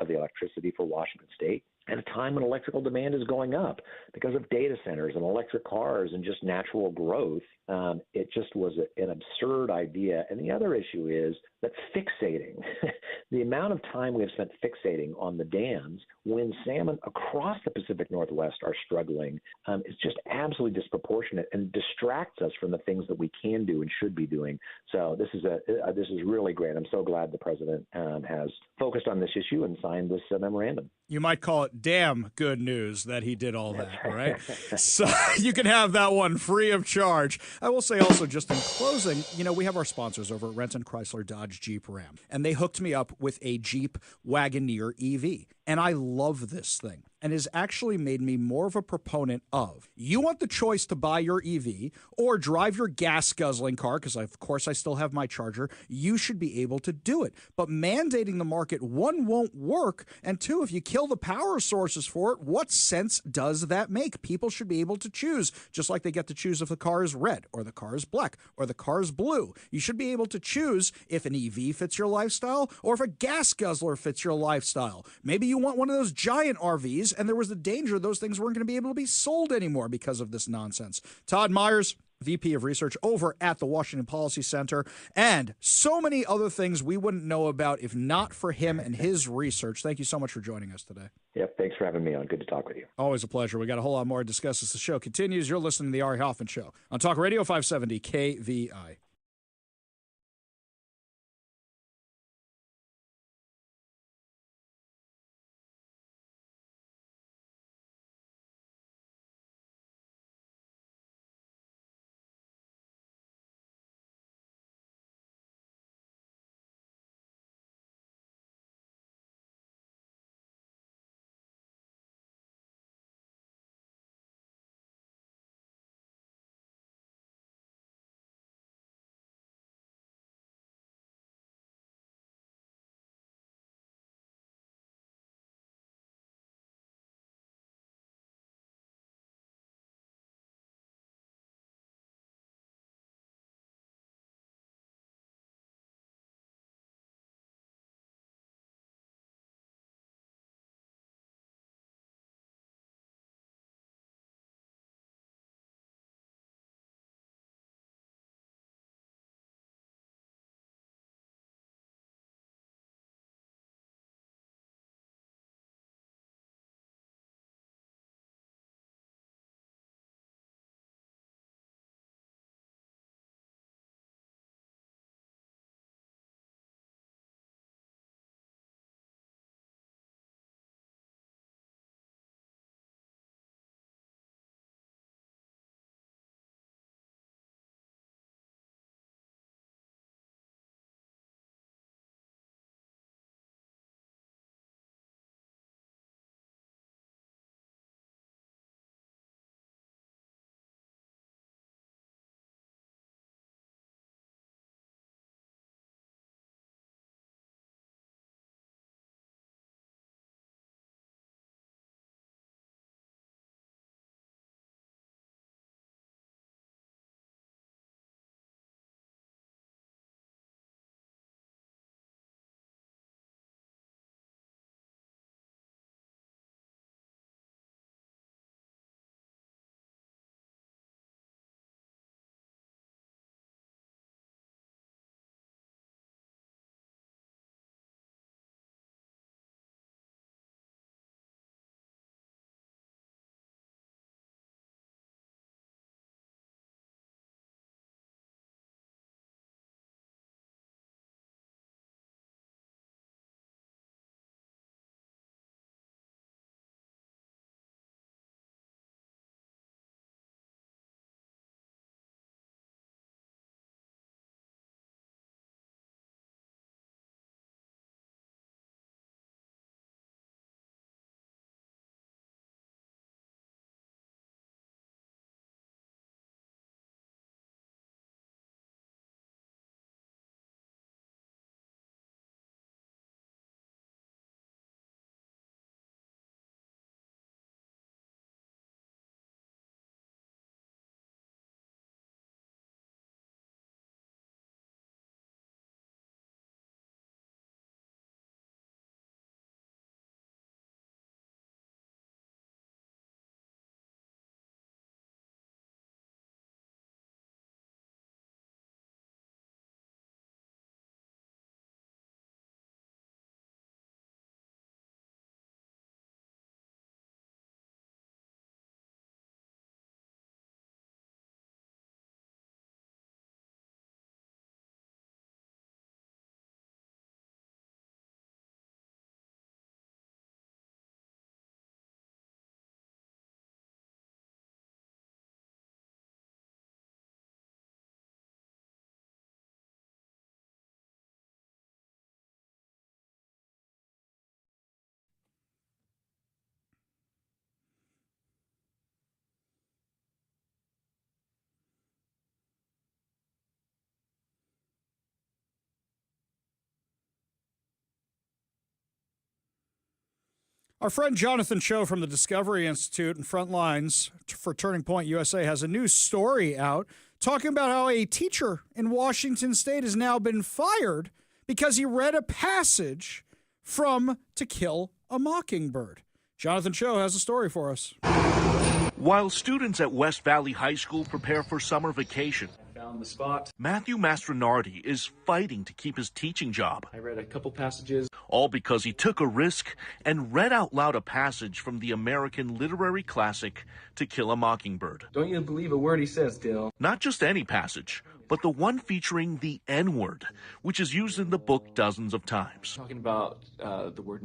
Speaker 15: of the electricity for Washington state at a time when electrical demand is going up because of data centers and electric cars and just natural growth. It just was an absurd idea. And the other issue is that fixating, the amount of time we have spent fixating on the dams when salmon across the Pacific Northwest are struggling is just absolutely disproportionate and distracts us from the things that we can do and should be doing. So this is really great. I'm so glad the president has focused on this issue and signed this memorandum.
Speaker 1: You might call it damn good news that he did all that, right? So you can have that one free of charge. I will say also, just in closing, we have our sponsors over at Renton Chrysler Dodge Jeep Ram, and they hooked me up with a Jeep Wagoneer EV. And I love this thing, and has actually made me more of a proponent of, you want the choice to buy your EV or drive your gas-guzzling car, because of course I still have my Charger, you should be able to do it. But mandating the market, one, won't work, and two, if you kill the power sources for it, what sense does that make? People should be able to choose, just like they get to choose if the car is red, or the car is black, or the car is blue. You should be able to choose if an EV fits your lifestyle, or if a gas guzzler fits your lifestyle. Maybe you want one of those giant RVs, and there was the danger those things weren't going to be able to be sold anymore because of this nonsense. Todd Myers, VP of Research over at the Washington Policy Center, and so many other things we wouldn't know about if not for him and his research. Thank you so much for joining us today.
Speaker 15: Yep, thanks for having me on. Good to talk with you.
Speaker 1: Always a pleasure. We got a whole lot more to discuss as the show continues. You're listening to The Ari Hoffman Show on Talk Radio 570 KVI. Our friend Jonathan Cho from the Discovery Institute and Frontlines for Turning Point USA has a new story out talking about how a teacher in Washington State has now been fired because he read a passage from To Kill a Mockingbird. Jonathan Cho has a story for us.
Speaker 16: While students at West Valley High School prepare for summer vacation,
Speaker 17: found the spot.
Speaker 16: Matthew Mastronardi is fighting to keep his teaching job.
Speaker 17: I read a couple passages.
Speaker 16: All because he took a risk and read out loud a passage from the American literary classic To Kill a Mockingbird.
Speaker 17: Don't you believe a word he says, Dill?
Speaker 16: Not just any passage, but the one featuring the N-word, which is used in the book dozens of times.
Speaker 17: Talking about the word...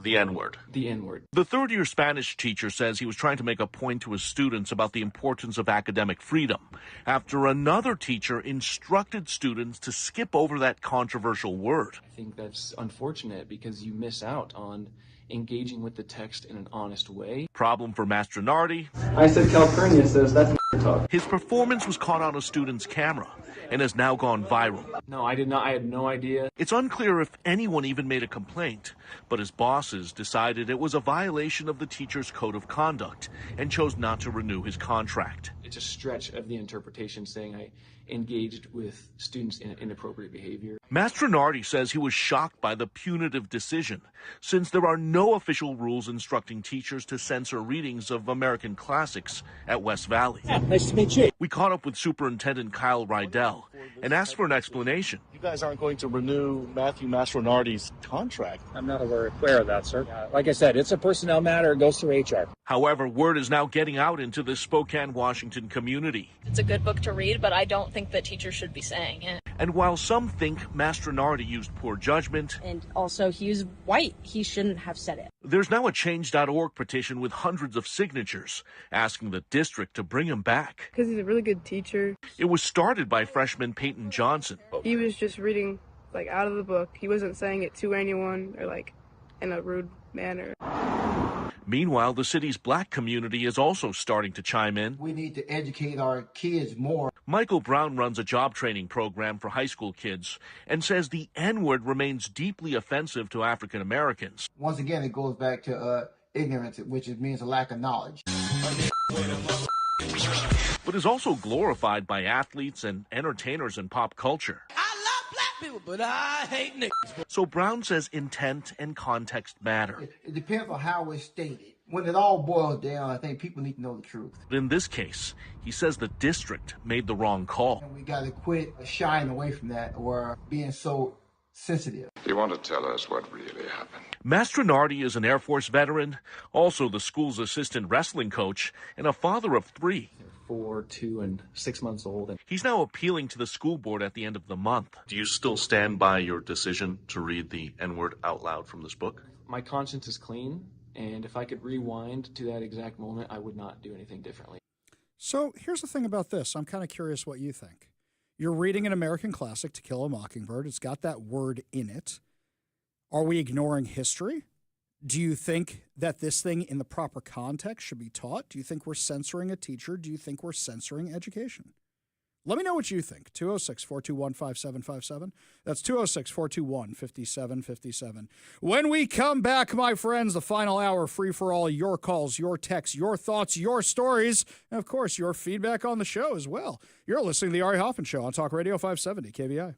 Speaker 16: The N-word.
Speaker 17: The N-word.
Speaker 16: The third-year Spanish teacher says he was trying to make a point to his students about the importance of academic freedom after another teacher instructed students to skip over that controversial word.
Speaker 17: I think that's unfortunate because you miss out on engaging with the text in an honest way.
Speaker 16: Problem for Mastronardi.
Speaker 17: I said Calpurnia says that's talk.
Speaker 16: His performance was caught on a student's camera and has now gone viral.
Speaker 17: No, I did not. I had no idea.
Speaker 16: It's unclear if anyone even made a complaint, but his bosses decided it was a violation of the teacher's code of conduct and chose not to renew his contract.
Speaker 17: It's a stretch of the interpretation saying I engaged with students in inappropriate behavior.
Speaker 16: Mastronardi says he was shocked by the punitive decision, since there are no official rules instructing teachers to censor readings of American classics at West Valley.
Speaker 18: Nice to meet you.
Speaker 16: We caught up with Superintendent Kyle Rydell and asked for an explanation.
Speaker 18: You guys aren't going to renew Matthew Mastronardi's contract.
Speaker 19: I'm not aware of that, sir. Like I said, it's a personnel matter. It goes through HR.
Speaker 16: However, word is now getting out into the Spokane, Washington community.
Speaker 20: It's a good book to read, but I don't think that teachers should be saying it.
Speaker 16: And while some think Mastronardi used poor judgment,
Speaker 20: And also, he's white. He shouldn't have said it.
Speaker 16: there's now a Change.org petition with hundreds of signatures asking the district to bring him back.
Speaker 21: Because he's a really good teacher.
Speaker 16: It was started by freshman Peyton Johnson.
Speaker 21: He was just reading, out of the book. He wasn't saying it to anyone or, in a rude manner.
Speaker 16: Meanwhile, the city's black community is also starting to chime in.
Speaker 22: We need to educate our kids more.
Speaker 16: Michael Brown runs a job training program for high school kids and says the N-word remains deeply offensive to African Americans.
Speaker 22: Once again, it goes back to ignorance, which means a lack of knowledge.
Speaker 16: But is also glorified by athletes and entertainers in pop culture.
Speaker 18: People, but I hate niggas.
Speaker 16: So Brown says intent and context matter.
Speaker 22: It depends on how it's stated. When it all boils down, I think people need to know the truth.
Speaker 16: In this case, he says the district made the wrong call.
Speaker 22: And we got to quit shying away from that or being so sensitive.
Speaker 23: You want to tell us what really happened?
Speaker 16: Mastronardi is an Air Force veteran, also the school's assistant wrestling coach, and a father of 3.
Speaker 17: 4, 2, and 6 months old. And
Speaker 16: he's now appealing to the school board at the end of the month.
Speaker 24: Do you still stand by your decision to read the N-word out loud from this book?
Speaker 17: My conscience is clean, and if I could rewind to that exact moment, I would not do anything differently.
Speaker 1: So here's the thing about this. I'm kind of curious what you think. You're reading an American classic, To Kill a Mockingbird. It's got that word in it. Are we ignoring history? Do you think that this thing in the proper context should be taught? Do you think we're censoring a teacher? Do you think we're censoring education? Let me know what you think. 206-421-5757. That's 206-421-5757. When we come back, my friends, the final hour, free for all, your calls, your texts, your thoughts, your stories, and, of course, your feedback on the show as well. You're listening to The Ari Hoffman Show on Talk Radio 570 KBI.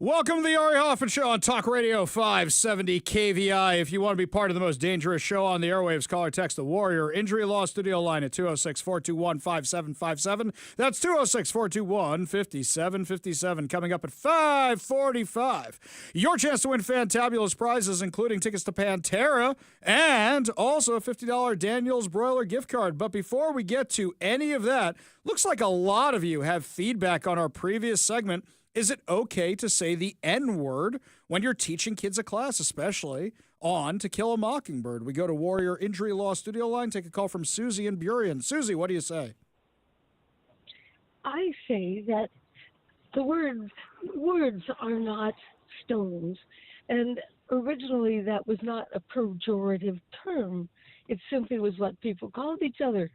Speaker 1: Welcome to the Ari Hoffman Show on Talk Radio 570 KVI. If you want to be part of the most dangerous show on the airwaves, call or text the Warrior Injury Law Studio line at 206-421-5757. That's 206-421-5757. Coming up at 5:45. Your chance to win fantabulous prizes, including tickets to Pantera and also a $50 Daniel's Broiler gift card. But before we get to any of that, looks like a lot of you have feedback on our previous segment. Is it okay to say the N-word when you're teaching kids a class, especially on To Kill a Mockingbird? We go to Warrior Injury Law Studio line, take a call from Susie in Burien. Susie, what do you say?
Speaker 2: I say that the words are not stones. And originally that was not a pejorative term. It simply was what people called each other.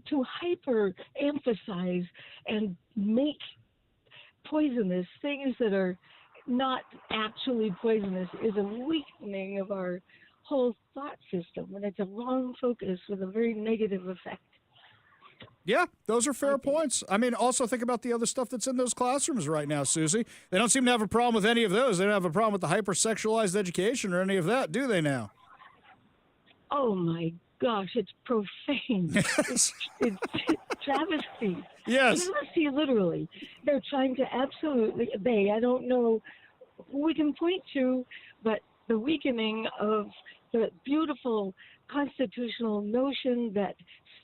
Speaker 2: To hyper emphasize and make poisonous things that are not actually poisonous is a weakening of our whole thought system, and it's a wrong focus with a very negative effect.
Speaker 1: Yeah, those are fair points. I mean, also think about the other stuff that's in those classrooms right now, Susie. They don't seem to have a problem with any of those. They don't have a problem with the hypersexualized education or any of that, do they now?
Speaker 2: Oh, my gosh, it's profane. It's travesty.
Speaker 1: Yes.
Speaker 2: Travesty, literally. They're trying to absolutely obey. I don't know who we can point to, but the weakening of the beautiful constitutional notion that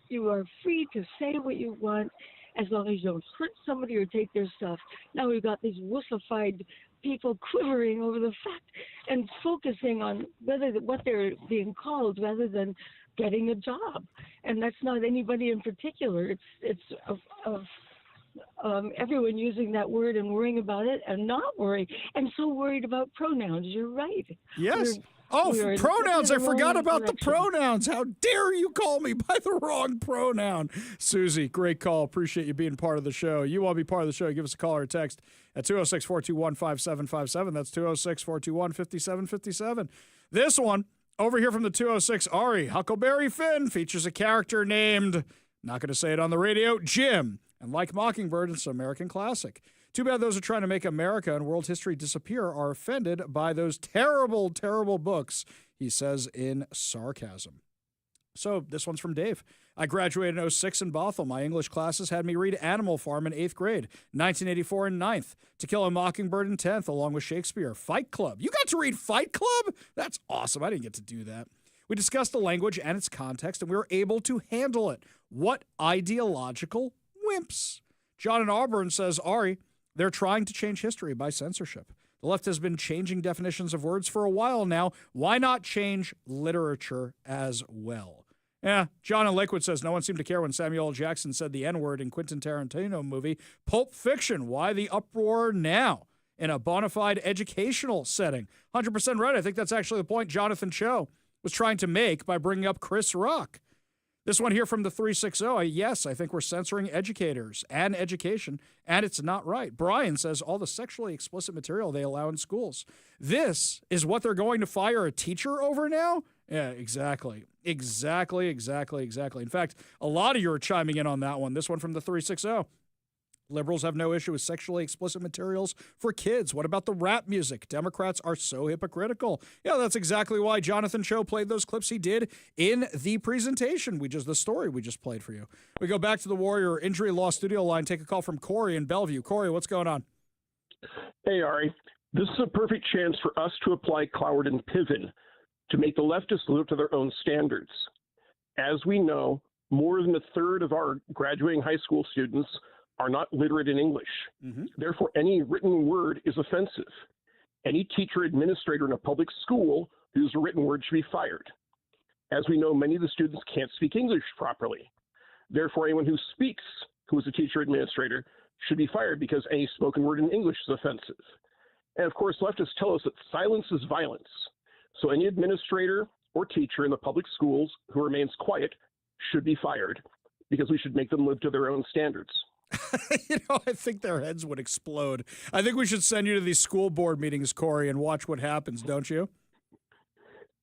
Speaker 2: you are free to say what you want as long as you don't hurt somebody or take their stuff. Now we've got these wussified people quivering over the fact and focusing on what they're being called rather than getting a job. And that's not anybody in particular. It's everyone using that word and worrying about it and not worrying and so worried about pronouns. You're right.
Speaker 1: Yes. Pronouns. I forgot about the pronouns. How dare you call me by the wrong pronoun? Susie, great call. Appreciate you being part of the show. You want to be part of the show, give us a call or a text at 206-421-5757. That's 206-421-5757. This one, over here from the 206, Ari, Huckleberry Finn features a character named, not going to say it on the radio, Jim. And like Mockingbird, it's an American classic. Too bad those who are trying to make America and world history disappear are offended by those terrible, terrible books, he says in sarcasm. So this one's from Dave. I graduated in 06 in Bothell. My English classes had me read Animal Farm in 8th grade, 1984 in 9th, To Kill a Mockingbird in 10th, along with Shakespeare. Fight Club. You got to read Fight Club? That's awesome. I didn't get to do that. We discussed the language and its context, and we were able to handle it. What ideological wimps. John in Auburn says, Ari, they're trying to change history by censorship. The left has been changing definitions of words for a while now. Why not change literature as well? Yeah, John in Lakewood says, no one seemed to care when Samuel L. Jackson said the N-word in Quentin Tarantino movie Pulp Fiction. Why the uproar now in a bona fide educational setting? 100% right. I think that's actually the point Jonathan Cho was trying to make by bringing up Chris Rock. This one here from the 360, yes, I think we're censoring educators and education, and it's not right. Brian says all the sexually explicit material they allow in schools. This is what they're going to fire a teacher over now? Yeah, exactly. Exactly. In fact, a lot of you are chiming in on that one. This one from the 360. Liberals have no issue with sexually explicit materials for kids. What about the rap music? Democrats are so hypocritical. Yeah, that's exactly why Jonathan Cho played those clips he did in the presentation. The story we just played for you. We go back to the Warrior Injury Law Studio line. Take a call from Corey in Bellevue. Corey, what's going on?
Speaker 3: Hey, Ari. This is a perfect chance for us to apply Cloward and Piven to make the leftists live to their own standards. As we know, more than a third of our graduating high school students are not literate in English. Mm-hmm. Therefore, any written word is offensive. Any teacher administrator in a public school who uses a written word should be fired. As we know, many of the students can't speak English properly. Therefore, anyone who speaks, who is a teacher administrator, should be fired because any spoken word in English is offensive. And of course, leftists tell us that silence is violence. So any administrator or teacher in the public schools who remains quiet should be fired because we should make them live to their own standards.
Speaker 1: I think their heads would explode. I think we should send you to these school board meetings, Corey, and watch what happens, don't you?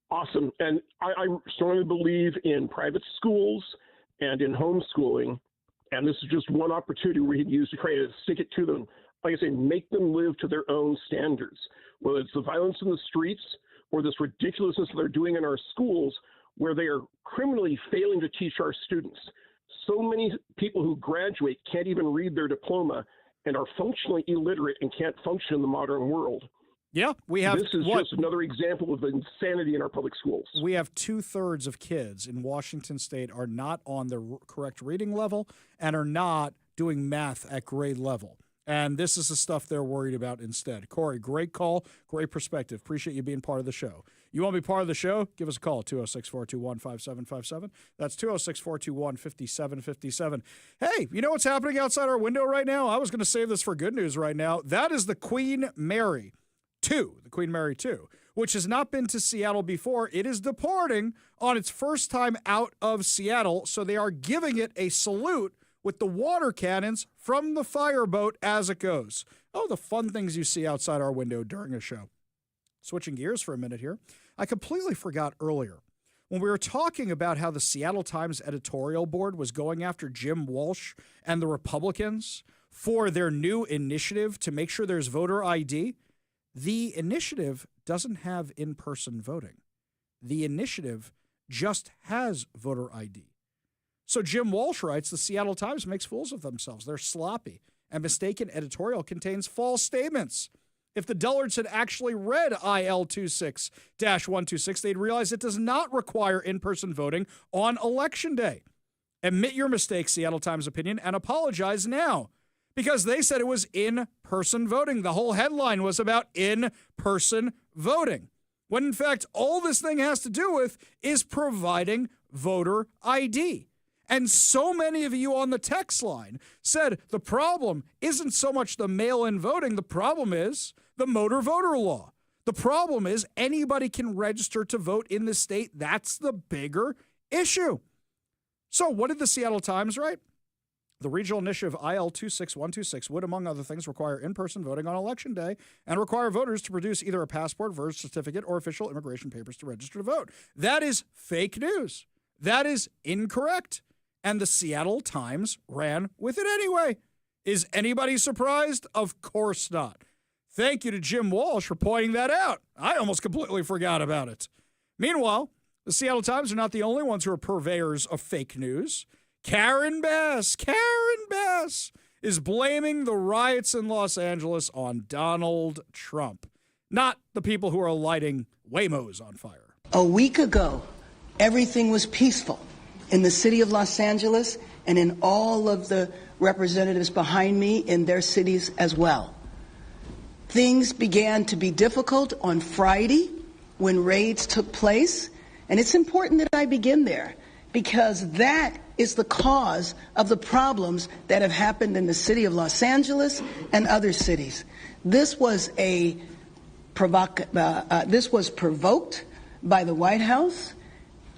Speaker 3: Awesome. And I strongly believe in private schools and in homeschooling. And this is just one opportunity we can use to try to stick it to them. like I say, make them live to their own standards, whether it's the violence in the streets or this ridiculousness that they're doing in our schools where they are criminally failing to teach our students. So many people who graduate can't even read their diploma and are functionally illiterate and can't function in the modern world.
Speaker 1: Yeah, we have.
Speaker 3: This is just another example of the insanity in our public schools.
Speaker 1: We have 2/3 of kids in Washington State are not on the correct reading level and are not doing math at grade level. And this is the stuff they're worried about instead. Corey, great call, great perspective. Appreciate you being part of the show. You want to be part of the show? Give us a call, 206-421-5757. That's 206-421-5757. Hey, you know what's happening outside our window right now? I was going to save this for good news right now. That is the Queen Mary 2, the Queen Mary 2, which has not been to Seattle before. It is departing on its first time out of Seattle, so they are giving it a salute with the water cannons from the fireboat as it goes. Oh, the fun things you see outside our window during a show. Switching gears for a minute here, I completely forgot earlier when we were talking about how the Seattle Times editorial board was going after Jim Walsh and the Republicans for their new initiative to make sure there's voter ID. The initiative doesn't have in-person voting. The initiative just has voter ID. So Jim Walsh writes, the Seattle Times makes fools of themselves. They're sloppy, and mistaken editorial contains false statements. If the dullards had actually read IL 26-126, they'd realize it does not require in-person voting on Election Day. Admit your mistake, Seattle Times opinion, and apologize now. Because they said it was in-person voting. The whole headline was about in-person voting. When, in fact, all this thing has to do with is providing voter ID. And so many of you on the text line said the problem isn't so much the mail-in voting. The problem is the motor voter law. The problem is anybody can register to vote in the state. That's the bigger issue. So what did the Seattle Times write? The regional initiative IL 26126 would, among other things, require in-person voting on Election Day and require voters to produce either a passport, birth certificate, or official immigration papers to register to vote. That is fake news. That is incorrect. And the Seattle Times ran with it anyway. Is anybody surprised? Of course not. Thank you to Jim Walsh for pointing that out. I almost completely forgot about it. Meanwhile, the Seattle Times are not the only ones who are purveyors of fake news. Karen Bass is blaming the riots in Los Angeles on Donald Trump, not the people who are lighting Waymos on fire.
Speaker 4: A week ago, everything was peaceful in the city of Los Angeles and in all of the representatives behind me in their cities as well. Things began to be difficult on Friday when raids took place, and it's important that I begin there because that is the cause of the problems that have happened in the city of Los Angeles and other cities. This was provoked by the White House.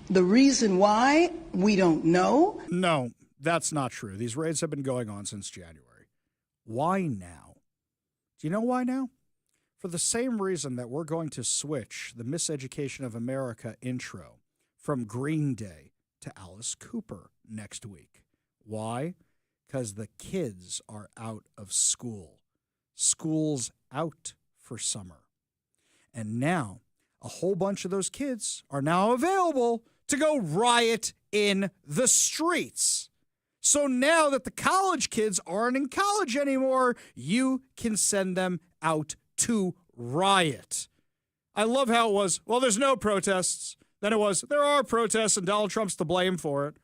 Speaker 4: The reason why, we don't know.
Speaker 1: No, that's not true. These raids have been going on since January. Why now? Do you know why now? For the same reason that we're going to switch the Miseducation of America intro from Green Day to Alice Cooper next week. Why? Because the kids are out of school. School's out for summer. And now, a whole bunch of those kids are now available to go riot in the streets. So now that the college kids aren't in college anymore, you can send them out to riot. I love how it was, well, there's no protests. Then it was, there are protests and Donald Trump's to blame for it.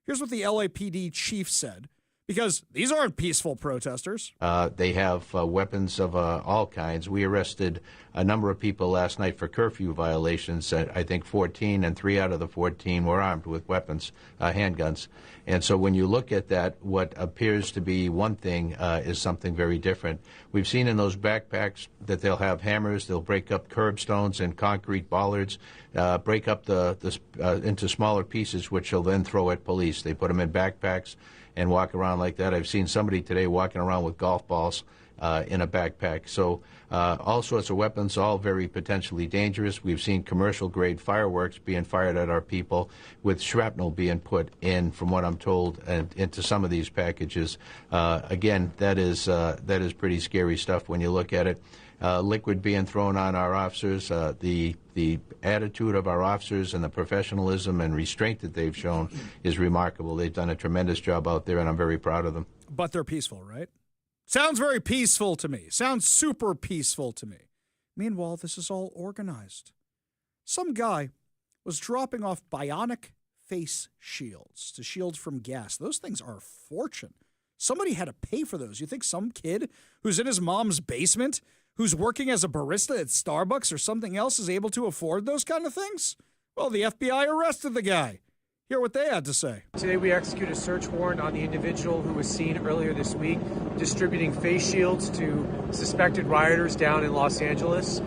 Speaker 1: Here's what the LAPD chief said, because these aren't peaceful protesters.
Speaker 5: They have weapons of all kinds. We arrested a number of people last night for curfew violations. I think 14, and 3 out of the 14 were armed with weapons, handguns. And so when you look at that, what appears to be one thing is something very different. We've seen in those backpacks that they'll have hammers, they'll break up curbstones and concrete bollards, break up into smaller pieces, which they'll then throw at police. They put them in backpacks and walk around like that. I've seen somebody today walking around with golf balls in a backpack. So all sorts of weapons, all very potentially dangerous. We've seen commercial-grade fireworks being fired at our people with shrapnel being put in, from what I'm told, into some of these packages. Again, that is pretty scary stuff when you look at it. Liquid being thrown on our officers, the attitude of our officers and the professionalism and restraint that they've shown is remarkable. They've done a tremendous job out there, and I'm very proud of them.
Speaker 1: But they're peaceful, right? Sounds very peaceful to me. Sounds super peaceful to me. Meanwhile, this is all organized. Some guy was dropping off bionic face shields to shield from gas. Those things are a fortune. Somebody had to pay for those. You think some kid who's in his mom's basement, who's working as a barista at Starbucks or something else, is able to afford those kind of things? Well, the FBI arrested the guy. Hear what they had to say.
Speaker 6: Today we executed a search warrant on the individual who was seen earlier this week distributing face shields to suspected rioters down in Los Angeles.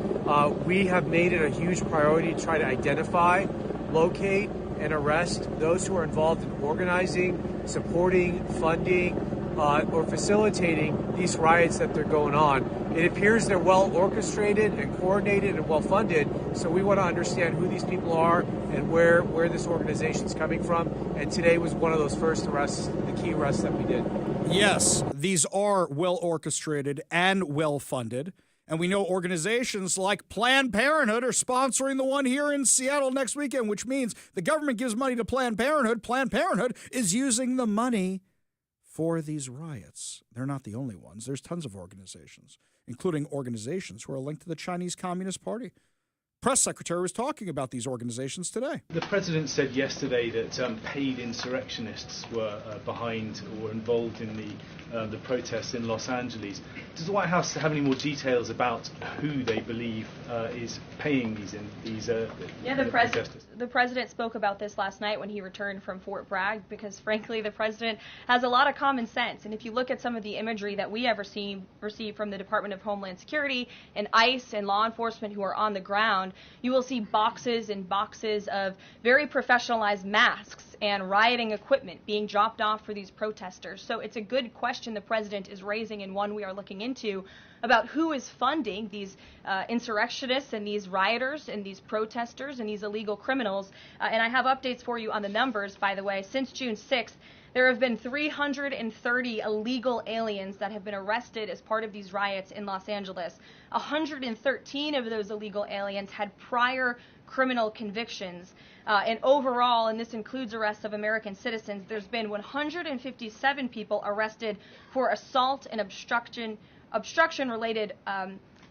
Speaker 6: We have made it a huge priority to try to identify, locate, and arrest those who are involved in organizing, supporting, funding, or facilitating these riots that they're going on. It appears they're well orchestrated and coordinated and well funded, so we want to understand who these people are and where this organization is coming from. And today was one of those first arrests, the key arrests that we did.
Speaker 1: Yes, these are well orchestrated and well funded. And we know organizations like Planned Parenthood are sponsoring the one here in Seattle next weekend, which means the government gives money to Planned Parenthood. Planned Parenthood is using the money for these riots. They're not the only ones. There's tons of organizations, including organizations who are linked to the Chinese Communist Party. Press secretary was talking about these organizations today.
Speaker 7: The president said yesterday that paid insurrectionists were behind or were involved in the protests in Los Angeles. Does the White House have any more details about who they believe is paying these protesters?
Speaker 8: The president spoke about this last night when he returned from Fort Bragg, because frankly the president has a lot of common sense. And if you look at some of the imagery that we have received from the Department of Homeland Security and ICE and law enforcement who are on the ground, you will see boxes and boxes of very professionalized masks and rioting equipment being dropped off for these protesters. So it's a good question the president is raising, and one we are looking into, about who is funding these insurrectionists and these rioters and these protesters and these illegal criminals. And I have updates for you on the numbers, by the way. Since June 6th, there have been 330 illegal aliens that have been arrested as part of these riots in Los Angeles. 113 of those illegal aliens had prior criminal convictions. And overall, and this includes arrests of American citizens, there's been 157 people arrested for assault and obstruction-related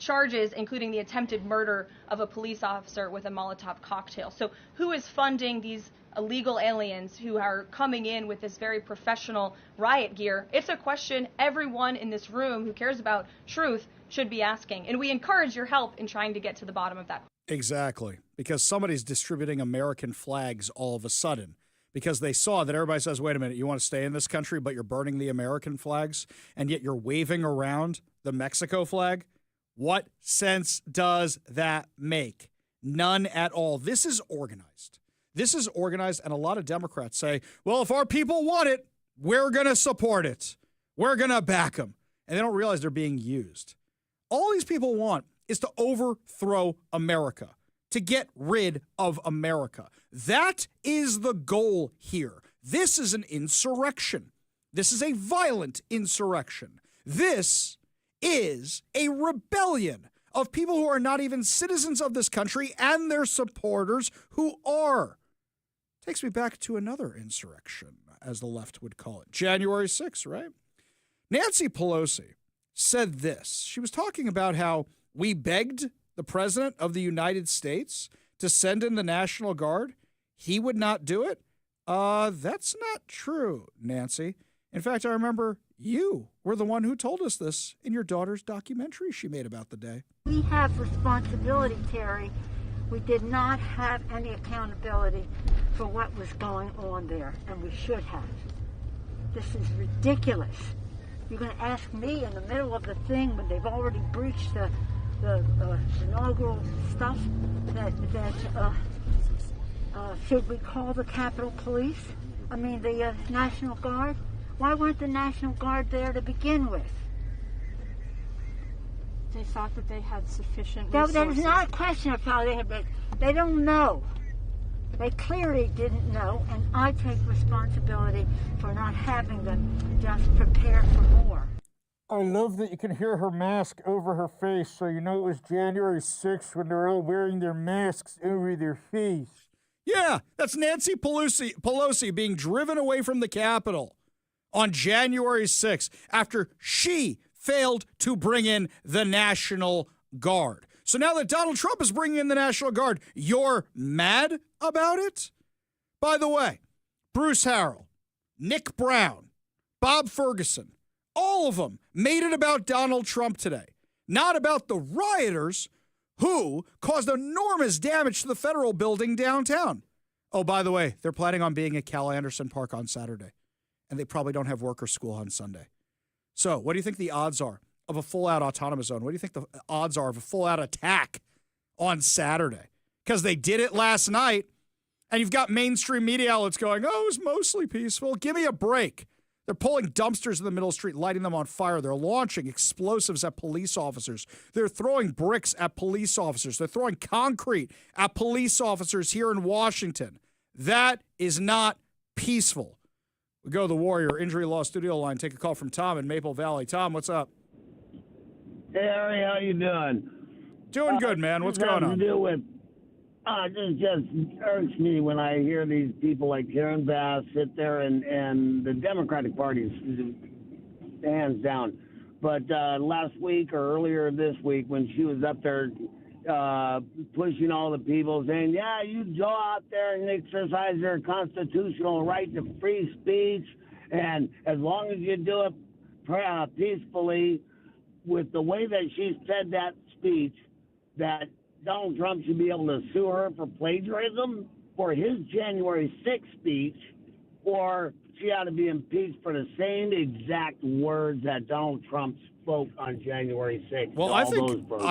Speaker 8: charges, including the attempted murder of a police officer with a Molotov cocktail. So who is funding these illegal aliens who are coming in with this very professional riot gear? It's a question everyone in this room who cares about truth should be asking. And we encourage your help in trying to get to the bottom of that.
Speaker 1: Exactly, because somebody's distributing American flags all of a sudden, because they saw that everybody says, wait a minute, you want to stay in this country, but you're burning the American flags, and yet you're waving around the Mexico flag? What sense does that make? None at all. This is organized. This is organized, and a lot of Democrats say, well, if our people want it, we're going to support it. We're going to back them. And they don't realize they're being used. All these people want is to overthrow America, to get rid of America. That is the goal here. This is an insurrection. This is a violent insurrection. This is a rebellion of people who are not even citizens of this country and their supporters who are. Takes me back to another insurrection, as the left would call it. January 6th, right? Nancy Pelosi said this. She was talking about how we begged the president of the United States to send in the National Guard. He would not do it. That's not true, Nancy. In fact, I remember you were the one who told us this in your daughter's documentary she made about the day.
Speaker 9: We have responsibility, Terry. We did not have any accountability for what was going on there, and we should have. This is ridiculous. You're going to ask me in the middle of the thing when they've already breached the inaugural stuff that should we call the Capitol Police? I mean, the National Guard? Why weren't the National Guard there to begin with? They thought that they had sufficient
Speaker 10: resources.
Speaker 9: There's not a question of how they had, but they don't know. They clearly didn't know, and I take responsibility for not having them just prepare for more.
Speaker 11: I love that you can hear her mask over her face, so you know it was January 6th when they're all wearing their masks over their face.
Speaker 1: Yeah, that's Nancy Pelosi being driven away from the Capitol on January 6th after she failed to bring in the National Guard. So now that Donald Trump is bringing in the National Guard, you're mad about it? By the way, Bruce Harrell, Nick Brown, Bob Ferguson, all of them made it about Donald Trump today, not about the rioters who caused enormous damage to the federal building downtown. Oh, by the way, they're planning on being at Cal Anderson Park on Saturday, and they probably don't have work or school on Sunday. So what do you think the odds are of a full-out autonomous zone? What do you think the odds are of a full-out attack on Saturday? Because they did it last night, and you've got mainstream media outlets going, oh, it was mostly peaceful. Give me a break. They're pulling dumpsters in the middle of the street, lighting them on fire. They're launching explosives at police officers. They're throwing bricks at police officers. They're throwing concrete at police officers here in Washington. That is not peaceful. We go to the Warrior Injury Law Studio line. Take a call from Tom in Maple Valley. Tom, what's up?
Speaker 12: Hey, Harry, how you doing?
Speaker 1: Doing good, man. What's going on?
Speaker 12: To do with, it just irks me when I hear these people like Karen Bass sit there and the Democratic Party, hands down. But last week or earlier this week when she was up there pushing all the people saying, yeah, you go out there and exercise your constitutional right to free speech, and as long as you do it peacefully, with the way that she said that speech, that Donald Trump should be able to sue her for plagiarism for his January 6th speech, or she ought to be impeached for the same exact words that Donald Trump spoke on January 6th.
Speaker 1: Well, I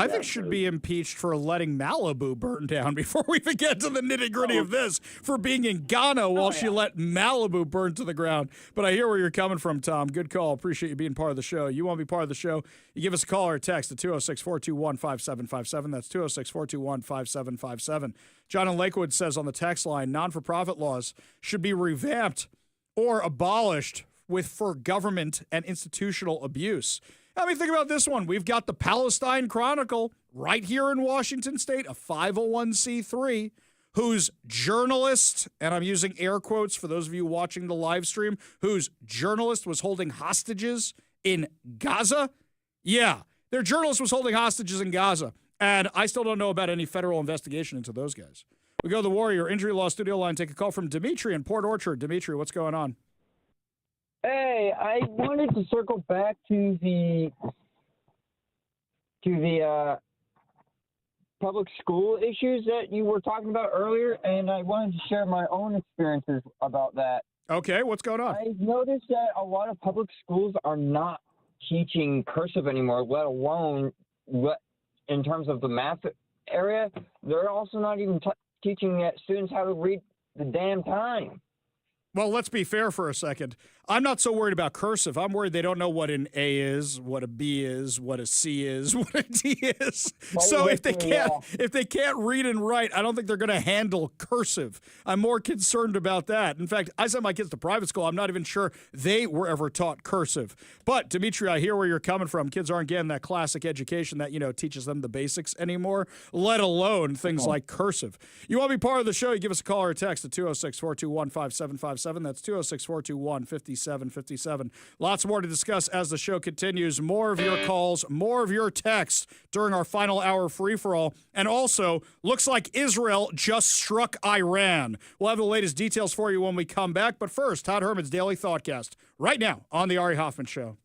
Speaker 1: think should be impeached for letting Malibu burn down before we even get to the nitty-gritty of this, for being in Ghana while she let Malibu burn to the ground. But I hear where you're coming from, Tom. Good call. Appreciate you being part of the show. You want to be part of the show, you give us a call or a text at 206-421-5757. That's 206-421-5757. John in Lakewood says on the text line, non-for-profit laws should be revamped or abolished for government and institutional abuse. I mean, think about this one. We've got the Palestine Chronicle right here in Washington State, a 501c3, whose journalist, and I'm using air quotes for those of you watching the live stream, whose journalist was holding hostages in Gaza. Yeah, their journalist was holding hostages in Gaza, and I still don't know about any federal investigation into those guys. We go to the Warrior Injury Law Studio line, take a call from Dimitri in Port Orchard. Dimitri, what's going on?
Speaker 13: Hey, I wanted to circle back to the public school issues that you were talking about earlier, and I wanted to share my own experiences about that.
Speaker 1: Okay, what's going on?
Speaker 13: I've noticed that a lot of public schools are not teaching cursive anymore, let alone in terms of the math area. They're also not even teaching students how to read the damn time.
Speaker 1: Well, let's be fair for a second. I'm not so worried about cursive. I'm worried they don't know what an A is, what a B is, what a C is, what a D is. So if they can't read and write, I don't think they're going to handle cursive. I'm more concerned about that. In fact, I sent my kids to private school. I'm not even sure they were ever taught cursive. But Dimitri, I hear where you're coming from. Kids aren't getting that classic education that, teaches them the basics anymore, let alone things like cursive. You want to be part of the show, you give us a call or a text at 206-421-5757. That's 206-421-5757. Lots more to discuss as the show continues. More of your calls, more of your texts during our final hour free-for-all. And also, looks like Israel just struck Iran. We'll have the latest details for you when we come back. But first, Todd Herman's Daily Thoughtcast, right now on The Ari Hoffman Show.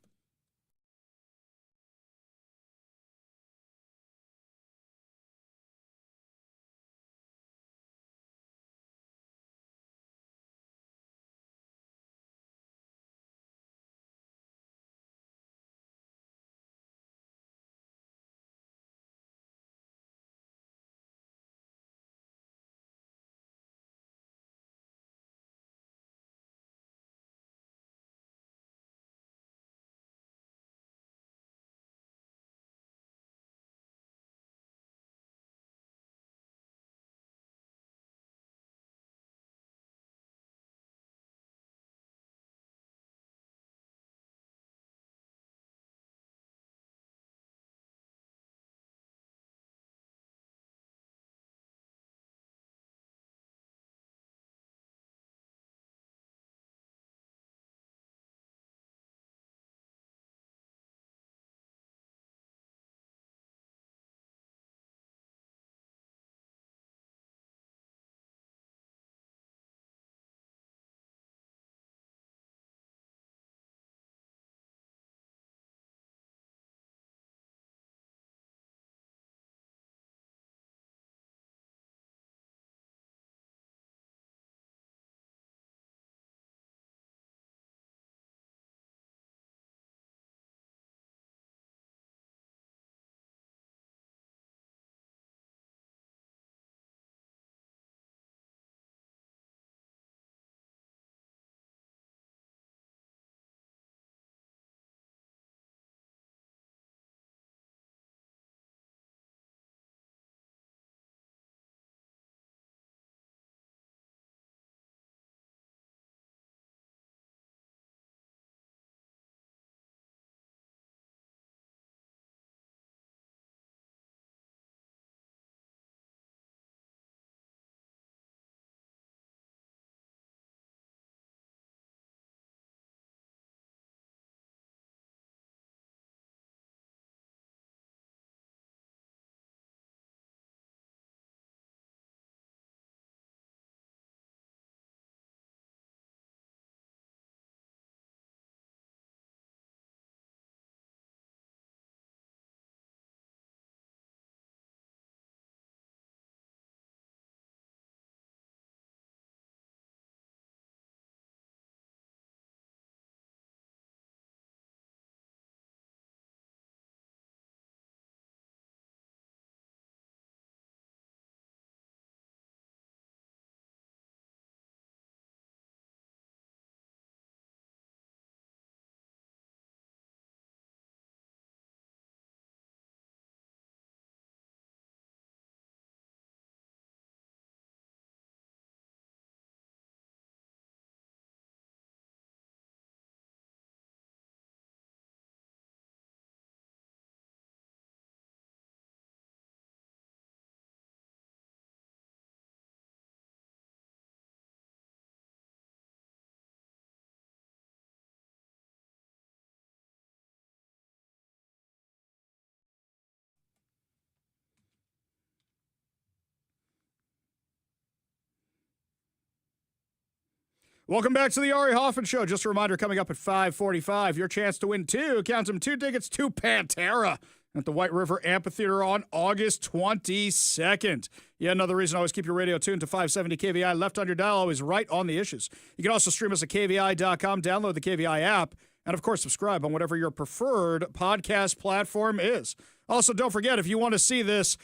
Speaker 1: Welcome back to the Ari Hoffman Show. Just a reminder, coming up at 5:45, your chance to win two tickets to Pantera at the White River Amphitheater on August 22nd. Yeah, another reason always keep your radio tuned to 570 KVI. Left on your dial, always right on the issues. You can also stream us at KVI.com, download the KVI app, and of course, subscribe on whatever your preferred podcast platform is. Also, don't forget, if you want to see this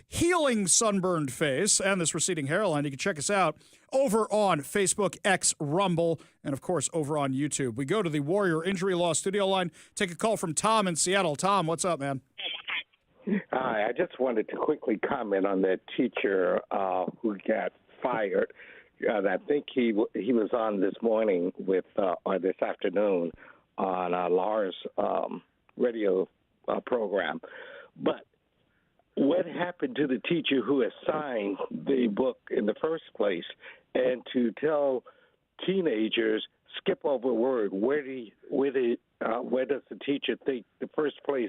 Speaker 1: healing sunburned face and this receding hairline, you can check us out over on Facebook, X, Rumble, and of course over on YouTube. We go to the Warrior Injury Law studio line, take a call from Tom in Seattle. Tom, what's up, man?
Speaker 10: Hi, I just wanted to quickly comment on that teacher who got fired. I think he was on this morning with or this afternoon on Lars' radio program. But what happened to the teacher who assigned the book in the first place, and to tell teenagers skip over a word? Where does the teacher think the first place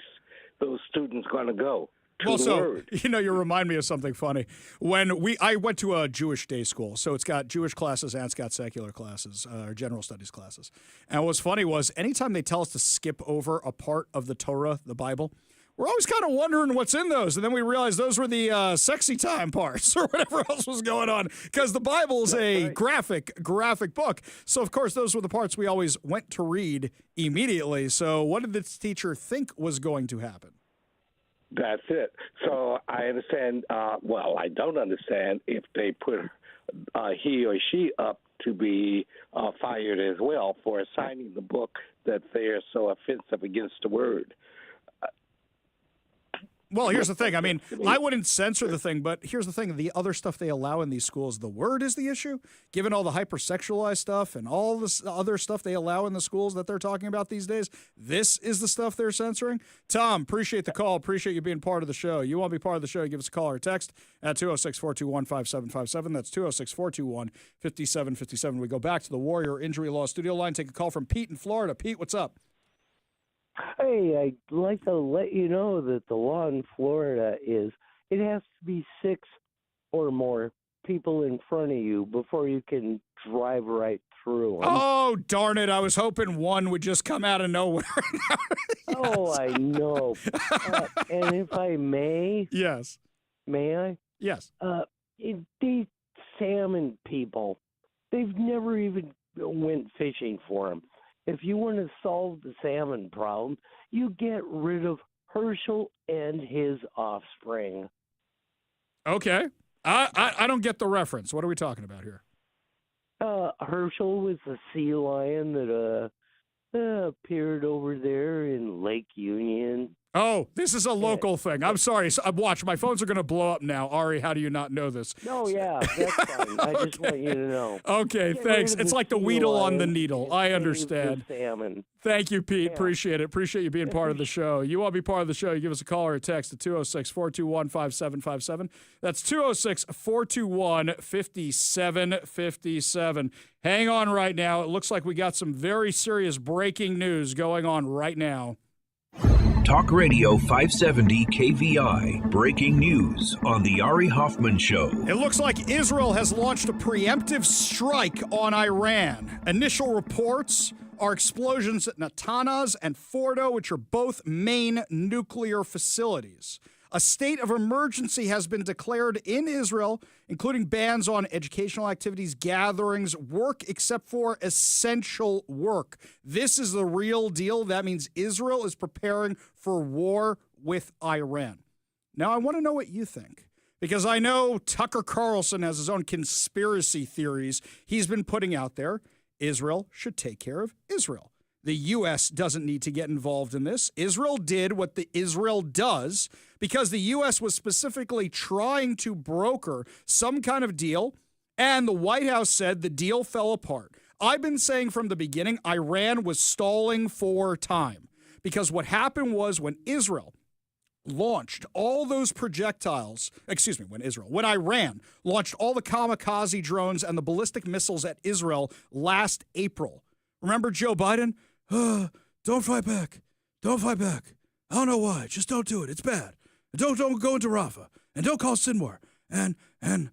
Speaker 10: those students going to go?
Speaker 1: Well, so, you remind me of something funny. When I went to a Jewish day school, so it's got Jewish classes and it's got secular classes, or general studies classes. And what's funny was anytime they tell us to skip over a part of the Torah, the Bible, we're always kind of wondering what's in those. And then we realized those were the sexy time parts or whatever else was going on, because the Bible is a graphic book. So, of course, those were the parts we always went to read immediately. So what did this teacher think was going to happen?
Speaker 10: That's it. So I understand. I don't understand if they put he or she up to be fired as well for assigning the book that they are so offensive against the word.
Speaker 1: Well, here's the thing. I mean, I wouldn't censor the thing, but here's the thing. The other stuff they allow in these schools, the word is the issue. Given all the hypersexualized stuff and all this other stuff they allow in the schools that they're talking about these days, this is the stuff they're censoring. Tom, appreciate the call. Appreciate you being part of the show. You want to be part of the show, give us a call or a text at 206-421-5757. That's 206-421-5757. We go back to the Warrior Injury Law studio line. Take a call from Pete in Florida. Pete, what's up?
Speaker 14: Hey, I'd like to let you know that the law in Florida is it has to be 6 or more people in front of you before you can drive right through them.
Speaker 1: Oh, darn it. I was hoping one would just come out of nowhere.
Speaker 14: Yes. Oh, I know. And if I may.
Speaker 1: Yes.
Speaker 14: May I?
Speaker 1: Yes.
Speaker 14: These salmon people, they've never even went fishing for them. If you want to solve the salmon problem, you get rid of Herschel and his offspring.
Speaker 1: Okay. I don't get the reference. What are we talking about here?
Speaker 14: Herschel was the sea lion that appeared over there in Lake Union.
Speaker 1: Oh, this is a local thing. I'm sorry. Watch, my phones are going to blow up now. Ari, how do you not know this?
Speaker 14: No, yeah, that's fine. I just want you to know.
Speaker 1: Okay, thanks. It's like the Weedle on the needle. I understand.
Speaker 14: Salmon.
Speaker 1: Thank you, Pete. Yeah. Appreciate it. Appreciate you being part of the show. You want to be part of the show, you give us a call or a text at 206-421-5757. That's 206-421-5757. Hang on right now. It looks like we got some very serious breaking news going on right now.
Speaker 15: Talk Radio 570 KVI. Breaking news on the Ari Hoffman Show.
Speaker 1: It looks like Israel has launched a preemptive strike on Iran. Initial reports are explosions at Natanz and Fordo, which are both main nuclear facilities. A state of emergency has been declared in Israel, including bans on educational activities, gatherings, work except for essential work. This is the real deal. That means Israel is preparing for war with Iran. Now, I want to know what you think, because I know Tucker Carlson has his own conspiracy theories he's been putting out there. Israel should take care of Israel. The U.S. doesn't need to get involved in this. Israel did what the Israel does because the U.S. was specifically trying to broker some kind of deal, and the White House said the deal fell apart. I've been saying from the beginning Iran was stalling for time, because what happened was when Israel launched all those projectiles, when Iran launched all the kamikaze drones and the ballistic missiles at Israel last April. Remember Joe Biden? Don't fight back. Don't fight back. I don't know why. Just don't do it. It's bad. Don't go into Rafah. And don't call Sinwar. And I'm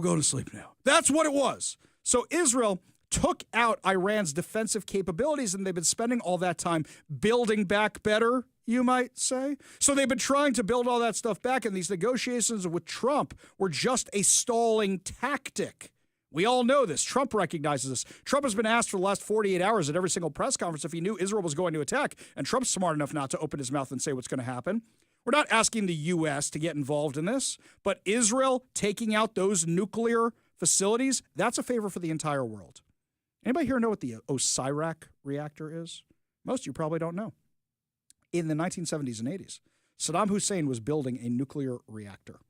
Speaker 1: going to sleep now. That's what it was. So Israel took out Iran's defensive capabilities, and they've been spending all that time building back better, you might say. So they've been trying to build all that stuff back, and these negotiations with Trump were just a stalling tactic. We all know this. Trump recognizes this. Trump has been asked for the last 48 hours at every single press conference if he knew Israel was going to attack, and Trump's smart enough not to open his mouth and say what's going to happen. We're not asking the U.S. to get involved in this, but Israel taking out those nuclear facilities, that's a favor for the entire world. Anybody here know what the Osirak reactor is? Most of you probably don't know. In the 1970s and 80s, Saddam Hussein was building a nuclear reactor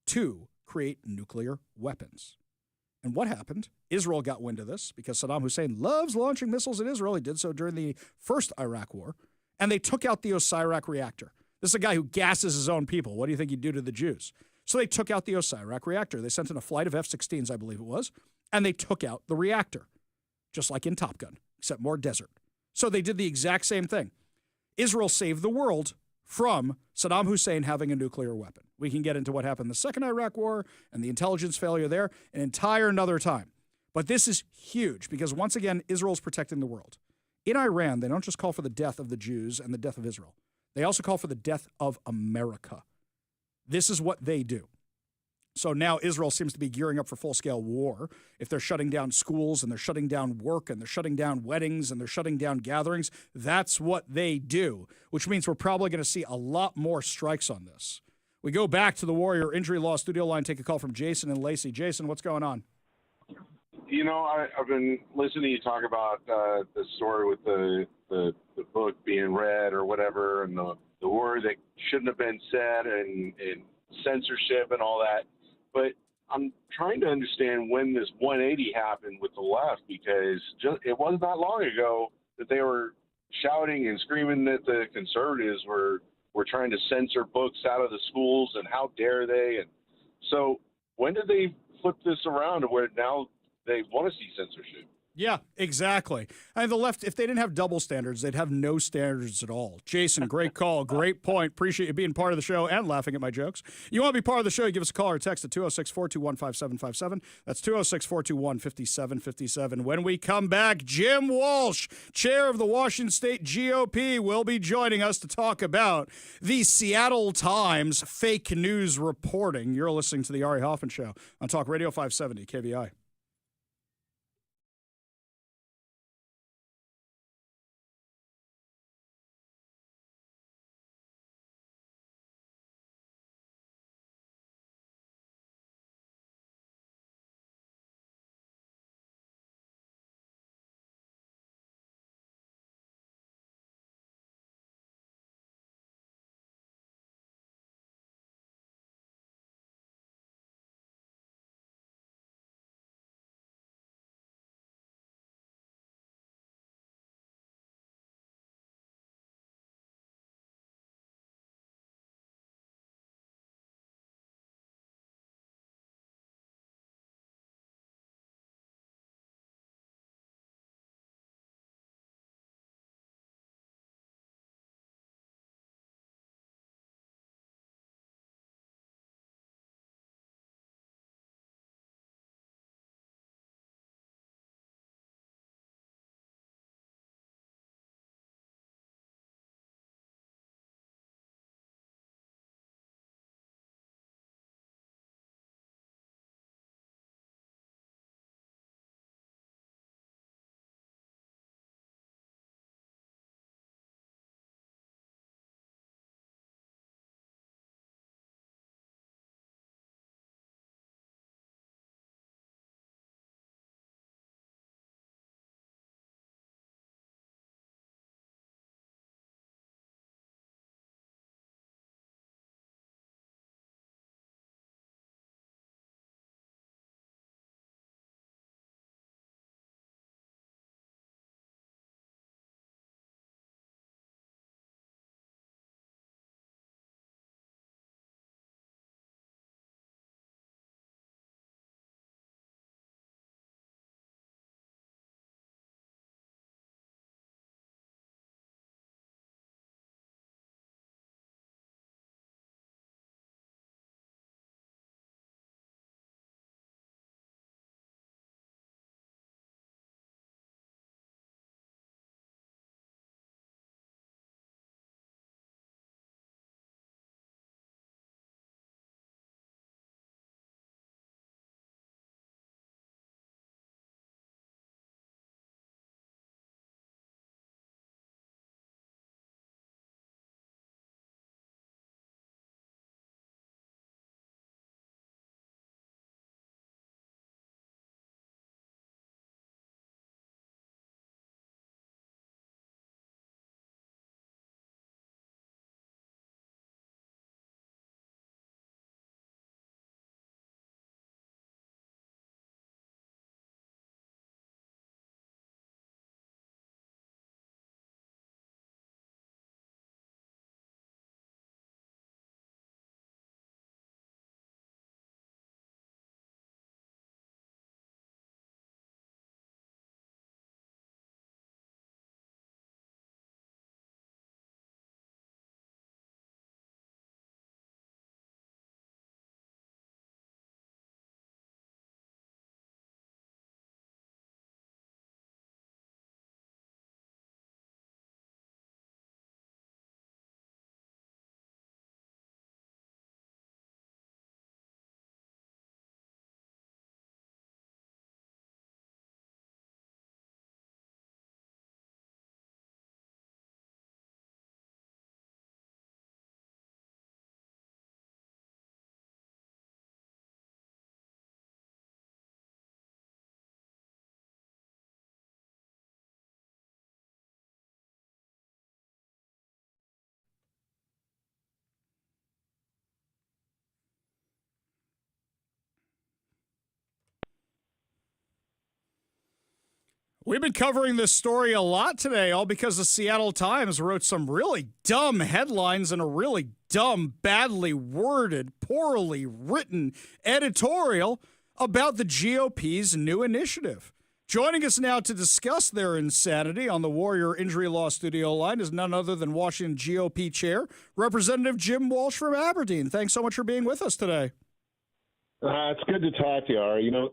Speaker 1: to create nuclear weapons. And what happened? Israel got wind of this because Saddam Hussein loves launching missiles in Israel. He did so during the first Iraq war. And they took out the Osirak reactor. This is a guy who gasses his own people. What do you think he'd do to the Jews? So they took out the Osirak reactor. They sent in a flight of F-16s, I believe it was, and they took out the reactor, just like in Top Gun, except more desert. So they did the exact same thing. Israel saved the world from Saddam Hussein having a nuclear weapon. We can get into what happened in the second Iraq war and the intelligence failure there an entire another time. But this is huge because, once again, Israel's protecting the world. In Iran, they don't just call for the death of the Jews and the death of Israel. They also call for the death of America. This is what they do. So now Israel seems to be gearing up for full-scale war. If they're shutting down schools and they're shutting down work and they're shutting down weddings and they're shutting down gatherings, that's what they do, which means we're probably going to see a lot more strikes on this. We go back to the Warrior Injury Law studio line, take a call from Jason and Lacey. Jason, what's going on?
Speaker 18: You know, I've been listening to you talk about the story with the book being read or whatever, and the word that shouldn't have been said, and censorship and all that. But I'm trying to understand when this 180 happened with the left, because it wasn't that long ago that they were shouting and screaming that the conservatives were trying to censor books out of the schools, and how dare they. And so when did they flip this around to where now they want to see censorship?
Speaker 1: Yeah, exactly. And the left, if they didn't have double standards, they'd have no standards at all. Jason, great call. Great point. Appreciate you being part of the show and laughing at my jokes. You want to be part of the show, you give us a call or a text at 206-421-5757. That's 206-421-5757. When we come back, Jim Walsh, chair of the Washington State GOP, will be joining us to talk about the Seattle Times fake news reporting. You're listening to the Ari Hoffman Show on Talk Radio 570 KVI. We've been covering this story a lot today, all because the Seattle Times wrote some really dumb headlines and a really dumb, badly worded, poorly written editorial about the GOP's new initiative. Joining us now to discuss their insanity on the Warrior Injury Law studio line is none other than Washington GOP Chair, Representative Jim Walsh from Aberdeen. Thanks so much for being with us today.
Speaker 19: It's good to talk to you, Ari. You know,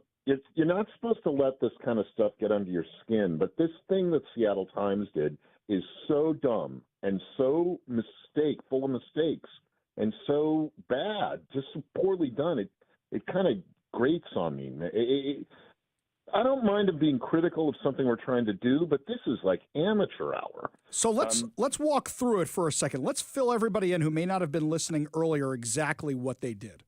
Speaker 19: you're not supposed to let this kind of stuff get under your skin, but this thing that Seattle Times did is so dumb and so full of mistakes and so bad, just so poorly done. It kind of grates on me. I don't mind it being critical of something we're trying to do, but this is like amateur hour.
Speaker 1: So let's walk through it for a second. Let's fill everybody in who may not have been listening earlier exactly what they did.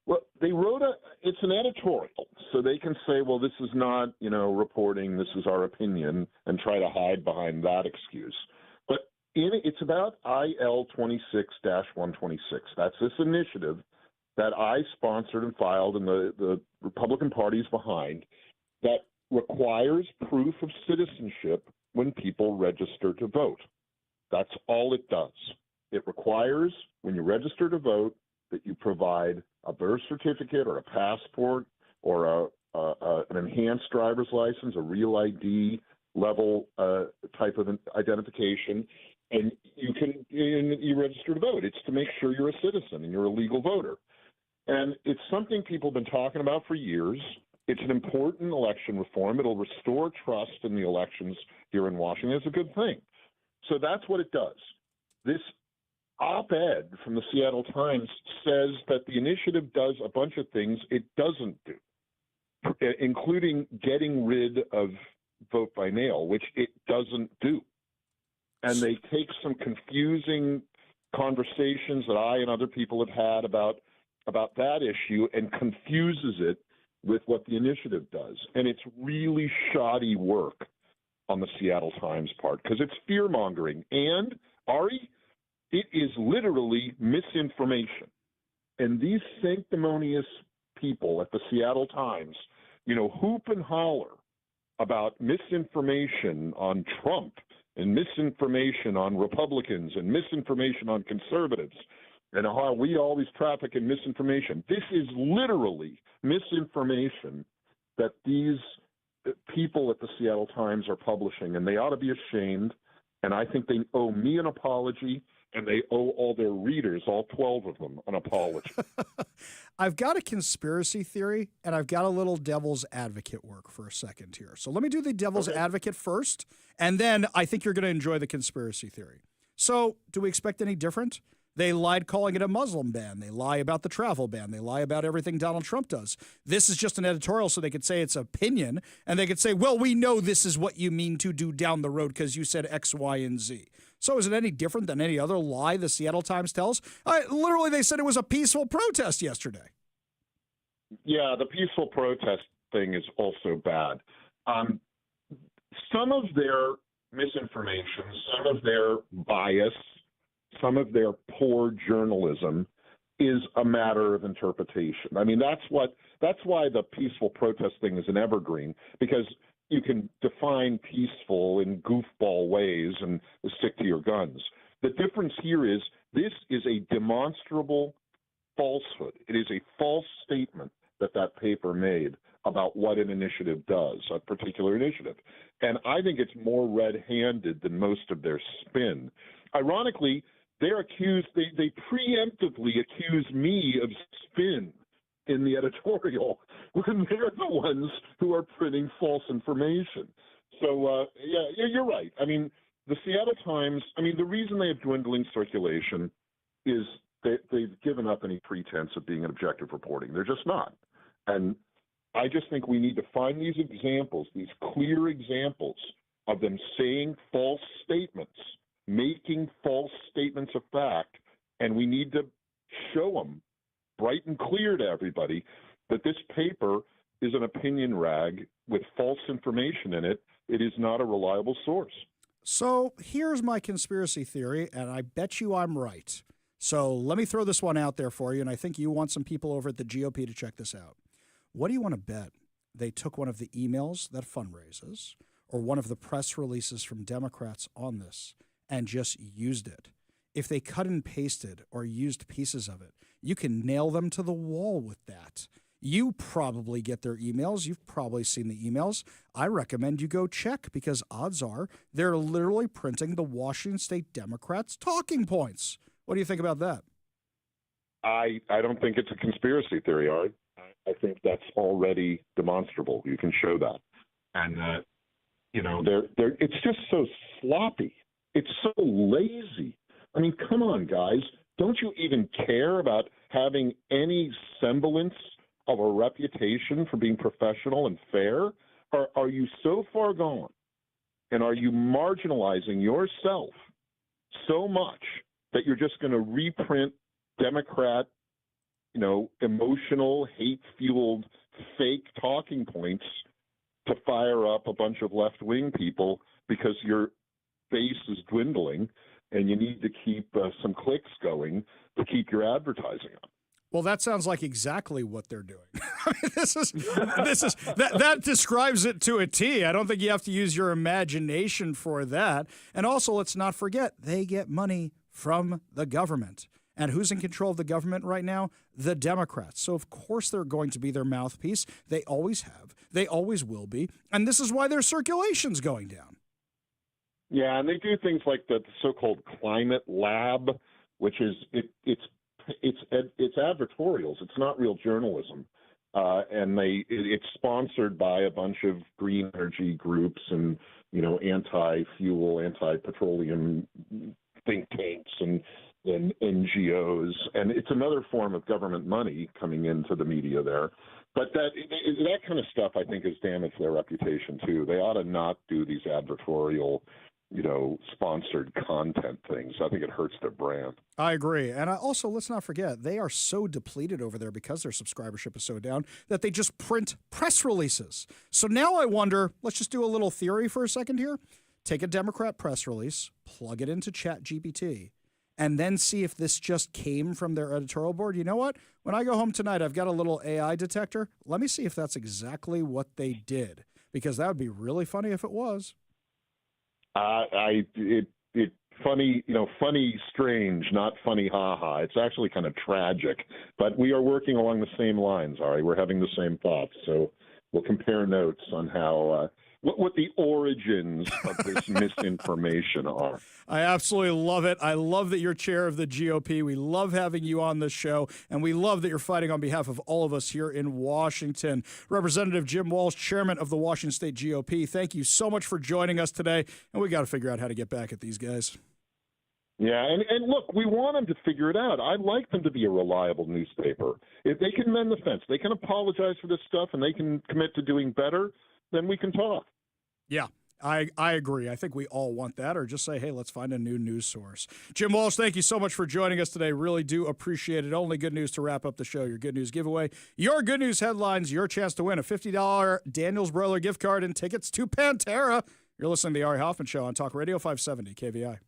Speaker 19: Well, they wrote it's an editorial, so they can say, well, this is not, reporting, this is our opinion, and try to hide behind that excuse. But it's about IL 26-126. That's this initiative that I sponsored and filed, and the Republican Party is behind, that requires proof of citizenship when people register to vote. That's all it does. It requires, when you register to vote, that you provide a birth certificate or a passport or an enhanced driver's license, a real ID level type of identification, and you register to vote. It's to make sure you're a citizen and you're a legal voter. And it's something people have been talking about for years. It's an important election reform. It'll restore trust in the elections here in Washington. It's a good thing. So that's what it does. This op-ed from the Seattle Times says that the initiative does a bunch of things it doesn't do, including getting rid of vote by mail, which it doesn't do. And they take some confusing conversations that I and other people have had about that issue and confuses it with what the initiative does. And it's really shoddy work on the Seattle Times part because it's fear-mongering. And, Ari, it is literally misinformation. And these sanctimonious people at the Seattle Times, hoop and holler about misinformation on Trump and misinformation on Republicans and misinformation on conservatives and how we always traffic in misinformation. This is literally misinformation that these people at the Seattle Times are publishing, and they ought to be ashamed. And I think they owe me an apology. And they owe all their readers, all 12 of them, an apology.
Speaker 1: I've got a conspiracy theory, and I've got a little devil's advocate work for a second here. So let me do the devil's advocate first, and then I think you're going to enjoy the conspiracy theory. So do we expect any different? They lied calling it a Muslim ban. They lie about the travel ban. They lie about everything Donald Trump does. This is just an editorial so they could say it's opinion, and they could say, well, we know this is what you mean to do down the road because you said X, Y, and Z. So is it any different than any other lie the Seattle Times tells? Literally, they said it was a peaceful protest yesterday.
Speaker 19: Yeah, the peaceful protest thing is also bad. Some of their misinformation, some of their bias, some of their poor journalism is a matter of interpretation. I mean, that's why the peaceful protest thing is an evergreen, because you can define peaceful in goofball ways and stick to your guns. The difference here is this is a demonstrable falsehood. It is a false statement that paper made about what an initiative does, a particular initiative. And I think it's more red-handed than most of their spin. Ironically, they preemptively accuse me of spin in the editorial when they're the ones who are printing false information. So, yeah, you're right. I mean, the Seattle Times, the reason they have dwindling circulation is they've given up any pretense of being an objective reporting. They're just not. And I just think we need to find these examples, these clear examples of them saying false statements, making false statements of fact, and we need to show them bright and clear to everybody that this paper is an opinion rag with false information in it. It is not a reliable source.
Speaker 1: So here's my conspiracy theory, and I bet you I'm right. So let me throw this one out there for you, and I think you want some people over at the GOP to check this out. What do you want to bet? they took one of the emails that fundraises or one of the press releases from Democrats on this and just used it. If they cut and pasted or used pieces of it, you can nail them to the wall with that. You probably get their emails. You've probably seen the emails. I recommend you go check because odds are they're literally printing the Washington State Democrats' talking points. What do you think about that?
Speaker 19: I don't think it's a conspiracy theory, Art. I think that's already demonstrable. You can show that. And, it's just so sloppy. It's so lazy. I mean, come on, guys. Don't you even care about having any semblance of a reputation for being professional and fair? Or are you so far gone? And are you marginalizing yourself so much that you're just going to reprint Democrat, emotional, hate-fueled, fake talking points to fire up a bunch of left-wing people because your base is dwindling and you need to keep some clicks going to keep your advertising up?
Speaker 1: Well, that sounds like exactly what they're doing. I mean, that describes it to a T. I don't think you have to use your imagination for that. And also, let's not forget, they get money from the government. And who's in control of the government right now? The Democrats. So, of course, they're going to be their mouthpiece. They always have. They always will be. And this is why their circulation's going down.
Speaker 19: Yeah, and they do things like the so-called climate lab, which is it's advertorials. It's not real journalism, and it's sponsored by a bunch of green energy groups and anti-fuel, anti-petroleum think tanks and NGOs, and it's another form of government money coming into the media there. But that kind of stuff, I think, has damaged their reputation too. They ought to not do these advertorial, sponsored content things. I think it hurts their brand.
Speaker 1: I agree. And also, let's not forget, they are so depleted over there because their subscribership is so down that they just print press releases. So now I wonder, let's just do a little theory for a second here. Take a Democrat press release, plug it into ChatGPT, and then see if this just came from their editorial board. You know what? When I go home tonight, I've got a little AI detector. Let me see if that's exactly what they did, because that would be really funny if it was.
Speaker 19: Funny, strange, not funny, ha-ha. It's actually kind of tragic, but we are working along the same lines, Ari. We're having the same thoughts, so we'll compare notes on how what the origins of this misinformation are.
Speaker 1: I absolutely love it. I love that you're chair of the GOP. We love having you on the show, and we love that you're fighting on behalf of all of us here in Washington. Representative Jim Walsh, chairman of the Washington State GOP, thank you so much for joining us today, and we got to figure out how to get back at these guys.
Speaker 19: Yeah, and look, we want them to figure it out. I'd like them to be a reliable newspaper. If they can mend the fence, they can apologize for this stuff, and they can commit to doing better, then we can talk.
Speaker 1: Yeah, I agree. I think we all want that, or just say, hey, let's find a new news source. Jim Walsh, thank you so much for joining us today. Really do appreciate it. Only good news to wrap up the show. Your good news giveaway, your good news headlines, your chance to win a $50 Daniel's Broiler gift card and tickets to Pantera. You're listening to the Ari Hoffman Show on Talk Radio 570 KVI.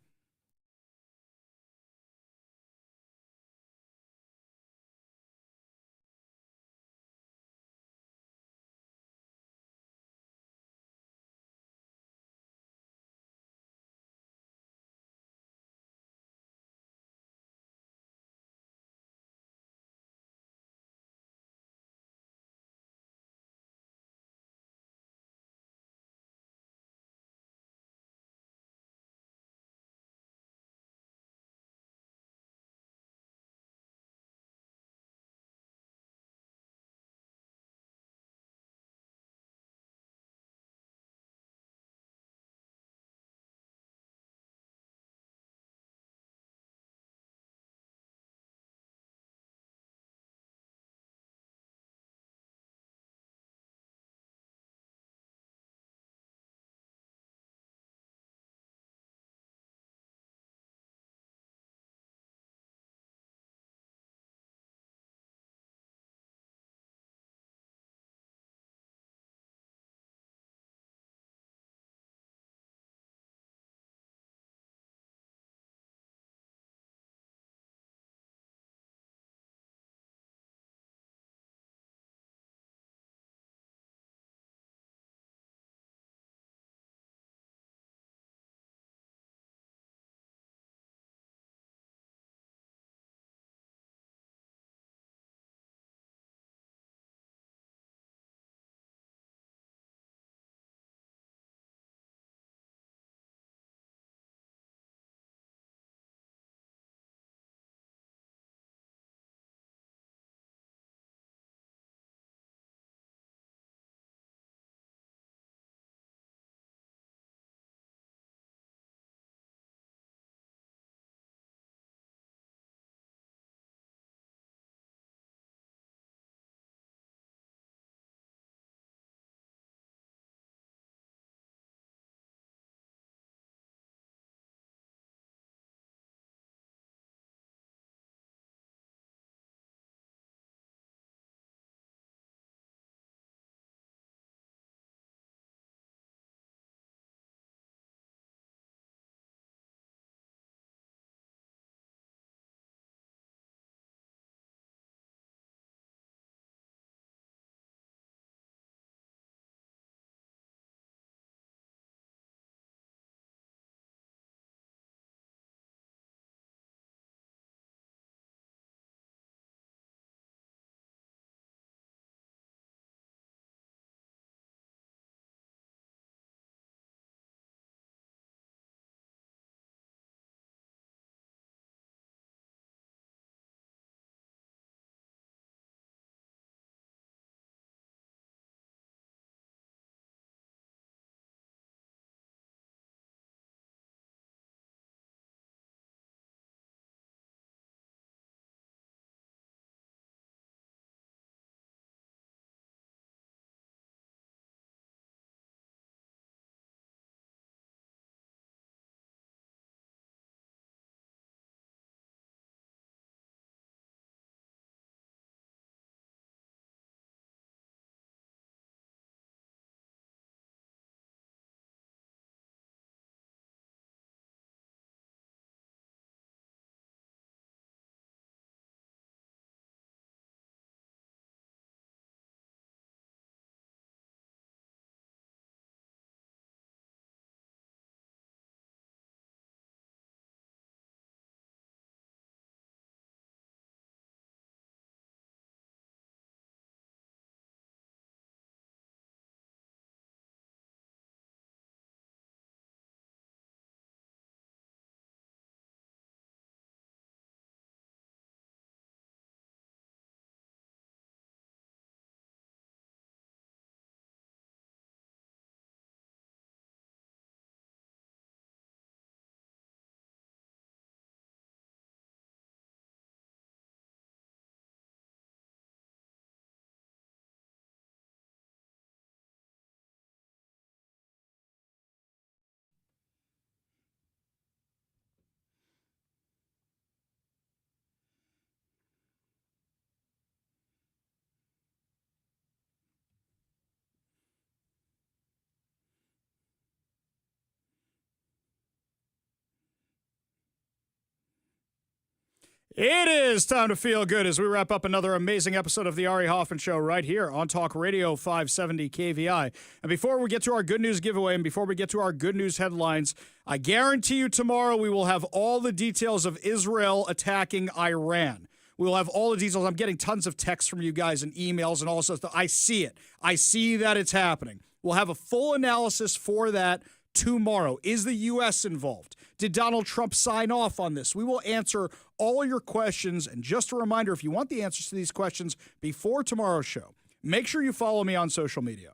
Speaker 1: It is time to feel good as we wrap up another amazing episode of the Ari Hoffman Show right here on Talk Radio 570 KVI. And before we get to our good news giveaway and before we get to our good news headlines, I guarantee you tomorrow we will have all the details of Israel attacking Iran. We will have all the details. I'm getting tons of texts from you guys and emails and all sorts of stuff. I see it. I see that it's happening. We'll have a full analysis for that tomorrow. Is the U.S. involved? Did Donald Trump sign off on this? We will answer all your questions. And just a reminder, if you want the answers to these questions before tomorrow's show, make sure you follow me on social media.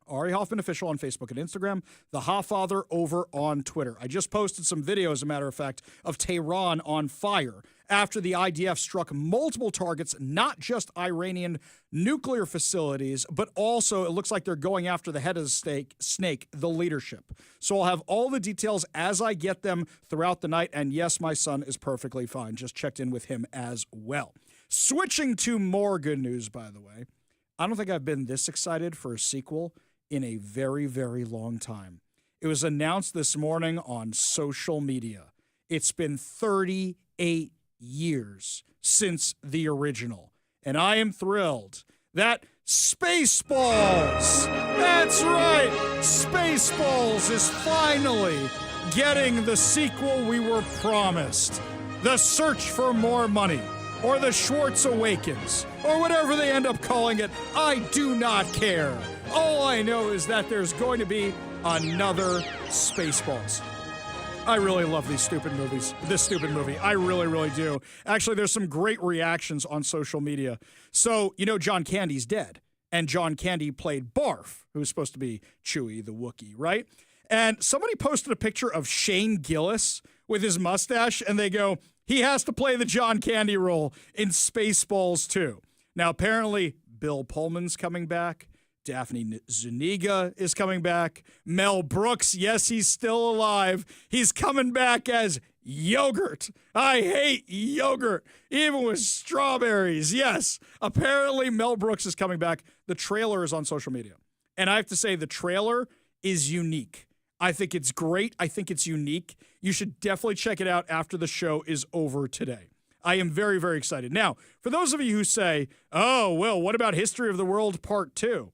Speaker 1: Ari Hoffman Official on Facebook and Instagram, The Hofffather over on Twitter. I just posted some videos, as a matter of fact, of Tehran on fire after the IDF struck multiple targets, not just Iranian nuclear facilities, but also it looks like they're going after the head of the snake, the leadership. So I'll have all the details as I get them throughout the night. And yes, my son is perfectly fine. Just checked in with him as well. Switching to more good news, by the way. I don't think I've been this excited for a sequel in a very, very long time. It was announced this morning on social media. It's been 38 years since the original. And I am thrilled that Spaceballs, that's right, Spaceballs is finally getting the sequel we were promised. The Search for More Money, or The Schwartz Awakens, or whatever they end up calling it. I do not care. All I know is that there's going to be another Spaceballs. I really love these stupid movies. This stupid movie. I really, really do. Actually, there's some great reactions on social media. So, you know, John Candy's dead. And John Candy played Barf, who's supposed to be Chewie the Wookiee, right? And somebody posted a picture of Shane Gillis with his mustache, and they go, he has to play the John Candy role in Spaceballs 2. Now, apparently, Bill Pullman's coming back. Daphne Zuniga is coming back. Mel Brooks, yes, he's still alive. He's coming back as yogurt. I hate yogurt, even with strawberries. Yes, apparently Mel Brooks is coming back. The trailer is on social media. And I have to say, the trailer is unique. I think it's great. I think it's unique. You should definitely check it out after the show is over today. I am very, very excited. Now, for those of you who say, oh, well, what about History of the World Part 2?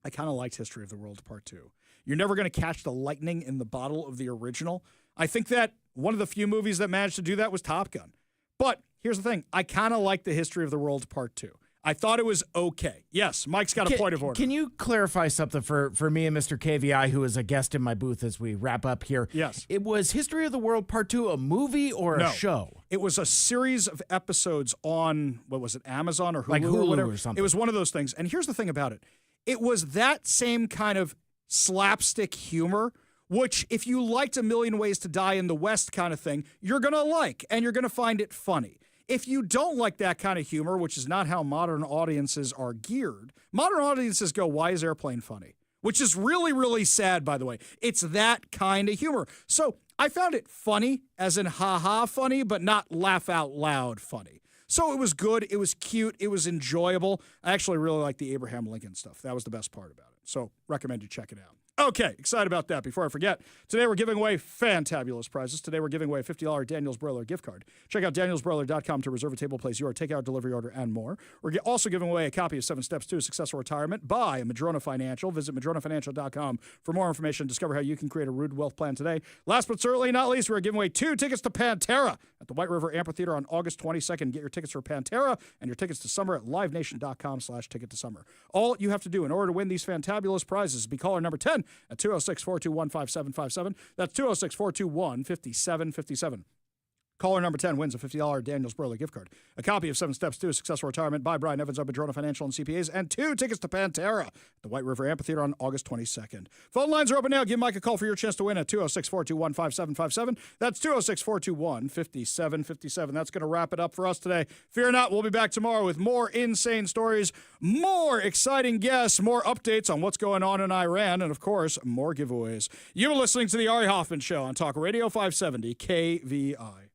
Speaker 1: I kind of liked History of the World Part 2. You're never going to catch the lightning in the bottle of the original. I think that one of the few movies that managed to do that was Top Gun. But here's the thing. I kind of like the History of the World Part 2. I thought it was okay. Yes, Mike's got a point of order.
Speaker 20: Can you clarify something for me and Mr. KVI, who is a guest in my booth as we wrap up here?
Speaker 1: Yes.
Speaker 20: It was History of the World Part 2 a movie or a show?
Speaker 1: It was a series of episodes on, what was it, Amazon or Hulu?
Speaker 20: Like Hulu
Speaker 1: or whatever.
Speaker 20: or something.
Speaker 1: It was one of those things. And here's the thing about it. It was that same kind of slapstick humor, which if you liked A Million Ways to Die in the West kind of thing, you're going to like, and you're going to find it funny. If you don't like that kind of humor, which is not how modern audiences are geared, modern audiences go, why is Airplane funny? Which is really, really sad, by the way. It's that kind of humor. So I found it funny, as in ha-ha funny, but not laugh out loud funny. So it was good. It was cute. It was enjoyable. I actually really like the Abraham Lincoln stuff. That was the best part about it. So recommend you check it out. Okay, excited about that. Before I forget, today we're giving away fantabulous prizes. Today we're giving away a $50 Daniel's Broiler gift card. Check out danielsbroiler.com to reserve a table, place your takeout, delivery order, and more. We're also giving away a copy of 7 Steps to a Successful Retirement by Madrona Financial. Visit madronafinancial.com for more information. Discover how you can create a rude wealth plan today. Last but certainly not least, we're giving away 2 tickets to Pantera at the White River Amphitheater on August 22nd. Get your tickets for Pantera and your tickets to summer at livenation.com/ticket-to-summer. All you have to do in order to win these fantabulous prizes is be caller number 10 at 206-421-5757. That's 206-421-5757. Caller number 10 wins a $50 Daniel's Broiler gift card, a copy of 7 Steps to a Successful Retirement by Brian Evans of Madrona Financial and CPAs, and 2 tickets to Pantera at the White River Amphitheater on August 22nd. Phone lines are open now. Give Mike a call for your chance to win at 206-421-5757. That's 206-421-5757. That's going to wrap it up for us today. Fear not, we'll be back tomorrow with more insane stories, more exciting guests, more updates on what's going on in Iran, and, of course, more giveaways. You're listening to The Ari Hoffman Show on Talk Radio 570 KVI.